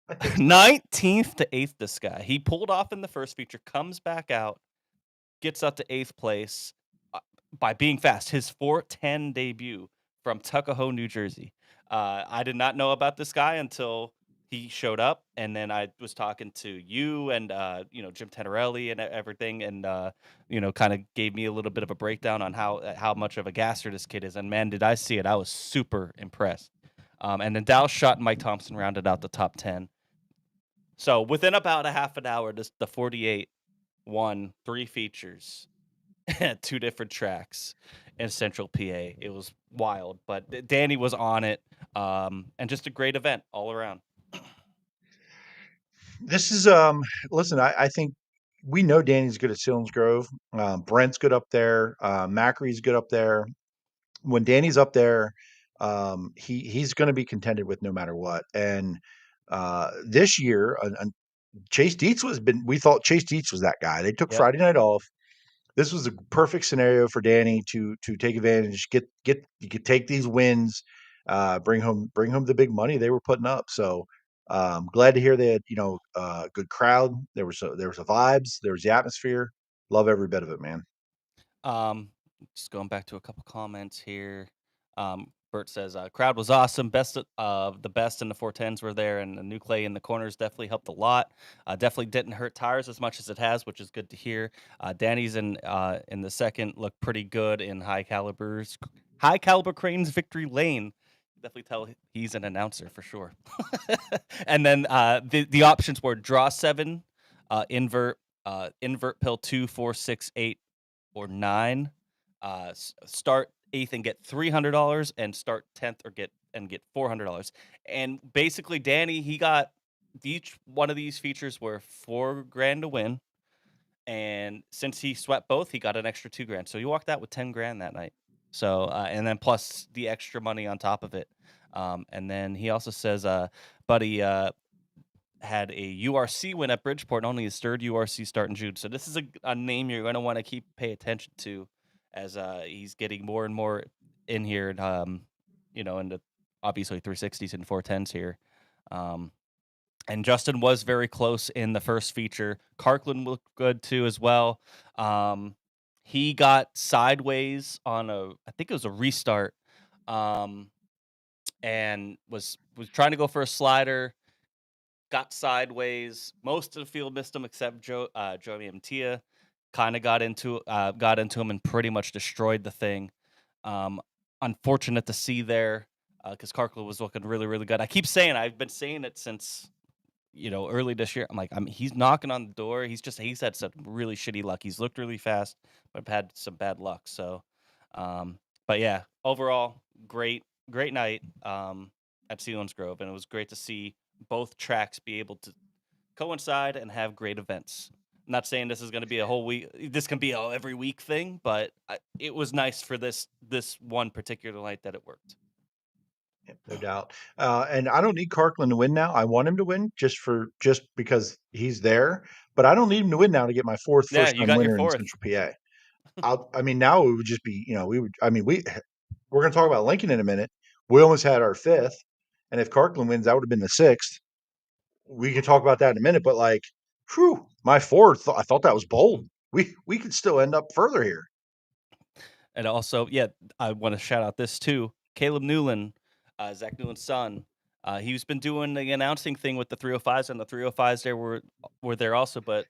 19th to 8th, this guy. He pulled off in the first feature, comes back out, gets up to 8th place by being fast. His 4:10 debut from Tuckahoe, New Jersey. I did not know about this guy until he showed up, and then I was talking to you and Jim Tenerelli and everything, and kind of gave me a little bit of a breakdown on how much of a gasser this kid is. And man, did I see it! I was super impressed. And then Dallas Schott and Mike Thompson rounded out the top 10. So within about a half an hour, the 48 won 3 features at 2 different tracks in Central PA. It was wild, but Danny was on it, and just a great event all around.
This is listen, I think we know Danny's good at Williams Grove. Brent's good up there. Macary's good up there. When Danny's up there, he's going to be contended with no matter what. And this year, Chase Dietz we thought Chase Dietz was that guy. They took Friday night off. This was a perfect scenario for Danny to take advantage, you could take these wins, bring home the big money they were putting up. So glad to hear they had good crowd. There was a vibes, there was the atmosphere. Love every bit of it, man.
Just going back to a couple comments here. Bert says crowd was awesome. Best of the best in the 410s were there, and the new clay in the corners definitely helped a lot. Definitely didn't hurt tires as much as it has, which is good to hear. Danny's in the second looked pretty good in high caliber cranes victory lane. Definitely tell he's an announcer for sure. And then the options were draw 7, invert pill 2, 4, 6, 8, or 9. Start 8th and get $300, and start 10th or get $400. And basically, Danny, he got each one of these features were $4,000 to win, and since he swept both, he got an extra $2,000. So he walked out with $10,000 that night. So and then plus the extra money on top of it. And then he also says, Buddy had a URC win at Bridgeport, only his 3rd URC start in June. So this is a name you're going to want to pay attention to as he's getting more and more in here, in the obviously 360s and 410s here. And Justin was very close in the first feature. Karkland looked good too as well. He got sideways on I think it was a restart, and was trying to go for a slider. Got sideways. Most of the field missed him except Joey Mtia. Kind of got into him and pretty much destroyed the thing. Unfortunate to see there, because Karkland was looking really, really good. I keep saying, I've been saying it since early this year. I'm like, he's knocking on the door. He's had some really shitty luck. He's looked really fast, but had some bad luck. So, but yeah, overall, great night at Williams Grove, and it was great to see both tracks be able to coincide and have great events. not saying this is going to be a whole week. This can be a every week thing, but it was nice for this one particular night that it worked.
No doubt. And I don't need Kirkland to win now. I want him to win just because he's there, but I don't need him to win now to get my fourth
Yeah,
first
you
time
got your
winner in
fourth.
Central PA. I mean, now it would just be, we're going to talk about Lincoln in a minute. We almost had our fifth, and if Kirkland wins, that would have been the sixth. We can talk about that in a minute, but like, whew, my fourth, I thought that was bold. We could still end up further here.
And also, yeah, I want to shout out this too. Caleb Newland, Zach Newland's son. He's been doing the announcing thing with the 305s, and the 305s there were there also. But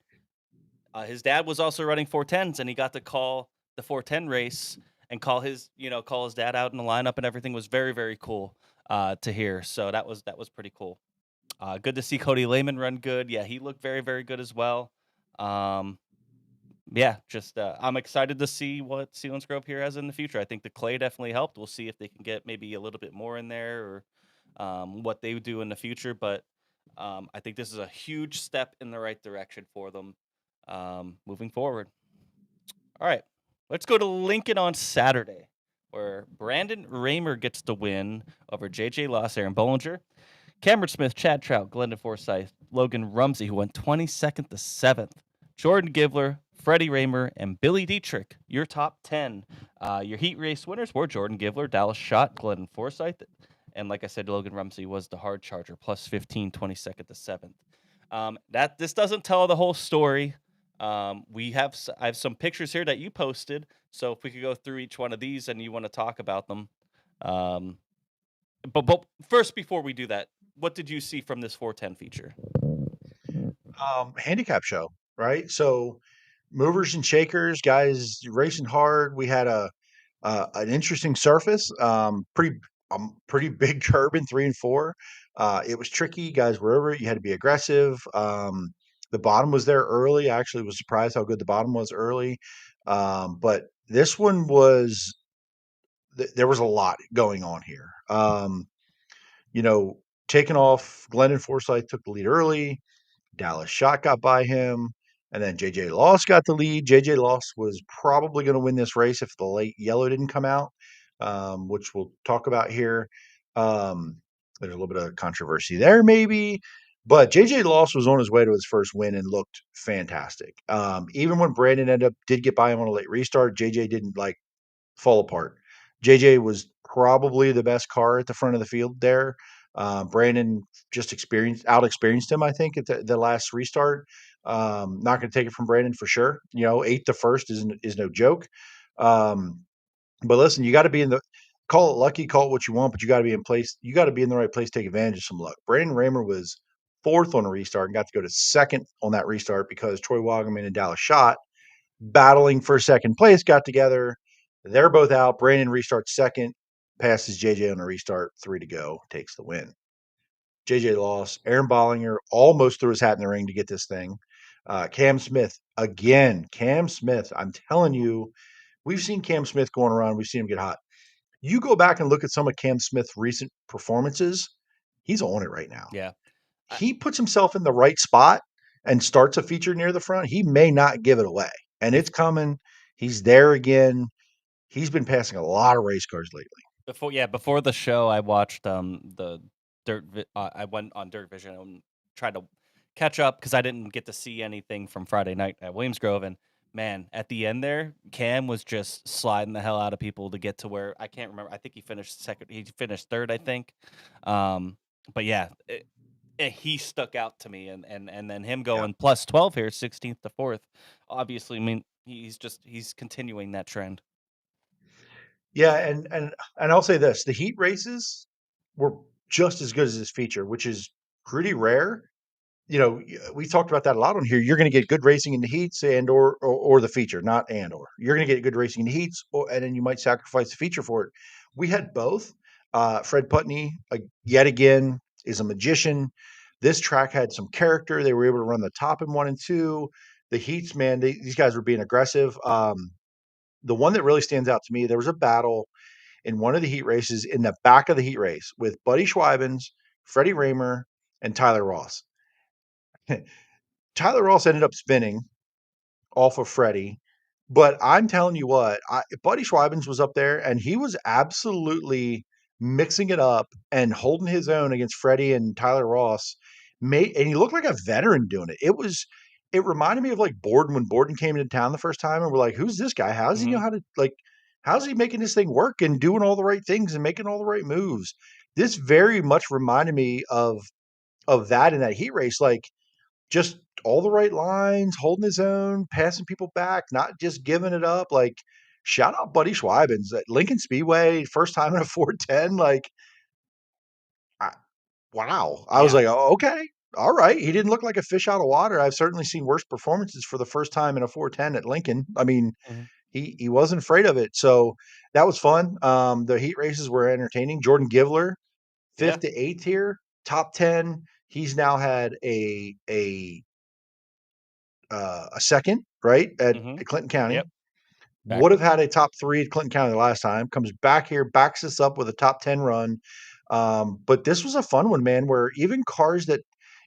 his dad was also running 410s, and he got to call the 410 race and call his dad out in the lineup, and everything was very, very cool to hear. So that was pretty cool. Good to see Cody Lehman run good. Yeah, he looked very, very good as well. Yeah, just I'm excited to see what Sealands Grove here has in the future. I think the clay definitely helped. We'll see if they can get maybe a little bit more in there or what they do in the future. But I think this is a huge step in the right direction for them moving forward. All right, let's go to Lincoln on Saturday, where Brandon Raymer gets the win over JJ Loss, Aaron Bollinger, Cameron Smith, Chad Trout, Glendon Forsyth, Logan Rumsey, who went 22nd to 7th, Jordan Givler, Freddie Raymer, and Billy Dietrich, your top 10. Your heat race winners were Jordan Givler, Dallas Schott, Glendon Forsyth, and like I said, Logan Rumsey was the hard charger, plus 15, 22nd to 7th. This doesn't tell the whole story. I have some pictures here that you posted, so if we could go through each one of these and you want to talk about them. But first, before we do that, what did you see from this 410 feature?
Handicap show, right? So movers and shakers, guys racing hard. We had an interesting surface, pretty big curb in 3 and 4. It was tricky. Guys were over it. You had to be aggressive. The bottom was there early. I actually was surprised how good the bottom was early. But this one was there was a lot going on here. Taking off, Glendon Forsyth took the lead early. Dallas Schott got by him, and then JJ Loss got the lead. JJ Loss was probably going to win this race if the late yellow didn't come out, which we'll talk about here. There's a little bit of controversy there, maybe, but JJ Loss was on his way to his first win and looked fantastic. Even when Brandon did get by him on a late restart, JJ didn't fall apart. JJ was probably the best car at the front of the field there. Brandon just out experienced him, I think, at the last restart. Not going to take it from Brandon for sure. 8th to 1st is no joke. But listen, you got to be call it lucky, call it what you want, but you got to be in place. You got to be in the right place to take advantage of some luck. Brandon Raymer was 4th on a restart and got to go to 2nd on that restart because Troy Wagaman and Dallas Schott, battling for 2nd place, got together. They're both out. Brandon restarts 2nd, passes JJ on a restart, 3 to go, takes the win. JJ Loss, Aaron Bollinger almost threw his hat in the ring to get this thing. Cam Smith, again. Cam Smith, I'm telling you, we've seen Cam Smith going around. We've seen him get hot. You go back and look at some of Cam Smith's recent performances, he's on it right now.
Yeah.
He puts himself in the right spot and starts a feature near the front. He may not give it away. And it's coming. He's there again. He's been passing a lot of race cars lately.
Before the show, I watched the Dirt. I went on Dirt Vision and tried to catch up because I didn't get to see anything from Friday night at Williams Grove. And man, at the end there, Cam was just sliding the hell out of people to get to where I can't remember. I think he finished 2nd. He finished 3rd, I think. But yeah, he stuck out to me, and then him going plus 12 here, 16th to 4th. Obviously, I mean, he's continuing that trend.
Yeah, and I'll say this: the heat races were just as good as this feature, which is pretty rare. We talked about that a lot on here. You're going to get good racing in the heats and or the feature, not and or. You're going to get good racing in the heats, and then you might sacrifice the feature for it. We had both. Fred Putney, yet again, is a magician. This track had some character. They were able to run the top in 1 and 2. The heats, man, these guys were being aggressive. The one that really stands out to me, there was a battle in one of the heat races in the back of the heat race with Buddy Schweibens, Freddie Raymer, and Tyler Ross. Tyler Ross ended up spinning. off of Freddie. But I'm telling you what, Buddy Schweibens was up there, and he was absolutely mixing it up and holding his own against Freddie and Tyler Ross. And he looked like a veteran doing it. It reminded me of like Borden when Borden came into town the first time, and we're like, "Who's this guy? How does he know how to like? How's he making this thing work and doing all the right things and making all the right moves?" This very much reminded me of that in that heat race, like just all the right lines, holding his own, passing people back, not just giving it up. Like, shout out Buddy Schweibens at Lincoln Speedway, first time in a 410. Like, I, wow. I was like, oh, okay, all right. He didn't look like a fish out of water. I've certainly seen worse performances for the first time in a 410 at Lincoln. I mean, he wasn't afraid of it. So that was fun. The heat races were entertaining. Jordan Givler, 5th to 8th here, top 10. He's now had a second, right, at Clinton County. Would have had a top 3 at Clinton County the last time. Comes back here, backs us up with a top 10 run. But this was a fun one, man, where even cars that,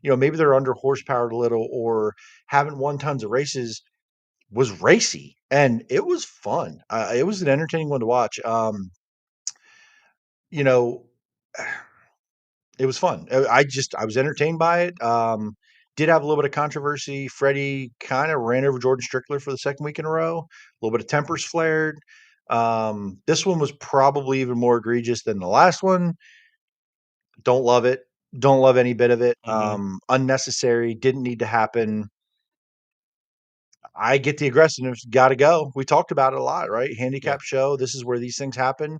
maybe they're under horsepowered a little or haven't won tons of races was racy. And it was fun. It was an entertaining one to watch. You know, it was fun. I was entertained by it. Did have a little bit of controversy. Freddie kind of ran over Jordan Strickler for the second week in a row. A little bit of tempers flared. This one was probably even more egregious than the last one. Don't love it. Don't love any bit of it. Unnecessary. Didn't need to happen. I get the aggressiveness. Got to go. We talked about it a lot, right? Handicap show. This is where these things happen.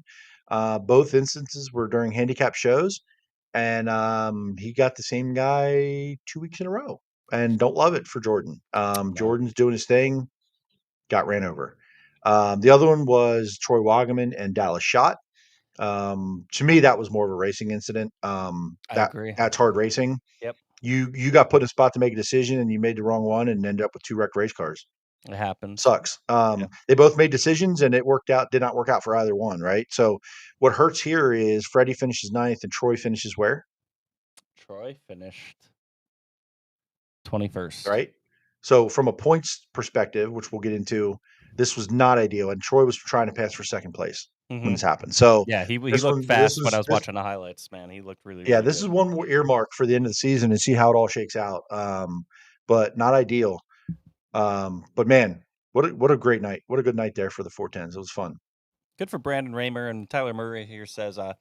Both instances were during handicap shows. And he got the same guy 2 weeks in a row, and don't love it for Jordan. Jordan's doing his thing, got ran over. The other one was Troy Wagaman and Dallas Schott. To me, that was more of a racing incident.
I agree.
That's hard racing.
Yep.
You got put in a spot to make a decision, and you made the wrong one, and ended up with 2 wrecked race cars.
It happens.
Sucks. They both made decisions, and it did not work out for either one, right? So what hurts here is Freddie finishes 9th, and Troy finishes where?
Troy finished 21st.
Right. So from a points perspective, which we'll get into, this was not ideal. And Troy was trying to pass for second place when this happened. So
yeah, he looked fast when I was watching the highlights, man. He looked really,
yeah,
really
this
good.
is one more earmark for the end of the season and see how it all shakes out. But not ideal. But man, what a great night. What a good night there for the 410s. It was fun.
Good for Brandon Raymer. And Tyler Murray here says, I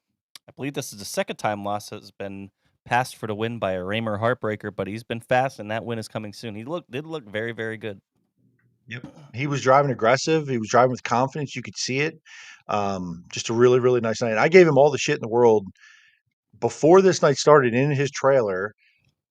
believe this is the second time Loss has been passed for the win by a Raymer heartbreaker, but he's been fast, and that win is coming soon. He did look very, very good.
Yep. He was driving aggressive. He was driving with confidence. You could see it. Just a really, really nice night. I gave him all the shit in the world before this night started in his trailer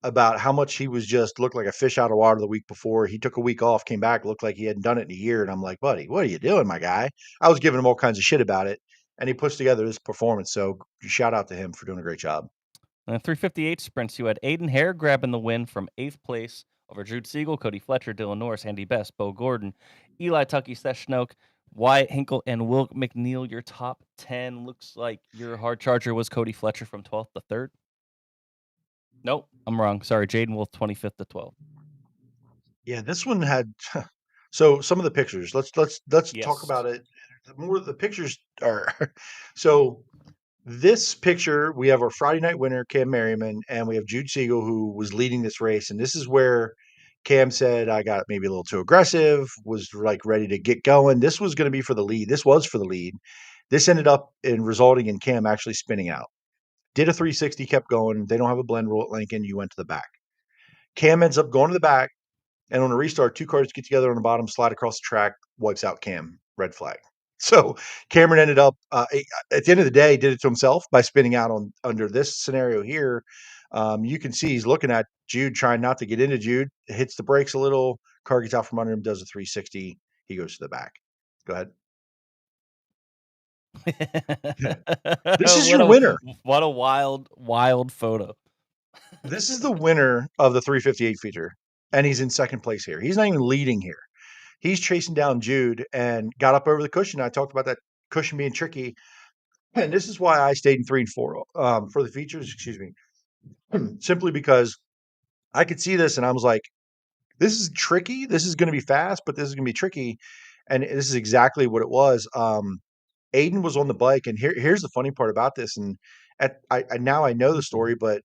about how much he was just looked like a fish out of water the week before. He took a week off, came back, looked like he hadn't done it in a year. And I'm like, buddy, what are you doing, my guy? I was giving him all kinds of shit about it. And he puts together this performance. So shout out to him for doing a great job.
And the 358 sprints, you had Aiden Hare grabbing the win from 8th place over Jude Siegel, Cody Fletcher, Dylan Norris, Andy Best, Bo Gordon, Eli Tucky, Seth Schnoke, Wyatt Hinkle, and Will McNeil. Your top 10 looks like your hard charger was Cody Fletcher from 12th to 3rd. Nope, I'm wrong. Sorry, Jaden Wolf, 25th to 12th.
Yeah, this one had so some of the pictures. Let's talk about it. More of the pictures are so this picture, we have our Friday night winner, Cam Merriman, and we have Jude Siegel, who was leading this race. And this is where Cam said, I got maybe a little too aggressive, was like ready to get going. This was going to be for the lead. This was for the lead. This ended up in resulting in Cam actually spinning out. Did a 360, kept going. They don't have a blend rule at Lincoln. You went to the back. Cam ends up going to the back, and on a restart, 2 cars get together on the bottom, slide across the track, wipes out Cam, red flag. So Cameron ended up at the end of the day did it to himself by spinning out under this scenario here. You can see he's looking at Jude, trying not to get into Jude, hits the brakes a little, car gets out from under him, does a 360, he goes to the back. Go ahead. This is your winner.
What a wild photo.
This is the winner of the 358 feature, and he's in second place here. He's not even leading here. He's chasing down Jude and got up over the cushion. I talked about that cushion being tricky. And this is why I stayed in 3 and 4 for the features, excuse me. Simply because I could see this and I was like, this is tricky. This is going to be fast, but this is going to be tricky. And this is exactly what it was. Aiden was on the bike, and here's the funny part about this. And now I know the story, but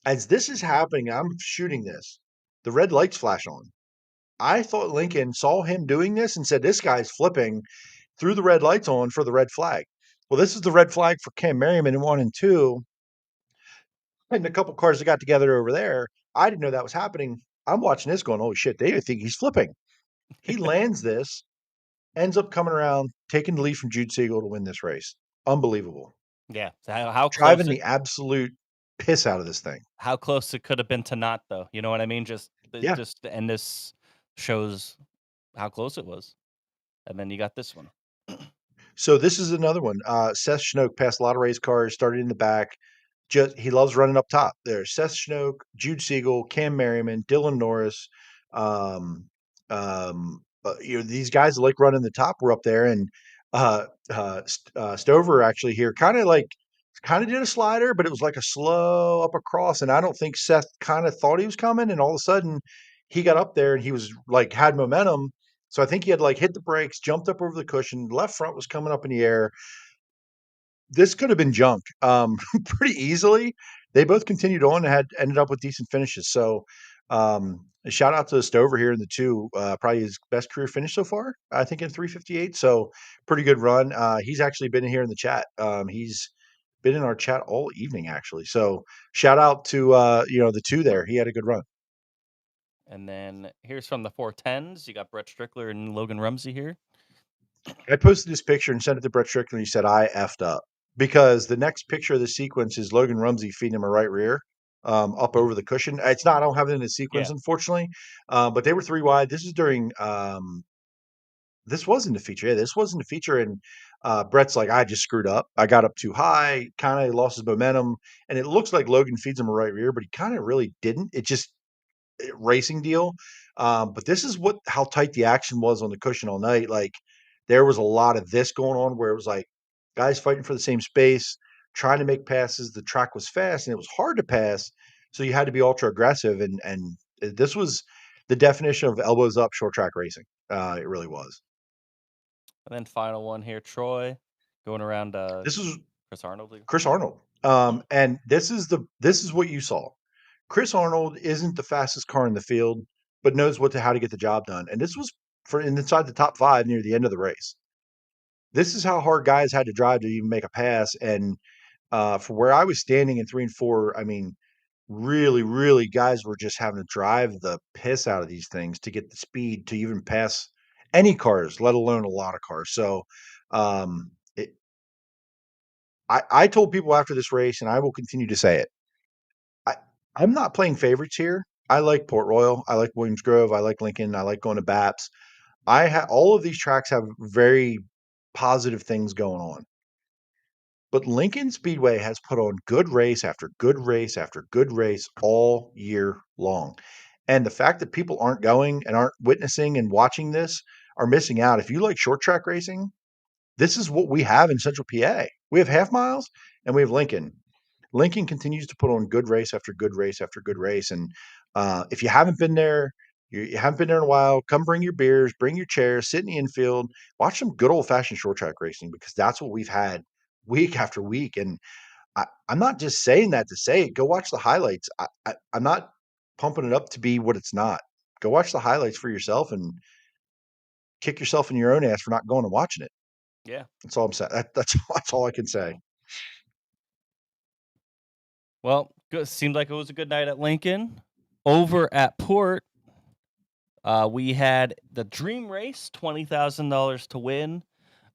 as this is happening, I'm shooting this. The red lights flash on. I thought Lincoln saw him doing this and said, "This guy's flipping," threw the red lights on for the red flag. Well, this is the red flag for Cam Merriman in 1 and 2, and a couple cars that got together over there. I didn't know that was happening. I'm watching this going, "Holy shit, they think he's flipping." He lands this, ends up coming around, taking the lead from Jude Siegel to win this race. Unbelievable.
Yeah. So how close
Driving the absolute piss out of this thing.
how close it could have been to not, though. You know what I mean?
Yeah.
And this shows how close it was. And then you got this one.
So this is another one. Seth Schnoke passed a lot of race cars, started in the back. He loves running up top. There's Seth Schnoke, Jude Siegel, Cam Merriman, Dylan Norris. These guys that like running the top were up there, and Stover actually here kind of did a slider, but it was like a slow up across, and I don't think Seth kind of thought he was coming, and all of a sudden he got up there and he was like had momentum. So I think he had like hit the brakes, jumped up over the cushion, left front was coming up in the air. This could have been junk pretty easily. They both continued on and ended up with decent finishes. So a shout out to Stover here in the 2, probably his best career finish so far, I think, in 3:58. So pretty good run. He's actually been here in the chat. He's been in our chat all evening, actually. So shout out to the 2 there. He had a good run.
And then here's from the 410s. You got Brett Strickler and Logan Rumsey here.
I posted this picture and sent it to Brett Strickler, and he said, "I effed up." Because the next picture of the sequence is Logan Rumsey feeding him a right rear up over the cushion. It's not, I don't have it in the sequence, unfortunately. But they were 3 wide. This is during, this wasn't the feature. Yeah, this wasn't the feature. And Brett's like, "I just screwed up. I got up too high, kind of lost his momentum." And it looks like Logan feeds him a right rear, but he kind of really didn't. It just, racing deal. But this is how tight the action was on the cushion all night. Like, there was a lot of this going on where it was like guys fighting for the same space, trying to make passes. The track was fast and it was hard to pass, so you had to be ultra aggressive. And this was the definition of elbows up short track racing. It really was.
And then final one here, Troy, going around.
This is
Chris Arnold.
Chris Arnold. And this is what you saw. Chris Arnold isn't the fastest car in the field, but knows how to get the job done. And this was for inside the top 5 near the end of the race. This is how hard guys had to drive to even make a pass. And for where I was standing in 3 and 4, I mean, really, really, guys were just having to drive the piss out of these things to get the speed to even pass any cars, let alone a lot of cars. So I told people after this race, and I will continue to say it, I'm not playing favorites here. I like Port Royal. I like Williams Grove. I like Lincoln. I like going to Baps. All of these tracks have very positive things going on. But Lincoln Speedway has put on good race after good race after good race all year long. And the fact that people aren't going and aren't witnessing and watching this are missing out. If you like short track racing, this is what we have in Central PA. We have half miles and we have Lincoln. Lincoln continues to put on good race after good race after good race. And if you haven't been there, you haven't been there in a while, come bring your beers, bring your chairs, sit in the infield, watch some good old fashioned short track racing, because that's what we've had week after week. And I'm not just saying that to say it. Go watch the highlights. I'm not pumping it up to be what it's not. Go watch the highlights for yourself and kick yourself in your own ass for not going and watching it.
Yeah.
That's all I'm saying. That's all I can say.
Well, seemed like it was a good night at Lincoln. Over at Port, we had the Dream Race, $20,000 to win.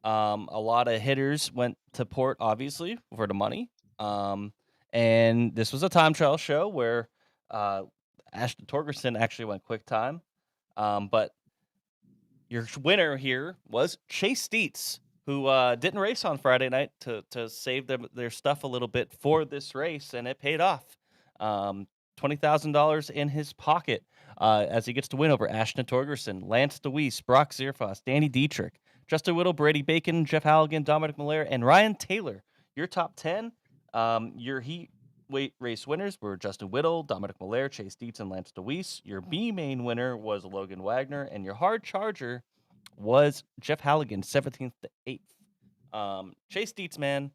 A lot of hitters went to Port, obviously, for the money. And this was a time trial show where Ashton Torgerson actually went quick time. But your winner here was Chase Dietz, who didn't race on Friday night to save their stuff a little bit for this race, and it paid off. $20,000 in his pocket as he gets to win over Ashton Torgerson, Lance DeWeese, Brock Zierfoss, Danny Dietrich, Justin Whittle, Brady Bacon, Jeff Halligan, Dominic Malaire, and Ryan Taylor. Your top 10, your heat race winners were Justin Whittle, Dominic Malaire, Chase Dietz, and Lance DeWeese. Your B main winner was Logan Wagner, and your hard charger was Jeff Halligan, 17th to 8th. Chase Dietz, man,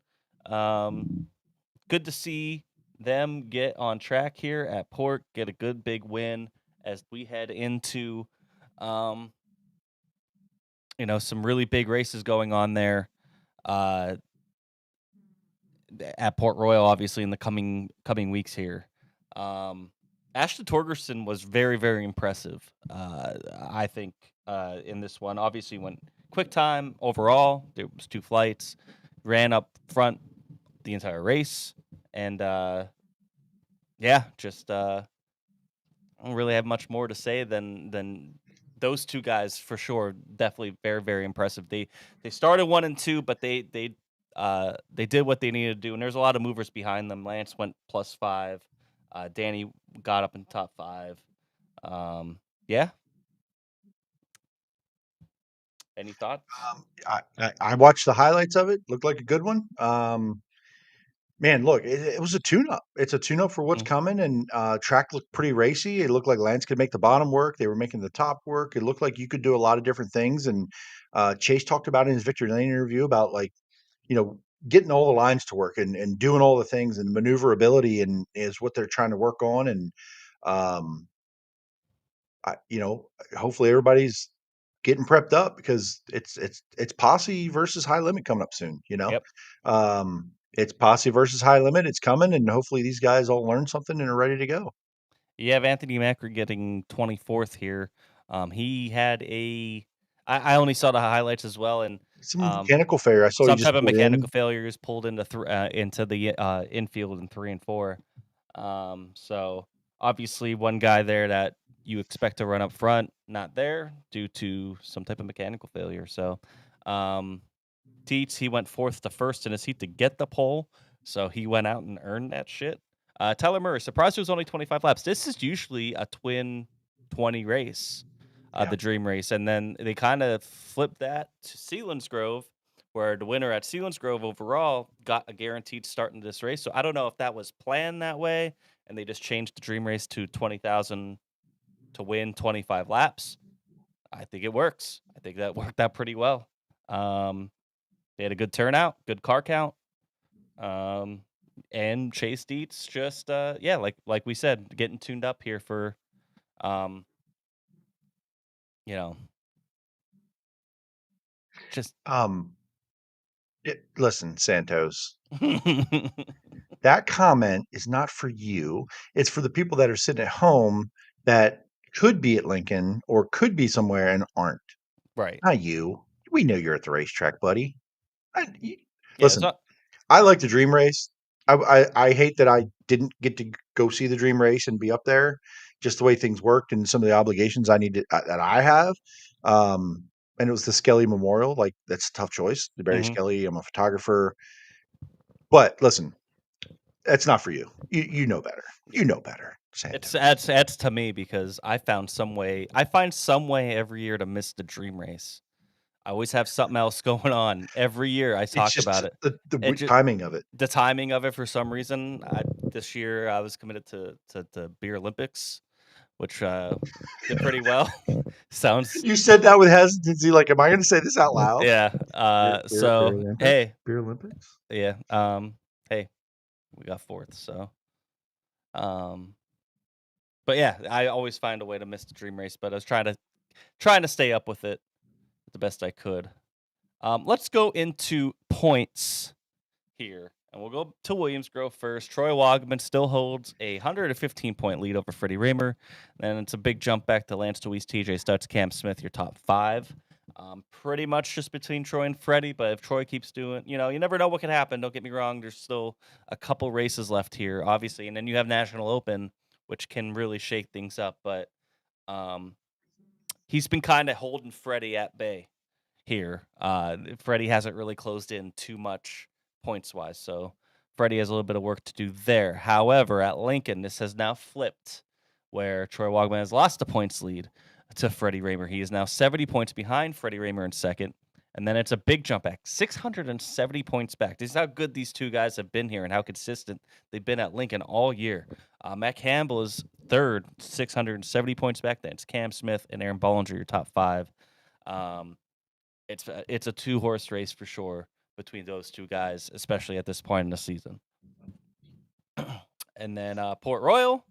good to see them get on track here at Port, get a good big win as we head into, some really big races going on there. At Port Royal, obviously, in the coming weeks here. Ashton Torgerson was very, very impressive, I think, in this one. Obviously, went quick time overall. There was 2 flights. Ran up front the entire race. And, just I don't really have much more to say than those 2 guys for sure. Definitely very, very impressive. They started 1 and 2, but they did what they needed to do, and there's a lot of movers behind them. Lance went +5. Danny got up in top 5. Yeah. Any thoughts?
I watched the highlights of it. Looked like a good one. Man, look, it was a tune-up. It's a tune-up for what's coming, and track looked pretty racy. It looked like Lance could make the bottom work. They were making the top work. It looked like you could do a lot of different things. And Chase talked about in his Victory Lane interview about getting all the lines to work and doing all the things, and maneuverability and is what they're trying to work on. And hopefully everybody's getting prepped up because it's Posse versus High Limit coming up soon.
Yep.
It's Posse versus High Limit. It's coming, and hopefully these guys all learn something and are ready to go.
You have Anthony Macri getting 24th here. He had I only saw the highlights as well, and
some mechanical failure. I saw
some type of mechanical failures pulled into the infield in 3 and 4. So obviously one guy there that you expect to run up front, not there due to some type of mechanical failure. So Dietz, he went 4th to 1st in his heat to get the pole, so he went out and earned that shit. Tyler Murray, surprised it was only 25 laps. This is usually a twin 20 race. The Dream Race, and then they kind of flipped that to Sealands Grove, where the winner at Sealands Grove overall got a guaranteed start in this race. So I don't know if that was planned that way, and they just changed the Dream Race to 20,000 to win 25 laps. I think it works. I think that worked out pretty well. They had a good turnout, good car count, and Chase Dietz just like we said, getting tuned up here for just
listen, Santos. That comment is not for you. It's for the people that are sitting at home that could be at Lincoln or could be somewhere and aren't.
Right.
Not you. We know you're at the racetrack, buddy.
Listen,
I like the Dream Race. I hate that I didn't get to go see the Dream Race and be up there. Just the way things worked and some of the obligations that I have. And it was the Skelly Memorial. Like, that's a tough choice. The Barry Skelly, I'm a photographer. But listen, that's not for you. You know better. You know better.
It's to me because I find some way every year to miss the Dream Race. I always have something else going on every year. I talk about it.
The timing of it.
The timing of it for some reason. This year I was committed to Beer Olympics, which did pretty well. Sounds.
You said that with hesitancy. Like, am I going to say this out loud?
Yeah. Hey,
Beer Olympics.
Yeah. Hey, we got 4th. So. But yeah, I always find a way to miss the Dream Race. But I was trying to stay up with it the best I could. Let's go into points here. And we'll go to Williams Grove first. Troy Wogman still holds a 115-point lead over Freddie Raymer. Then it's a big jump back to Lance DeWeese, TJ Stutz, Cam Smith, your top 5. Pretty much just between Troy and Freddie, but if Troy keeps doing, you never know what can happen. Don't get me wrong. There's still a couple races left here, obviously. And then you have National Open, which can really shake things up. But he's been kind of holding Freddie at bay here. Freddie hasn't really closed in too much points-wise, so Freddie has a little bit of work to do there. However, at Lincoln, this has now flipped, where Troy Wogman has lost the points lead to Freddie Raymer. He is now 70 points behind Freddie Raymer in second, And then it's a big jump back, 670 points back. This is how good these two guys have been here and how consistent they've been at Lincoln all year. Matt Campbell is third, 670 points back. Then it's Cam Smith and Aaron Bollinger, your top five. It's a 2-horse race for sure between those two guys, especially at this point in the season. And then Port Royal,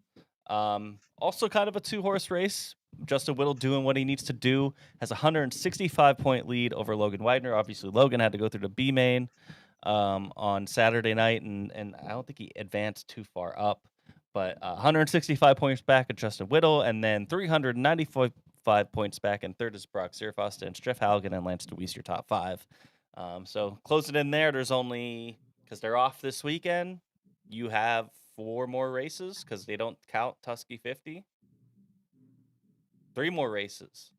also kind of a 2-horse race. Justin Whittle doing what he needs to do, has a 165-point lead over Logan Widener. Obviously, Logan had to go through the B main on Saturday night, and I don't think he advanced too far up. But 165 points back at Justin Whittle, and then 395 points back, and third is Brock Zerfoster and Jeff Halligan and Lance DeWeese, your top five. So closing in there, there's only, because they're off this weekend, you have 4 more races because they don't count Tusky 50. 3 more races.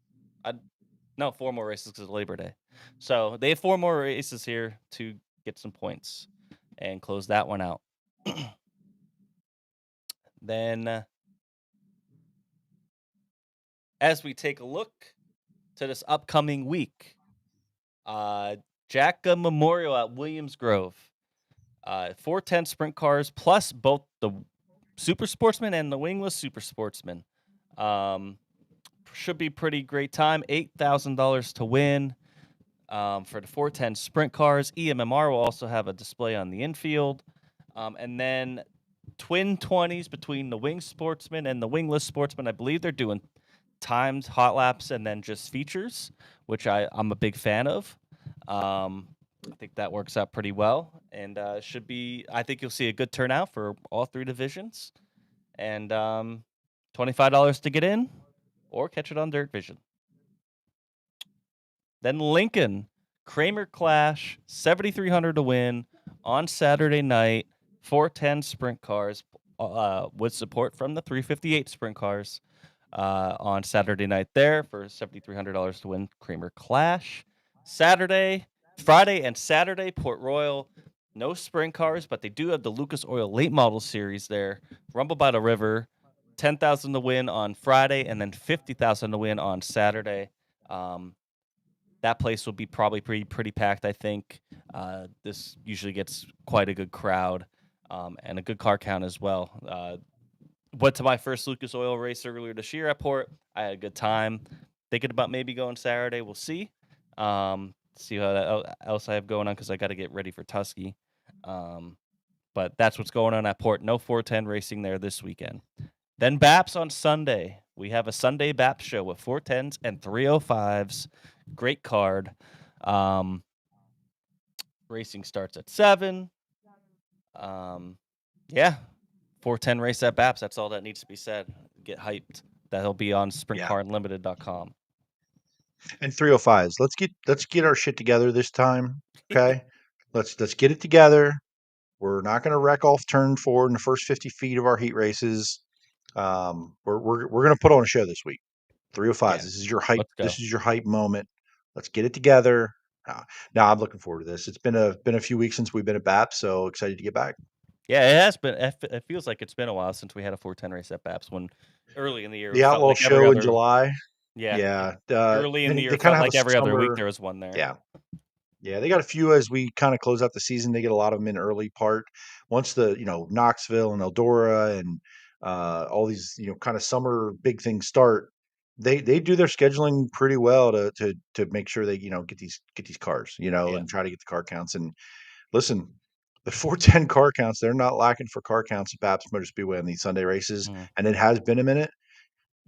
4 more races because of Labor Day. So they have 4 more races here to get some points and close that one out. Then, as we take a look to this upcoming week, Jacka Memorial at Williams Grove. 410 sprint cars plus both the Super Sportsman and the Wingless Super Sportsman. Should be pretty great time. $8,000 to win for the 410 sprint cars. EMMR will also have a display on the infield. And then twin 20s between the Wing Sportsman and the Wingless Sportsman. I believe they're doing timed hot laps and then just features, which I'm a big fan of. I think that works out pretty well. And I think you'll see a good turnout for all 3 divisions. And $25 to get in, or catch it on Dirt Vision. Then Lincoln, Kramer Clash, 7,300 to win on Saturday night. 410 sprint cars with support from the 358 sprint cars on Saturday night there for $7,300 to win Kramer Clash. Friday and Saturday, Port Royal, no sprint cars, but they do have the Lucas Oil Late Model Series there. Rumble by the River, $10,000 to win on Friday, and then $50,000 to win on Saturday. That place will be probably pretty packed, I think. This usually gets quite a good crowd and a good car count as well. Went to my first Lucas Oil race earlier this year at Port. I had a good time. Thinking about maybe going Saturday. We'll see. See what else I have going on because I got to get ready for Tusky. But that's what's going on at Port. No 410 racing there this weekend. Then BAPS on Sunday. We have a Sunday BAPS show with 410s and 305s. Great card. Racing starts at 7. 410 race at BAPS. That's all that needs to be said. Get hyped. That'll be on sprintcarunlimited.com.
And 305s. Let's get our shit together this time. Okay. let's get it together. We're not going to wreck off turn 4 in the first 50 feet of our heat races. We're going to put on a show this week. 305s. Yeah. This is your hype. This is your hype moment. Let's get it together. Now I'm looking forward to this. It's been a few weeks since we've been at BAPS, so excited to get back.
Yeah, it has been. It feels like it's been a while since we had a 410 race at BAPS. When early in the year,
the Outlaw show in July.
Yeah. Early in the year, felt like every other week there was one there.
Yeah, they got a few as we kind of close out the season. They get a lot of them in early part. Once the Knoxville and Eldora and all these kind of summer big things start, they do their scheduling pretty well to make sure they get these cars and try to get the car counts. And listen, the 410 car counts, they're not lacking for car counts at BAPS Motor Speedway on these Sunday races, and it has been a minute.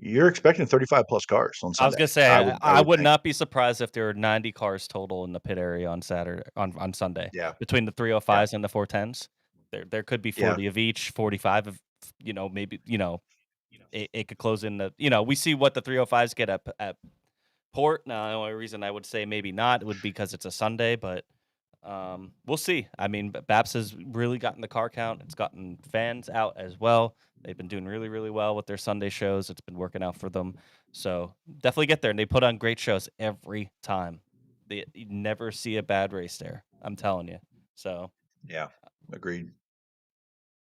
You're expecting 35 plus cars on Sunday.
I was gonna say I would not be surprised if there were 90 cars total in the pit area on Saturday on Sunday.
Yeah,
between the 305s and the 410s, there could be 40 of each, 45 of maybe it could close in the we see what the 305s get at Port. Now the only reason I would say maybe not would be because it's a Sunday, but we'll see. I mean, BAPS has really gotten the car count. It's gotten fans out as well. They've been doing really, really well with their Sunday shows. It's been working out for them. So definitely get there. And they put on great shows every time. You never see a bad race there. I'm telling you. So
yeah, agreed.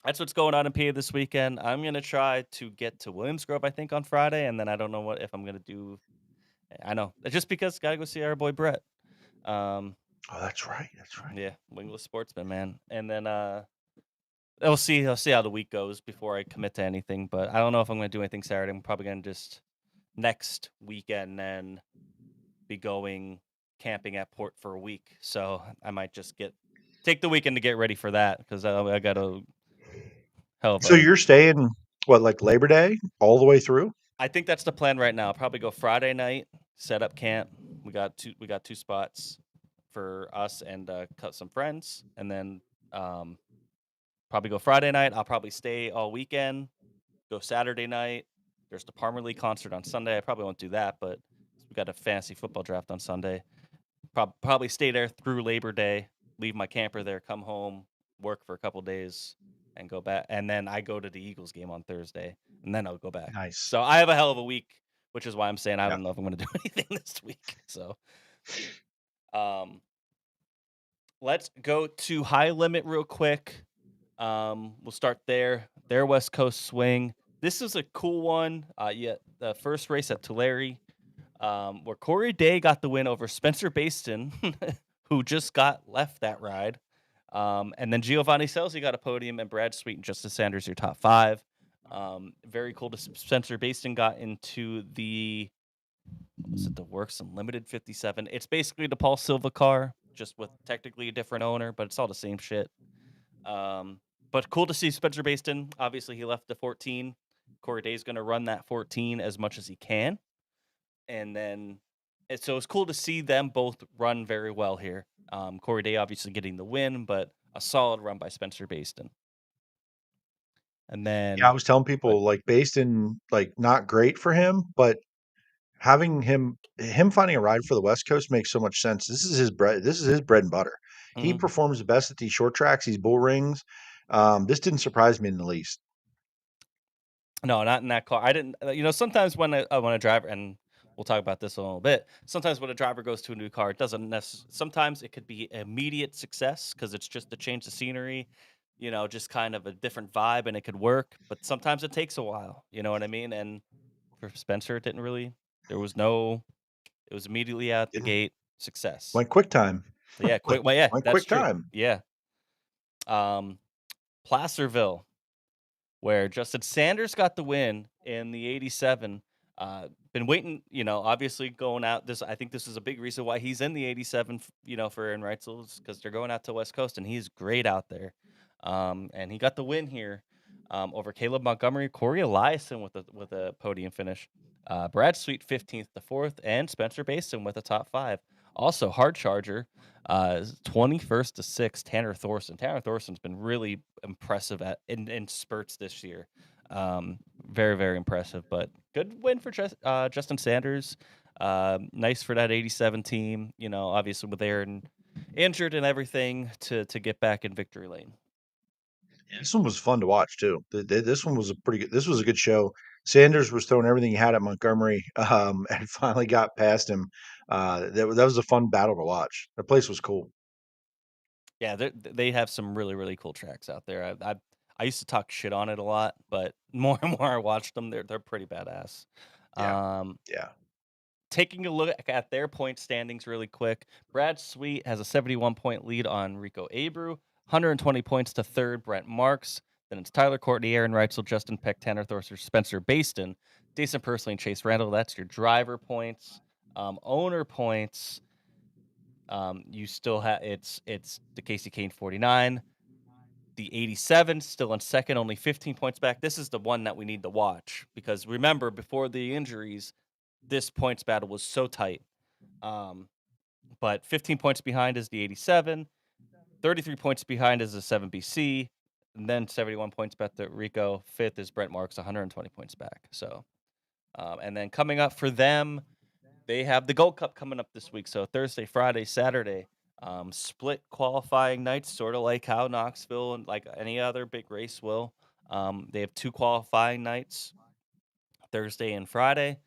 That's what's going on in PA this weekend. I'm going to try to get to Williams Grove, I think, on Friday. And then I don't know if I'm going to do. I know. Just because got to go see our boy Brett.
Oh, that's right. That's right.
Yeah, wingless sportsman, man. And then I'll see how the week goes before I commit to anything. But I don't know if I'm going to do anything Saturday. I'm probably going to just next weekend then be going camping at Port for a week. So I might just take the weekend to get ready for that because I got a hell of
So
a.
you're staying like Labor Day all the way through?
I think that's the plan right now. I'll probably go Friday night, set up camp. We got two spots for us and cut some friends, and then probably go Friday night. I'll probably stay all weekend. Go Saturday night. There's the Palmer League concert on Sunday. I probably won't do that, but we got a fantasy football draft on Sunday. Probably stay there through Labor Day. Leave my camper there. Come home, work for a couple days, and go back. And then I go to the Eagles game on Thursday, and then I'll go back.
Nice.
So I have a hell of a week, which is why I'm saying I
Yeah.
don't know if I'm going to do anything this week. So, let's go to High Limit real quick. We'll start there. Their West Coast swing. This is a cool one. The first race at Tulare, where Corey Day got the win over Spencer Baston, who just got left that ride. And then Giovanni Scelsi got a podium, and Brad Sweet and Justin Sanders your top 5. Very cool to Spencer Baston got into the Works Unlimited 57. It's basically the Paul Silva car, just with technically a different owner, but it's all the same shit. But cool to see Spencer Baston. Obviously, he left the 14. Corey Day's going to run that 14 as much as he can. And then, so it's cool to see them both run very well here. Corey Day obviously getting the win, but a solid run by Spencer Baston. And then,
Yeah, I was telling people like Baston, like not great for him, but having him finding a ride for the West Coast makes so much sense. This is his bread. This is his bread and butter. He performs the best at these short tracks, these bull rings. This didn't surprise me in the least.
No, not in that car. I didn't. Sometimes when a driver, and we'll talk about this a little bit. Sometimes when a driver goes to a new car, it doesn't necessarily. Sometimes it could be immediate success because it's just to change the scenery, just kind of a different vibe, and it could work. But sometimes it takes a while. You know what I mean? And for Spencer, it didn't really. It was immediately out the gate success.
Went quick time.
Yeah, quick. Well, yeah,
Went
that's
quick
true.
time.
Yeah. Placerville, where Justin Sanders got the win in the 87. Been waiting, obviously going out. I think this is a big reason why he's in the 87, for Aaron Reitzel, because they're going out to West Coast, and he's great out there. And he got the win here over Caleb Montgomery, Corey Eliason with a podium finish. Brad Sweet 15th to 4th, and Spencer Baston with a top 5. Also, hard charger, 21st to 6th, Tanner Thorson. Tanner Thorson's been really impressive in spurts this year. Very, very impressive, but good win for Justin Sanders. Nice for that 87 team, obviously with Aaron injured and everything to get back in victory lane.
This one was fun to watch too. This one was this was a good show. Sanders was throwing everything he had at Montgomery, and finally got past him. That was a fun battle to watch. The place was cool.
Yeah, they have some really, really cool tracks out there. I used to talk shit on it a lot, but more and more I watched them, they're pretty badass.
Yeah.
Taking a look at their point standings really quick, Brad Sweet has a 71-point lead on Rico Abreu, 120 points to 3rd, Brent Marks. Then it's Tyler Courtney, Aaron Reitzel, Justin Peck, Tanner Thorson, Spencer Baston, Jason Pursley, and Chase Randall. That's your driver points. Owner points, you still have it's the Casey Kane 49. The 87 still in second, only 15 points back. This is the one that we need to watch because remember, before the injuries, this points battle was so tight. But 15 points behind is the 87, 33 points behind is the 7BC, and then 71 points back to Rico. 5th is Brent Marks, 120 points back. So, and then coming up for them, they have the Gold Cup coming up this week. So Thursday, Friday, Saturday. Split qualifying nights, sort of like how Knoxville and like any other big race will. They have 2 qualifying nights, Thursday and Friday.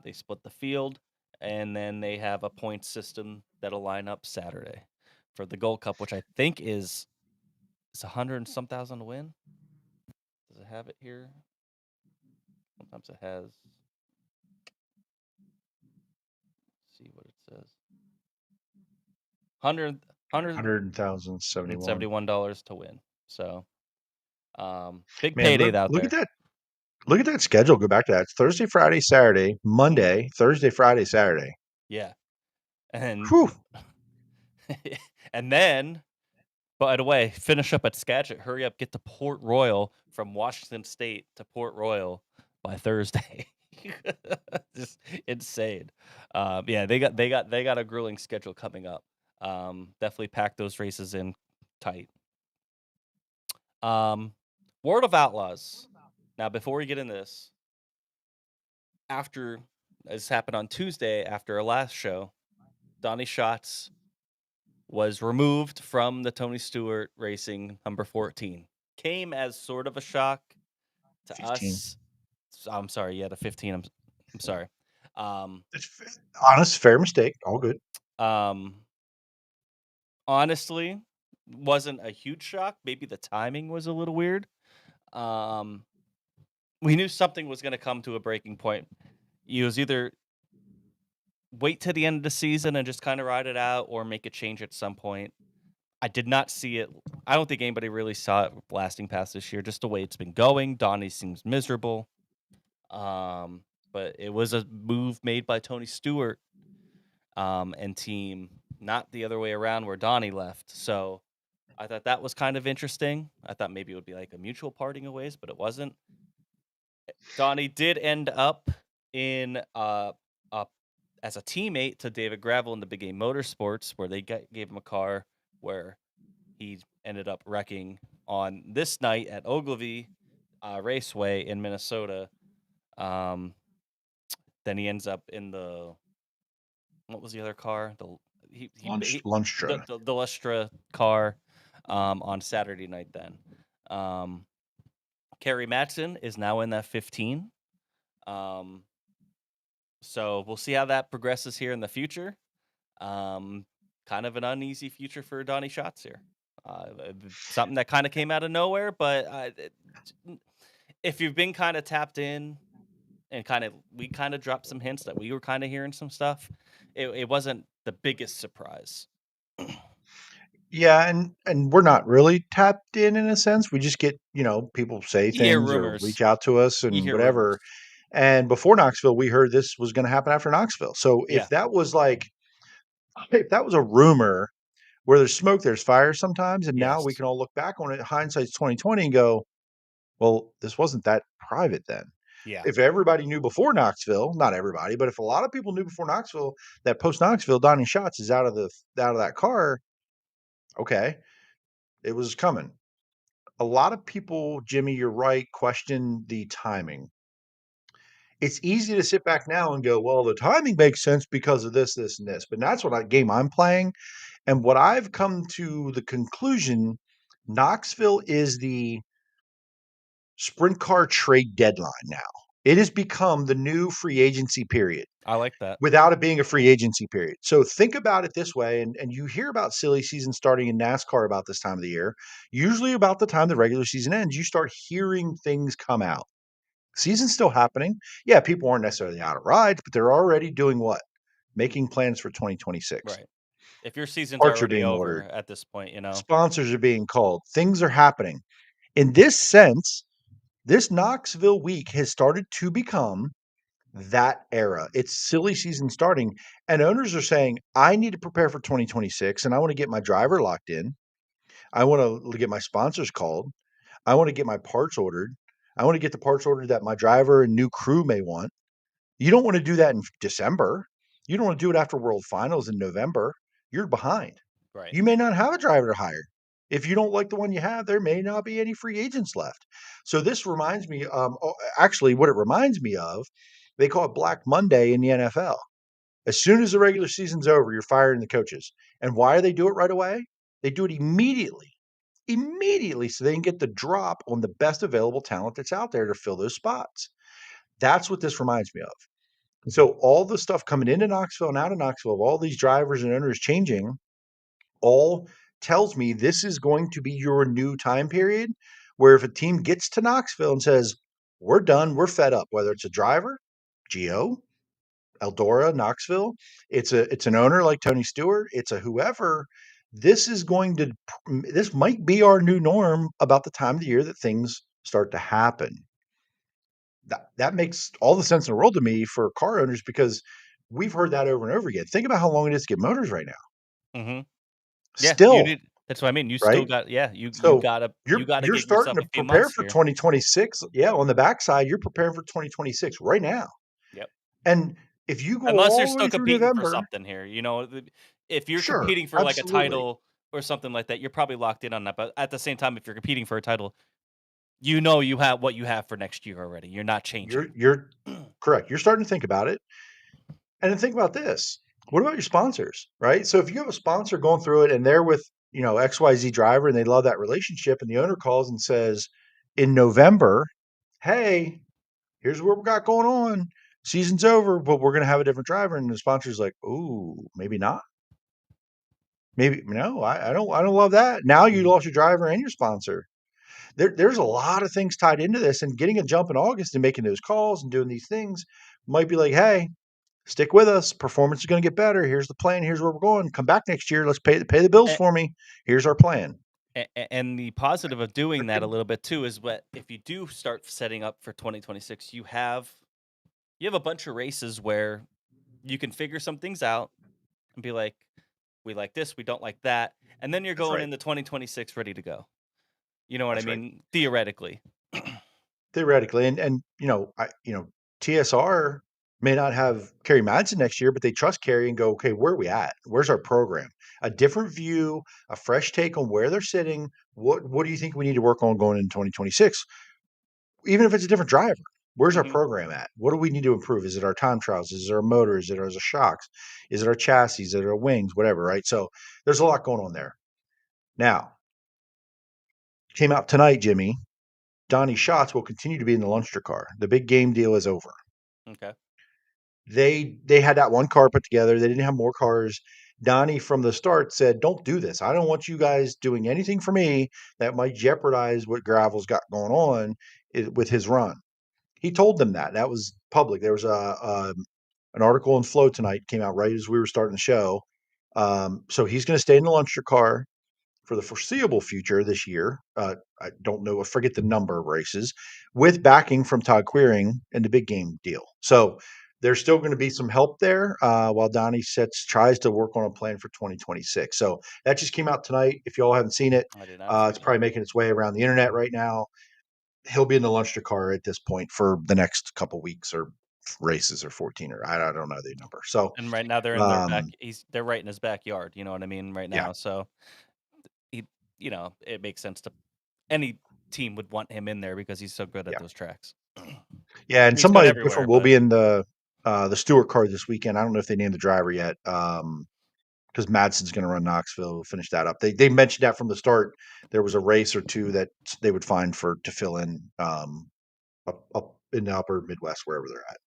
They split the field, and then they have a point system that'll line up Saturday for the Gold Cup, which I think is 100 and some thousand to win. Does it have it here? Sometimes it has. Let's see what it says. $171 to win. So, big
Man,
payday out
look
there.
at that. Look at that schedule. Go back to that. It's Thursday, Friday, Saturday, Monday, Thursday, Friday, Saturday.
Yeah. And
Whew.
and then, by the way, finish up at Skagit. Hurry up, get to Port Royal from Washington State to Port Royal by Thursday. Just insane. Yeah, they got a grueling schedule coming up. Definitely pack those races in tight. World of Outlaws. Now, before we get into this, after this happened on Tuesday, after our last show, Donnie Schatz was removed from the Tony Stewart Racing number 14. Came as sort of a shock to
15.
us. I'm sorry, yeah, the 15. I'm sorry.
It's honest, fair mistake. All good.
Honestly, wasn't a huge shock. Maybe the timing was a little weird. We knew something was going to come to a breaking point. You was either wait to the end of the season and just kind of ride it out, or make a change at some point. I did not see it. I don't think anybody really saw it lasting past this year, just the way it's been going. Donnie seems miserable. But it was a move made by Tony Stewart and team, not the other way around where Donnie left. So I thought that was kind of interesting. I thought maybe it would be like a mutual parting of ways, but it wasn't. Donnie did end up in as a teammate to David Gravel in the Big Game Motorsports, where they gave him a car where he ended up wrecking on this night at Ogilvy Raceway in Minnesota. Then he ends up in the, what was the other car? The
Lunstra.
The Lustra car on Saturday night then. Kerry Matson is now in that 15. So we'll see how that progresses here in the future. Kind of an uneasy future for Donnie Schatz here. Something that kind of came out of nowhere, but if you've been kind of tapped in and we kind of dropped some hints that we were kind of hearing some stuff, it wasn't the biggest surprise.
Yeah, and we're not really tapped in a sense. We just get, people say
You hear
things or
rumors.
reach out to us
You
and
hear
whatever.
rumors.
And before Knoxville, we heard this was going to happen after Knoxville. So if that was a rumor where there's smoke, there's fire sometimes. And now we can all look back on it. Hindsight's 2020 and go, well, this wasn't that private then.
Yeah.
If everybody knew before Knoxville, not everybody, but if a lot of people knew before Knoxville that post Knoxville, Donnie Schatz is out of that car. Okay. It was coming. A lot of people, Jimmy, you're right, question the timing. It's easy to sit back now and go, well, the timing makes sense because of this, this, and this. But that's what game I'm playing. And what I've come to the conclusion, Knoxville is the sprint car trade deadline now. It has become the new free agency period.
I like that.
Without it being a free agency period. So think about it this way, and you hear about silly season starting in NASCAR about this time of the year. Usually about the time the regular season ends, you start hearing things come out. Season's still happening. Yeah, people aren't necessarily out of rides, but they're already doing what? Making plans for 2026.
Right. If your season's
Parts are
already
being
over
ordered.
at this point,
Sponsors are being called. Things are happening. In this sense, this Knoxville week has started to become that era. It's silly season starting, and owners are saying, I need to prepare for 2026, and I want to get my driver locked in. I want to get my sponsors called. I want to get my parts ordered. I want to get the parts ordered that my driver and new crew may want. You don't want to do that in December. You don't want to do it after World Finals in November. You're behind.
Right.
You may not have a driver to hire. If you don't like the one you have, there may not be any free agents left. So this reminds me, actually, what it reminds me of, they call it Black Monday in the NFL. As soon as the regular season's over, you're firing the coaches. And why do they do it right away? They do it immediately, so they can get the drop on the best available talent that's out there to fill those spots. That's what this reminds me of. And so all the stuff coming into Knoxville and out of Knoxville, all these drivers and owners changing, all tells me this is going to be your new time period where if a team gets to Knoxville and says, we're done, we're fed up, whether it's a driver, Gio, Eldora, Knoxville. It's an owner like Tony Stewart. It's a whoever. This might be our new norm about the time of the year that things start to happen. That makes all the sense in the world to me for car owners because we've heard that over and over again. Think about how long it is to get motors right now.
Mm-hmm. Yeah,
Still,
that's what I mean. You still
right?
got you
So
gotta
you're
give
starting
yourself
to
a few
prepare
months
for
here.
2026. Yeah, on the backside, you're preparing for 2026 right now.
Yep.
And if you go
Unless you're
all the
still
way through
competing for
November,
something here, if you're
sure,
competing for like a
absolutely.
title or something like that, you're probably locked in on that. But at the same time, if you're competing for a title, you have what you have for next year already. You're not changing.
You're correct. You're starting to think about it. And then think about this. What about your sponsors, right? So if you have a sponsor going through it and they're with, XYZ driver and they love that relationship and the owner calls and says in November, hey, here's what we got going on. Season's over, but we're going to have a different driver. And the sponsor's like, ooh, maybe not. Maybe no, I don't love that. Now you lost your driver and your sponsor. There's a lot of things tied into this, and getting a jump in August and making those calls and doing these things might be like, hey, stick with us. Performance is going to get better. Here's the plan. Here's where we're going. Come back next year. Let's pay the bills for me. Here's our plan.
And the positive of doing that a little bit too is what if you do start setting up for 2026, you have a bunch of races where you can figure some things out and be like, we like this, we don't like that, and then you're going into 2026 ready to go. You know what I mean? Theoretically.
Theoretically, and TSR may not have Kerry Madsen next year, but they trust Kerry and go, okay, where are we at? Where's our program? A different view, a fresh take on where they're sitting. What do you think we need to work on going into 2026? Even if it's a different driver, where's our program at? What do we need to improve? Is it our time trials? Is it our motors? Is it our shocks? Is it our chassis? Is it our wings? Whatever, right? So there's a lot going on there. Now, came out tonight, Jimmy. Donnie Schatz will continue to be in the Lundster car. The big game deal is over.
Okay.
They had that one car put together. They didn't have more cars. Donnie from the start said, don't do this. I don't want you guys doing anything for me that might jeopardize what Gravel's got going on with his run. He told them that. That was public. There was an article in Flow tonight, came out right as we were starting the show. So he's going to stay in the Lundster car for the foreseeable future this year. I don't know, I forget the number of races, with backing from Todd Queering and the big game deal. So there's still going to be some help there while Donnie tries to work on a plan for 2026. So that just came out tonight. If you all haven't seen it, it's probably making its way around the internet right now. He'll be in the Lundster car at this point for the next couple weeks or races or 14 or I don't know the number. So
and right now they're in their back. They're right in his backyard. You know what I mean? Right now,
yeah.
So it makes sense to any team would want him in there because he's so good at those tracks.
Yeah, and somebody different will be in the Stewart car this weekend. I don't know if they named the driver yet. Because Madsen's going to run Knoxville. We'll finish that up. They mentioned that from the start. There was a race or two that they would find to fill in up in the upper Midwest, wherever they're at.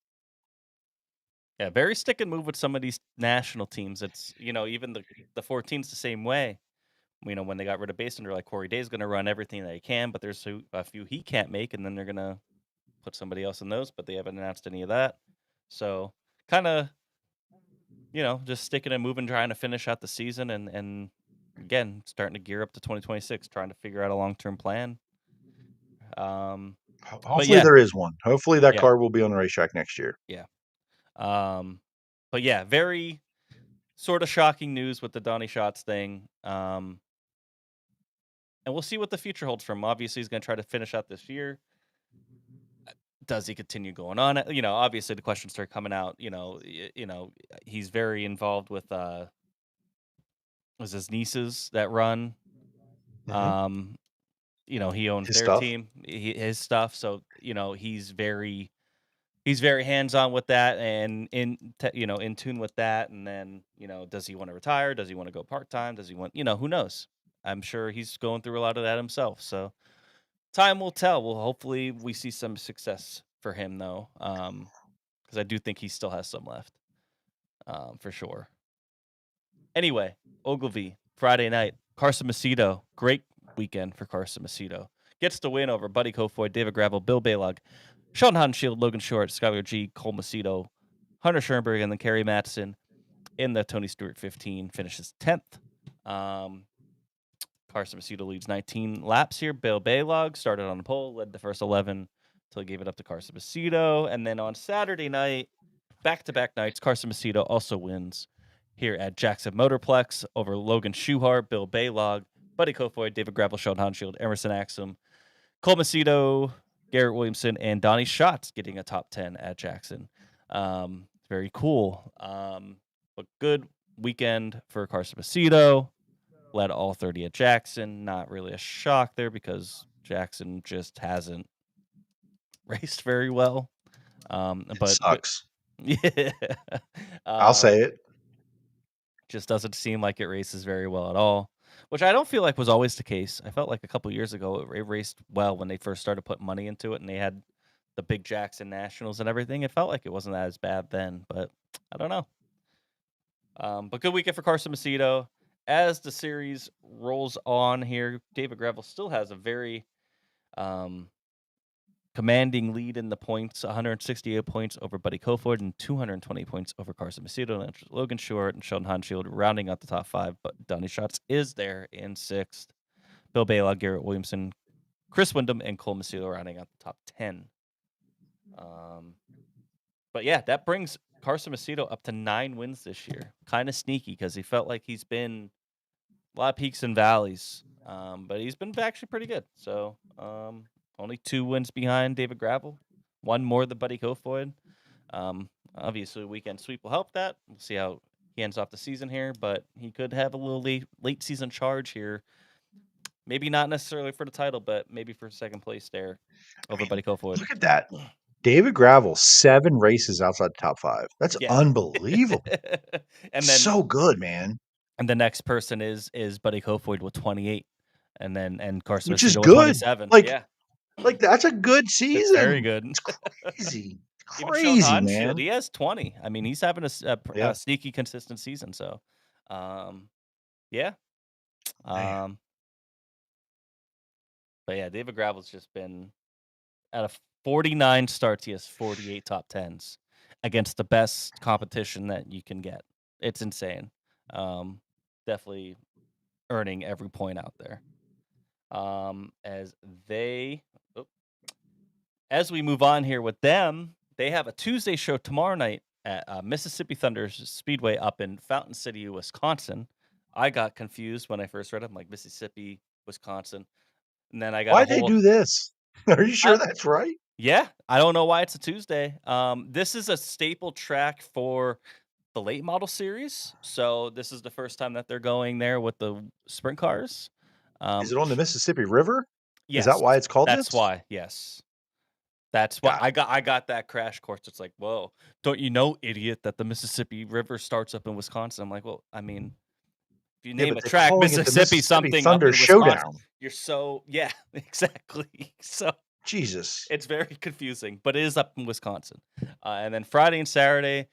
Yeah, very stick and move with some of these national teams. It's even the 14's the same way. When they got rid of Basin, they're like Corey Day's going to run everything that he can, but there's a few he can't make, and then they're going to put somebody else in those, but they haven't announced any of that. So kind of, just sticking and moving, trying to finish out the season, and again, starting to gear up to 2026, trying to figure out a long-term plan.
Hopefully there is one. Hopefully that car will be on the racetrack next year.
Yeah. But yeah, very sort of shocking news with the Donnie Schatz thing. And we'll see what the future holds for him. Obviously, he's going to try to finish out this year. Does he continue going on? Obviously the questions start coming out. He's very involved with was his nieces that run.
Mm-hmm.
He owns their team, his stuff. So he's very hands-on with that and in tune with that. And then does he want to retire? Does he want to go part-time? Does he want who knows? I'm sure he's going through a lot of that himself. So time will tell. Well, hopefully we see some success for him though, because I do think he still has some left, for sure. Anyway, Ogilvy Friday night, Carson Macedo, great weekend for Carson Macedo. Gets the win over Buddy Kofoid, David Gravel, Bill Balog, Sean Hanshield, Logan Short, Skylar G, Cole Macedo, Hunter Schoenberg and then Kerry Matson in the Tony Stewart 15 finishes 10th. Carson Macedo leads 19 laps here. Bill Baylog started on the pole, led the first 11 until he gave it up to Carson Macedo. And then on Saturday night, back-to-back nights, Carson Macedo also wins here at Jackson Motorplex over Logan Schuhart, Bill Baylog, Buddy Kofoid, David Gravel, Sean Hansfield, Emerson Axum, Cole Macedo, Garrett Williamson, and Donnie Schatz getting a top 10 at Jackson. Very cool. But good weekend for Carson Macedo. Led all 30 at Jackson. Not really a shock there because Jackson just hasn't raced very well. But
sucks.
Yeah.
I'll say it.
Just doesn't seem like it races very well at all, which I don't feel like was always the case. I felt like a couple years ago it raced well when they first started putting money into it and they had the big Jackson Nationals and everything. It felt like it wasn't as bad then, but I don't know. But good weekend for Carson Macedo. As the series rolls on here, David Gravel still has a very commanding lead in the points, 168 points over Buddy Kofoid and 220 points over Carson Macedo. And Logan Short and Sheldon Hansfield rounding out the top 5, but Donnie Schatz is there in 6th. Bill Baylog, Garrett Williamson, Chris Windham, and Cole Macedo rounding out the top 10. But yeah, that brings Carson Macedo up to 9 wins this year. Kind of sneaky because he felt like he's been a lot of peaks and valleys, but he's been actually pretty good. So only 2 wins behind David Gravel, 1 more than Buddy Kofoid. Obviously, a weekend sweep will help that. We'll see how he ends off the season here, but he could have a little late season charge here. Maybe not necessarily for the title, but maybe for second place there over Buddy Kofoid.
Look at that. David Gravel, 7 races outside the top 5. That's unbelievable.
And then
so good, man.
And the next person is Buddy Kofoid with 28, and Carson
Which is
Macedo with
good.
27.
Like that's a good season.
It's very good.
It's crazy.
Even
Crazy,
Sean
man.
Hansfield, he has 20. I mean, he's having a sneaky, consistent season. So, yeah. But yeah, David Gravel's just been out of 49 starts, he has 48 top 10s against the best competition that you can get. It's insane. Definitely earning every point out there. As we move on here with them, they have a Tuesday show tomorrow night at Mississippi Thunder Speedway up in Fountain City, Wisconsin. I got confused when I first read it. I'm like, Mississippi, Wisconsin. And then I got
Why'd they do this? Are you sure that's right?
Yeah, I don't know why it's a Tuesday. This is a staple track for the late model series. So this is the first time that they're going there with the sprint cars.
Is it on the Mississippi River?
Yes.
Is that why it's called
That's
this?
why, yes. That's why I got that crash course. It's like, whoa, don't you know, idiot, that the Mississippi River starts up in Wisconsin? I'm like, well, I mean, if you name a track Mississippi something
Thunder
up in Wisconsin,
Showdown.
you're so exactly. So
Jesus.
It's very confusing, but it is up in Wisconsin. And then Friday and Saturday,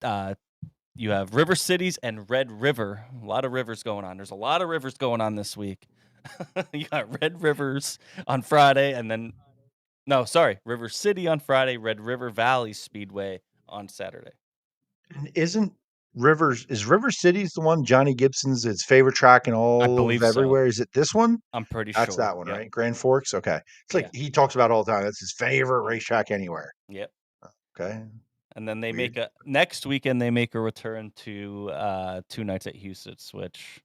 you have River Cities and Red River. A lot of rivers going on. There's a lot of rivers going on this week. You got Red Rivers on Friday, and then River City on Friday, Red River Valley Speedway on Saturday.
Isn't River City's the one Johnny Gibson's his favorite track in all of everywhere?
So.
Is it this one?
I'm pretty sure.
That's that one, right? Grand Forks. Okay, it's like he talks about it all the time. That's his favorite racetrack anywhere.
Yep.
Okay.
And then they next weekend they make a return to 2 nights at Houston's, which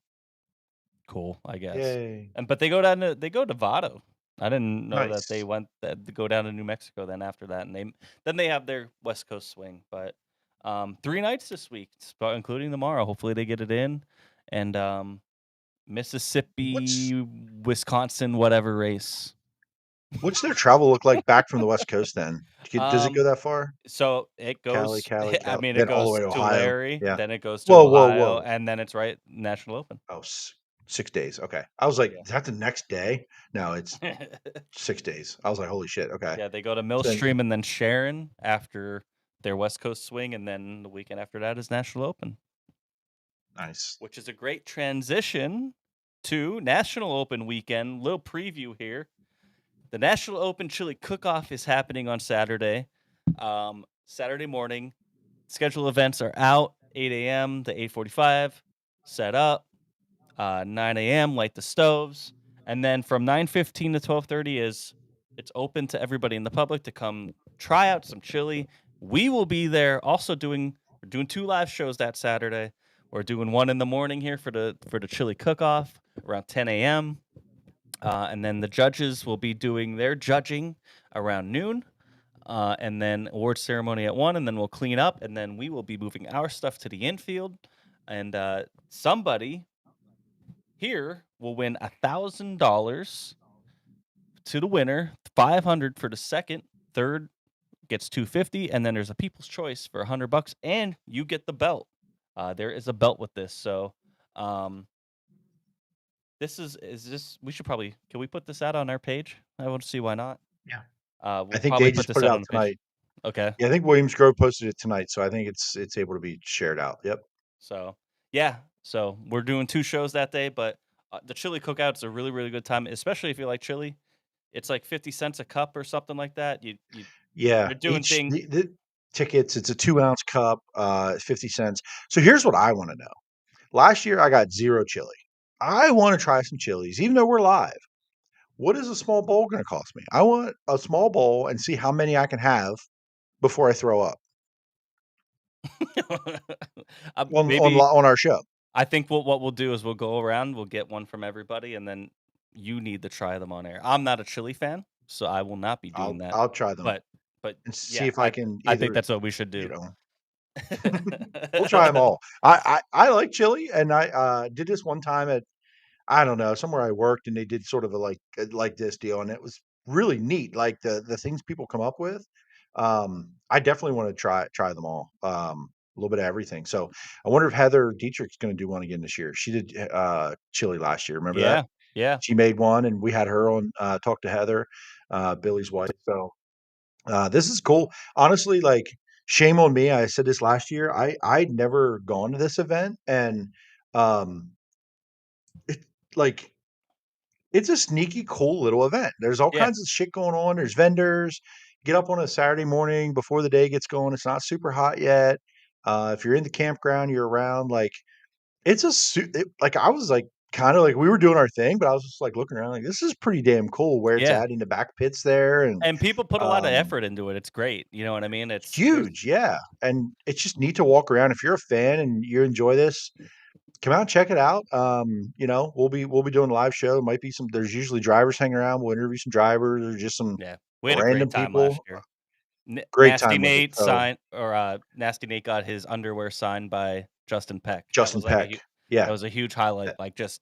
cool, I guess.
Yay.
But they go to Vado. I didn't know that they went to go down to New Mexico then after that, and they have their West Coast swing. But 3 nights this week, including tomorrow. Hopefully they get it in. And Mississippi, Wisconsin, whatever race.
What's their travel look like back from the West Coast then? Does it go that far?
So it goes
Cali.
I mean,
then
it goes
all the way to Ohio.
Larry, then it goes to
Ohio,
whoa. And then it's right National Open.
Oh, 6 days. Okay. I was like, is that the next day? No, it's 6 days. I was like, holy shit. Okay.
Yeah, they go to Millstream and then Sharon after their West Coast swing, and then the weekend after that is National Open.
Nice.
Which is a great transition to National Open weekend. Little preview here. The National Open Chili Cook-Off is happening on Saturday. Saturday morning, Schedule events are out 8 a.m. to 8:45. Set up 9 a.m. Light the stoves, and then from 9:15 to 12:30 it's open to everybody in the public to come try out some chili. We will be there also we're doing 2 live shows that Saturday. We're doing one in the morning here for the chili cook-off around 10 a.m. And then the judges will be doing their judging around noon. And then award ceremony at 1, and then we'll clean up, and then we will be moving our stuff to the infield. And somebody here will win $1,000 to the winner, $500 for the second, third gets $250, and then there's a People's Choice for $100, and you get the belt. There is a belt with this, so this is this. We should probably can we put this out on our page? I want to see why not.
Yeah.
We'll
I think
probably
they just
this
put it
out
out
on the page.
tonight.
Okay.
Yeah, I think Williams Grove posted it tonight, so I think it's able to be shared out. Yep.
So yeah, so we're doing 2 shows that day, but the chili cookout's a really, really good time, especially if you like chili. It's like 50 cents a cup or something like that.
Yeah.
You're doing
Each
thing.
the tickets, it's a 2-ounce cup, 50 cents. So here's what I want to know. Last year I got 0 chili. I want to try some chilies, even though we're live. What is a small bowl going to cost me? I want a small bowl and see how many I can have before I throw up
Maybe
on our show.
I think what we'll do is we'll go around, we'll get one from everybody, and then you need to try them on air. I'm not a chili fan, so I will not be doing that.
I'll try them
But
and see
yeah,
if I can.
I think
Either,
that's what we should do.
you know, we'll try them all. I like chili, and I did this one time at I don't know somewhere I worked, and they did sort of a like this deal, and it was really neat. Like the things people come up with. I definitely want to try them all. A little bit of everything. So I wonder if Heather Dietrich's going to do one again this year. She did chili last year. Remember that?
Yeah.
She made one, and we had her on talk to Heather, Billy's wife. So this is cool. Honestly, like shame on me. I said this last year. I'd never gone to this event, and um, it, like it's a sneaky cool little event. There's all
Yeah.
kinds of shit going on. There's vendors. Get up on a Saturday morning before the day gets going. It's not super hot yet. If you're in the campground, you're around. Like it's like I was like kind of like we were doing our thing, but I was just like looking around like this is pretty damn cool where it's
Yeah.
at in the back pits there,
And people put a lot of effort into it. It's great. You know what I mean? It's
huge, yeah. And it's just neat to walk around. If you're a fan and you enjoy this, come out and check it out. You know, we'll be doing a live show. Might be there's usually drivers hanging around. We'll interview some drivers or just some
we had a
random
great time
people.
last year.
Great
Nasty
time with it,
Nate
so
signed Nasty Nate got his underwear signed by Justin Peck.
Justin Peck.
That was a huge highlight. Like just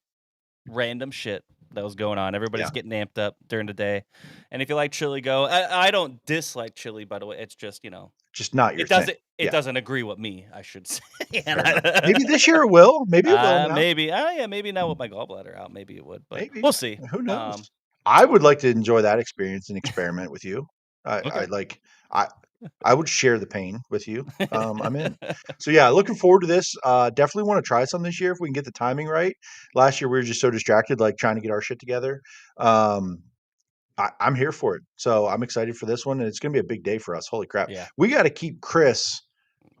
random shit that was going on. Everybody's getting amped up during the day. And if you like chili, go. I don't dislike chili, by the way. It's just,
just not your
thing.
thing.
It doesn't agree with me, I should say.
Maybe this year it will. Maybe it will.
Maybe. Maybe now with my gallbladder out, maybe it would. But
maybe.
We'll see.
Who knows? I would like to enjoy that experience and experiment with you. I would share the pain with you. I'm in. So yeah, looking forward to this. Definitely want to try some this year if we can get the timing right. Last year we were just so distracted, like trying to get our shit together. I'm here for it. So I'm excited for this one, and it's going to be a big day for us. Holy crap!
Yeah.
We got to keep Chris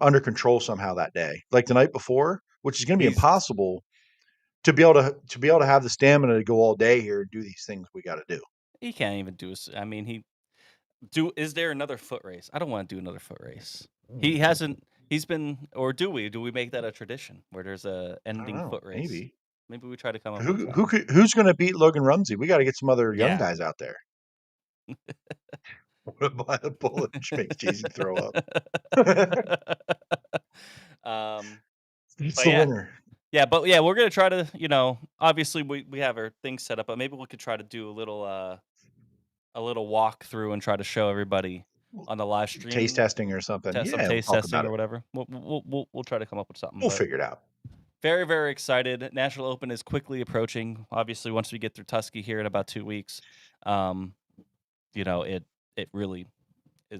under control somehow that day, like the night before, which is going to be impossible to be able to have the stamina to go all day here and do these things we got to do.
He can't even do. I mean, is there another foot race? I don't want to do another foot race. He hasn't. He's been, or do we? Do we make that a tradition where there's a ending foot race? Maybe we try to come up.
Who's going to beat Logan Rumsey? We got to get some other young guys out there. Buy a bullet which makes Jason throw up. It's the winner.
Yeah, but yeah, we're gonna try to. Obviously we have our things set up, but maybe we could try to do a little walk through and try to show everybody on the live stream
taste testing or something.
Some taste testing or whatever. We'll try to come up with something.
We'll figure it out.
Very, very excited. National Open is quickly approaching. Obviously, once we get through Tusky here in about 2 weeks, it really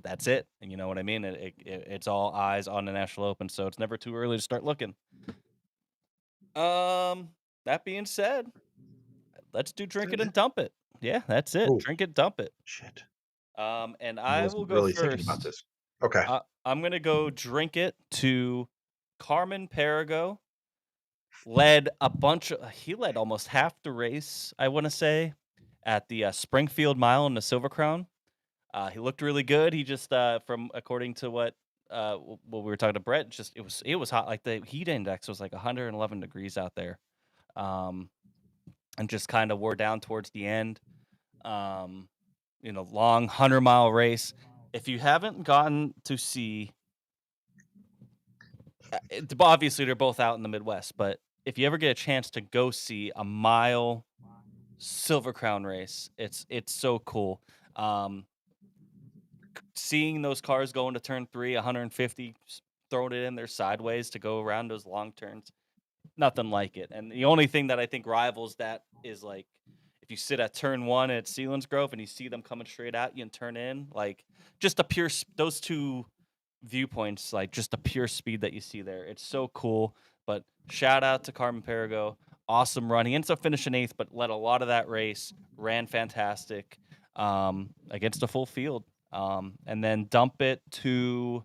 that's it. And you know what I mean? It's all eyes on the National Open, so it's never too early to start looking. That being said, let's do drink it and dump it. Yeah, that's it.
Ooh.
Drink it, dump it.
Shit.
And I will go
really
first.
thinking about this. Okay.
I'm going to go drink it to Carmen Perigo. He led almost half the race, I want to say, at the Springfield Mile in the Silver Crown. He looked really good. He just, according to what we were talking to Brett, just it was hot. Like the heat index was like 111 degrees out there, and just kind of wore down towards the end. Long 100-mile race. If you haven't gotten to see, obviously they're both out in the Midwest, but if you ever get a chance to go see a mile Silver Crown race, it's so cool. Seeing those cars go into turn 3, 150, throwing it in there sideways to go around those long turns, nothing like it. And the only thing that I think rivals that is like if you sit at turn 1 at Williams Grove and you see them coming straight at you and turn in, like just the pure those two viewpoints, like just the pure speed that you see there. It's so cool. But shout out to Carmen Perigo. Awesome run. He ends up finishing 8th, but led a lot of that race, ran fantastic against a full field. And then dump it to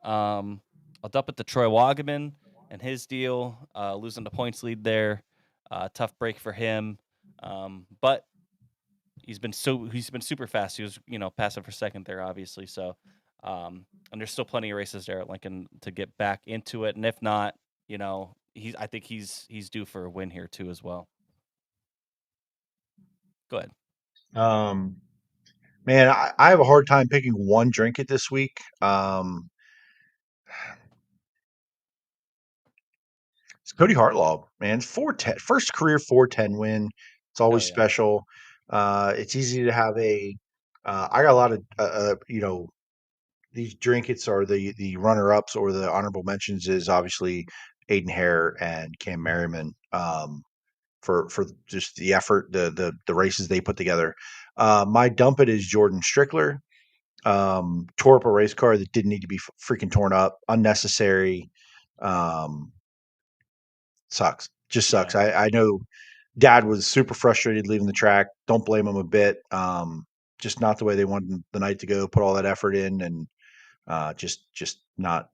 Troy Wagaman and his deal, losing the points lead there. Tough break for him. But he's been super fast. He was, passing for second there, obviously. So, and there's still plenty of races there at Lincoln to get back into it. And if not, I think he's due for a win here too as well. Go ahead.
Man, I have a hard time picking one drink it this week. It's Kody Hartlaub, man. It's 410, first career 410 win. It's always
yeah.
special. It's easy to have I got a lot of these drinkets are the runner ups or the honorable mentions is obviously Aiden Hare and Cam Merriman. For just the effort, the races they put together. My dump it is Jordan Strickler. Tore up a race car that didn't need to be freaking torn up, unnecessary. Sucks. Just sucks.
Yeah.
I know Dad was super frustrated leaving the track. Don't blame him a bit. Just not the way they wanted the night to go. Put all that effort in, and just not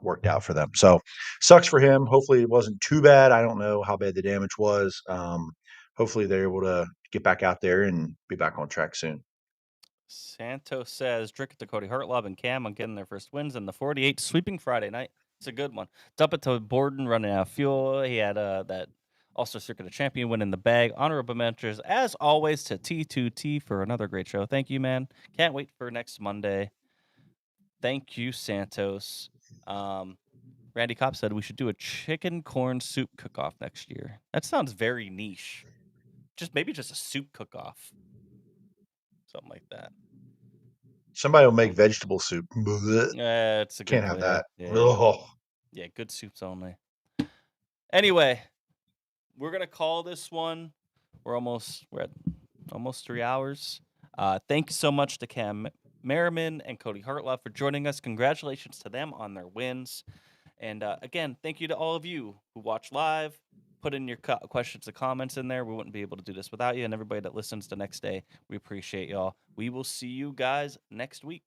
worked out for them. So sucks for him. Hopefully it wasn't too bad. I don't know how bad the damage was. Hopefully they're able to get back out there and be back on track soon.
Santos says, drink it to Kody Hartlaub and Cam on getting their first wins in the 48 sweeping Friday night. It's a good one. Dump it to Borden running out of fuel. He had that All-Star Circuit of Champion win in the bag. Honorable mentions, as always, to T2T for another great show. Thank you, man. Can't wait for next Monday. Thank you, Santos. Randy Kopp said we should do a chicken corn soup cook-off next year. That sounds very niche. Maybe just a soup cook-off. Something like that.
Somebody will make vegetable soup.
Yeah, it's a good
Can't have
way.
that.
Yeah. Yeah, good soups only. Anyway, we're gonna call this one. We're at almost 3 hours. Thank you so much to Cam Merriman and Kody Hartlaub for joining us. Congratulations to them on their wins. And again, thank you to all of you who watch live. Put in your questions and comments in there. We wouldn't be able to do this without you. And everybody that listens the next day, we appreciate y'all. We will see you guys next week.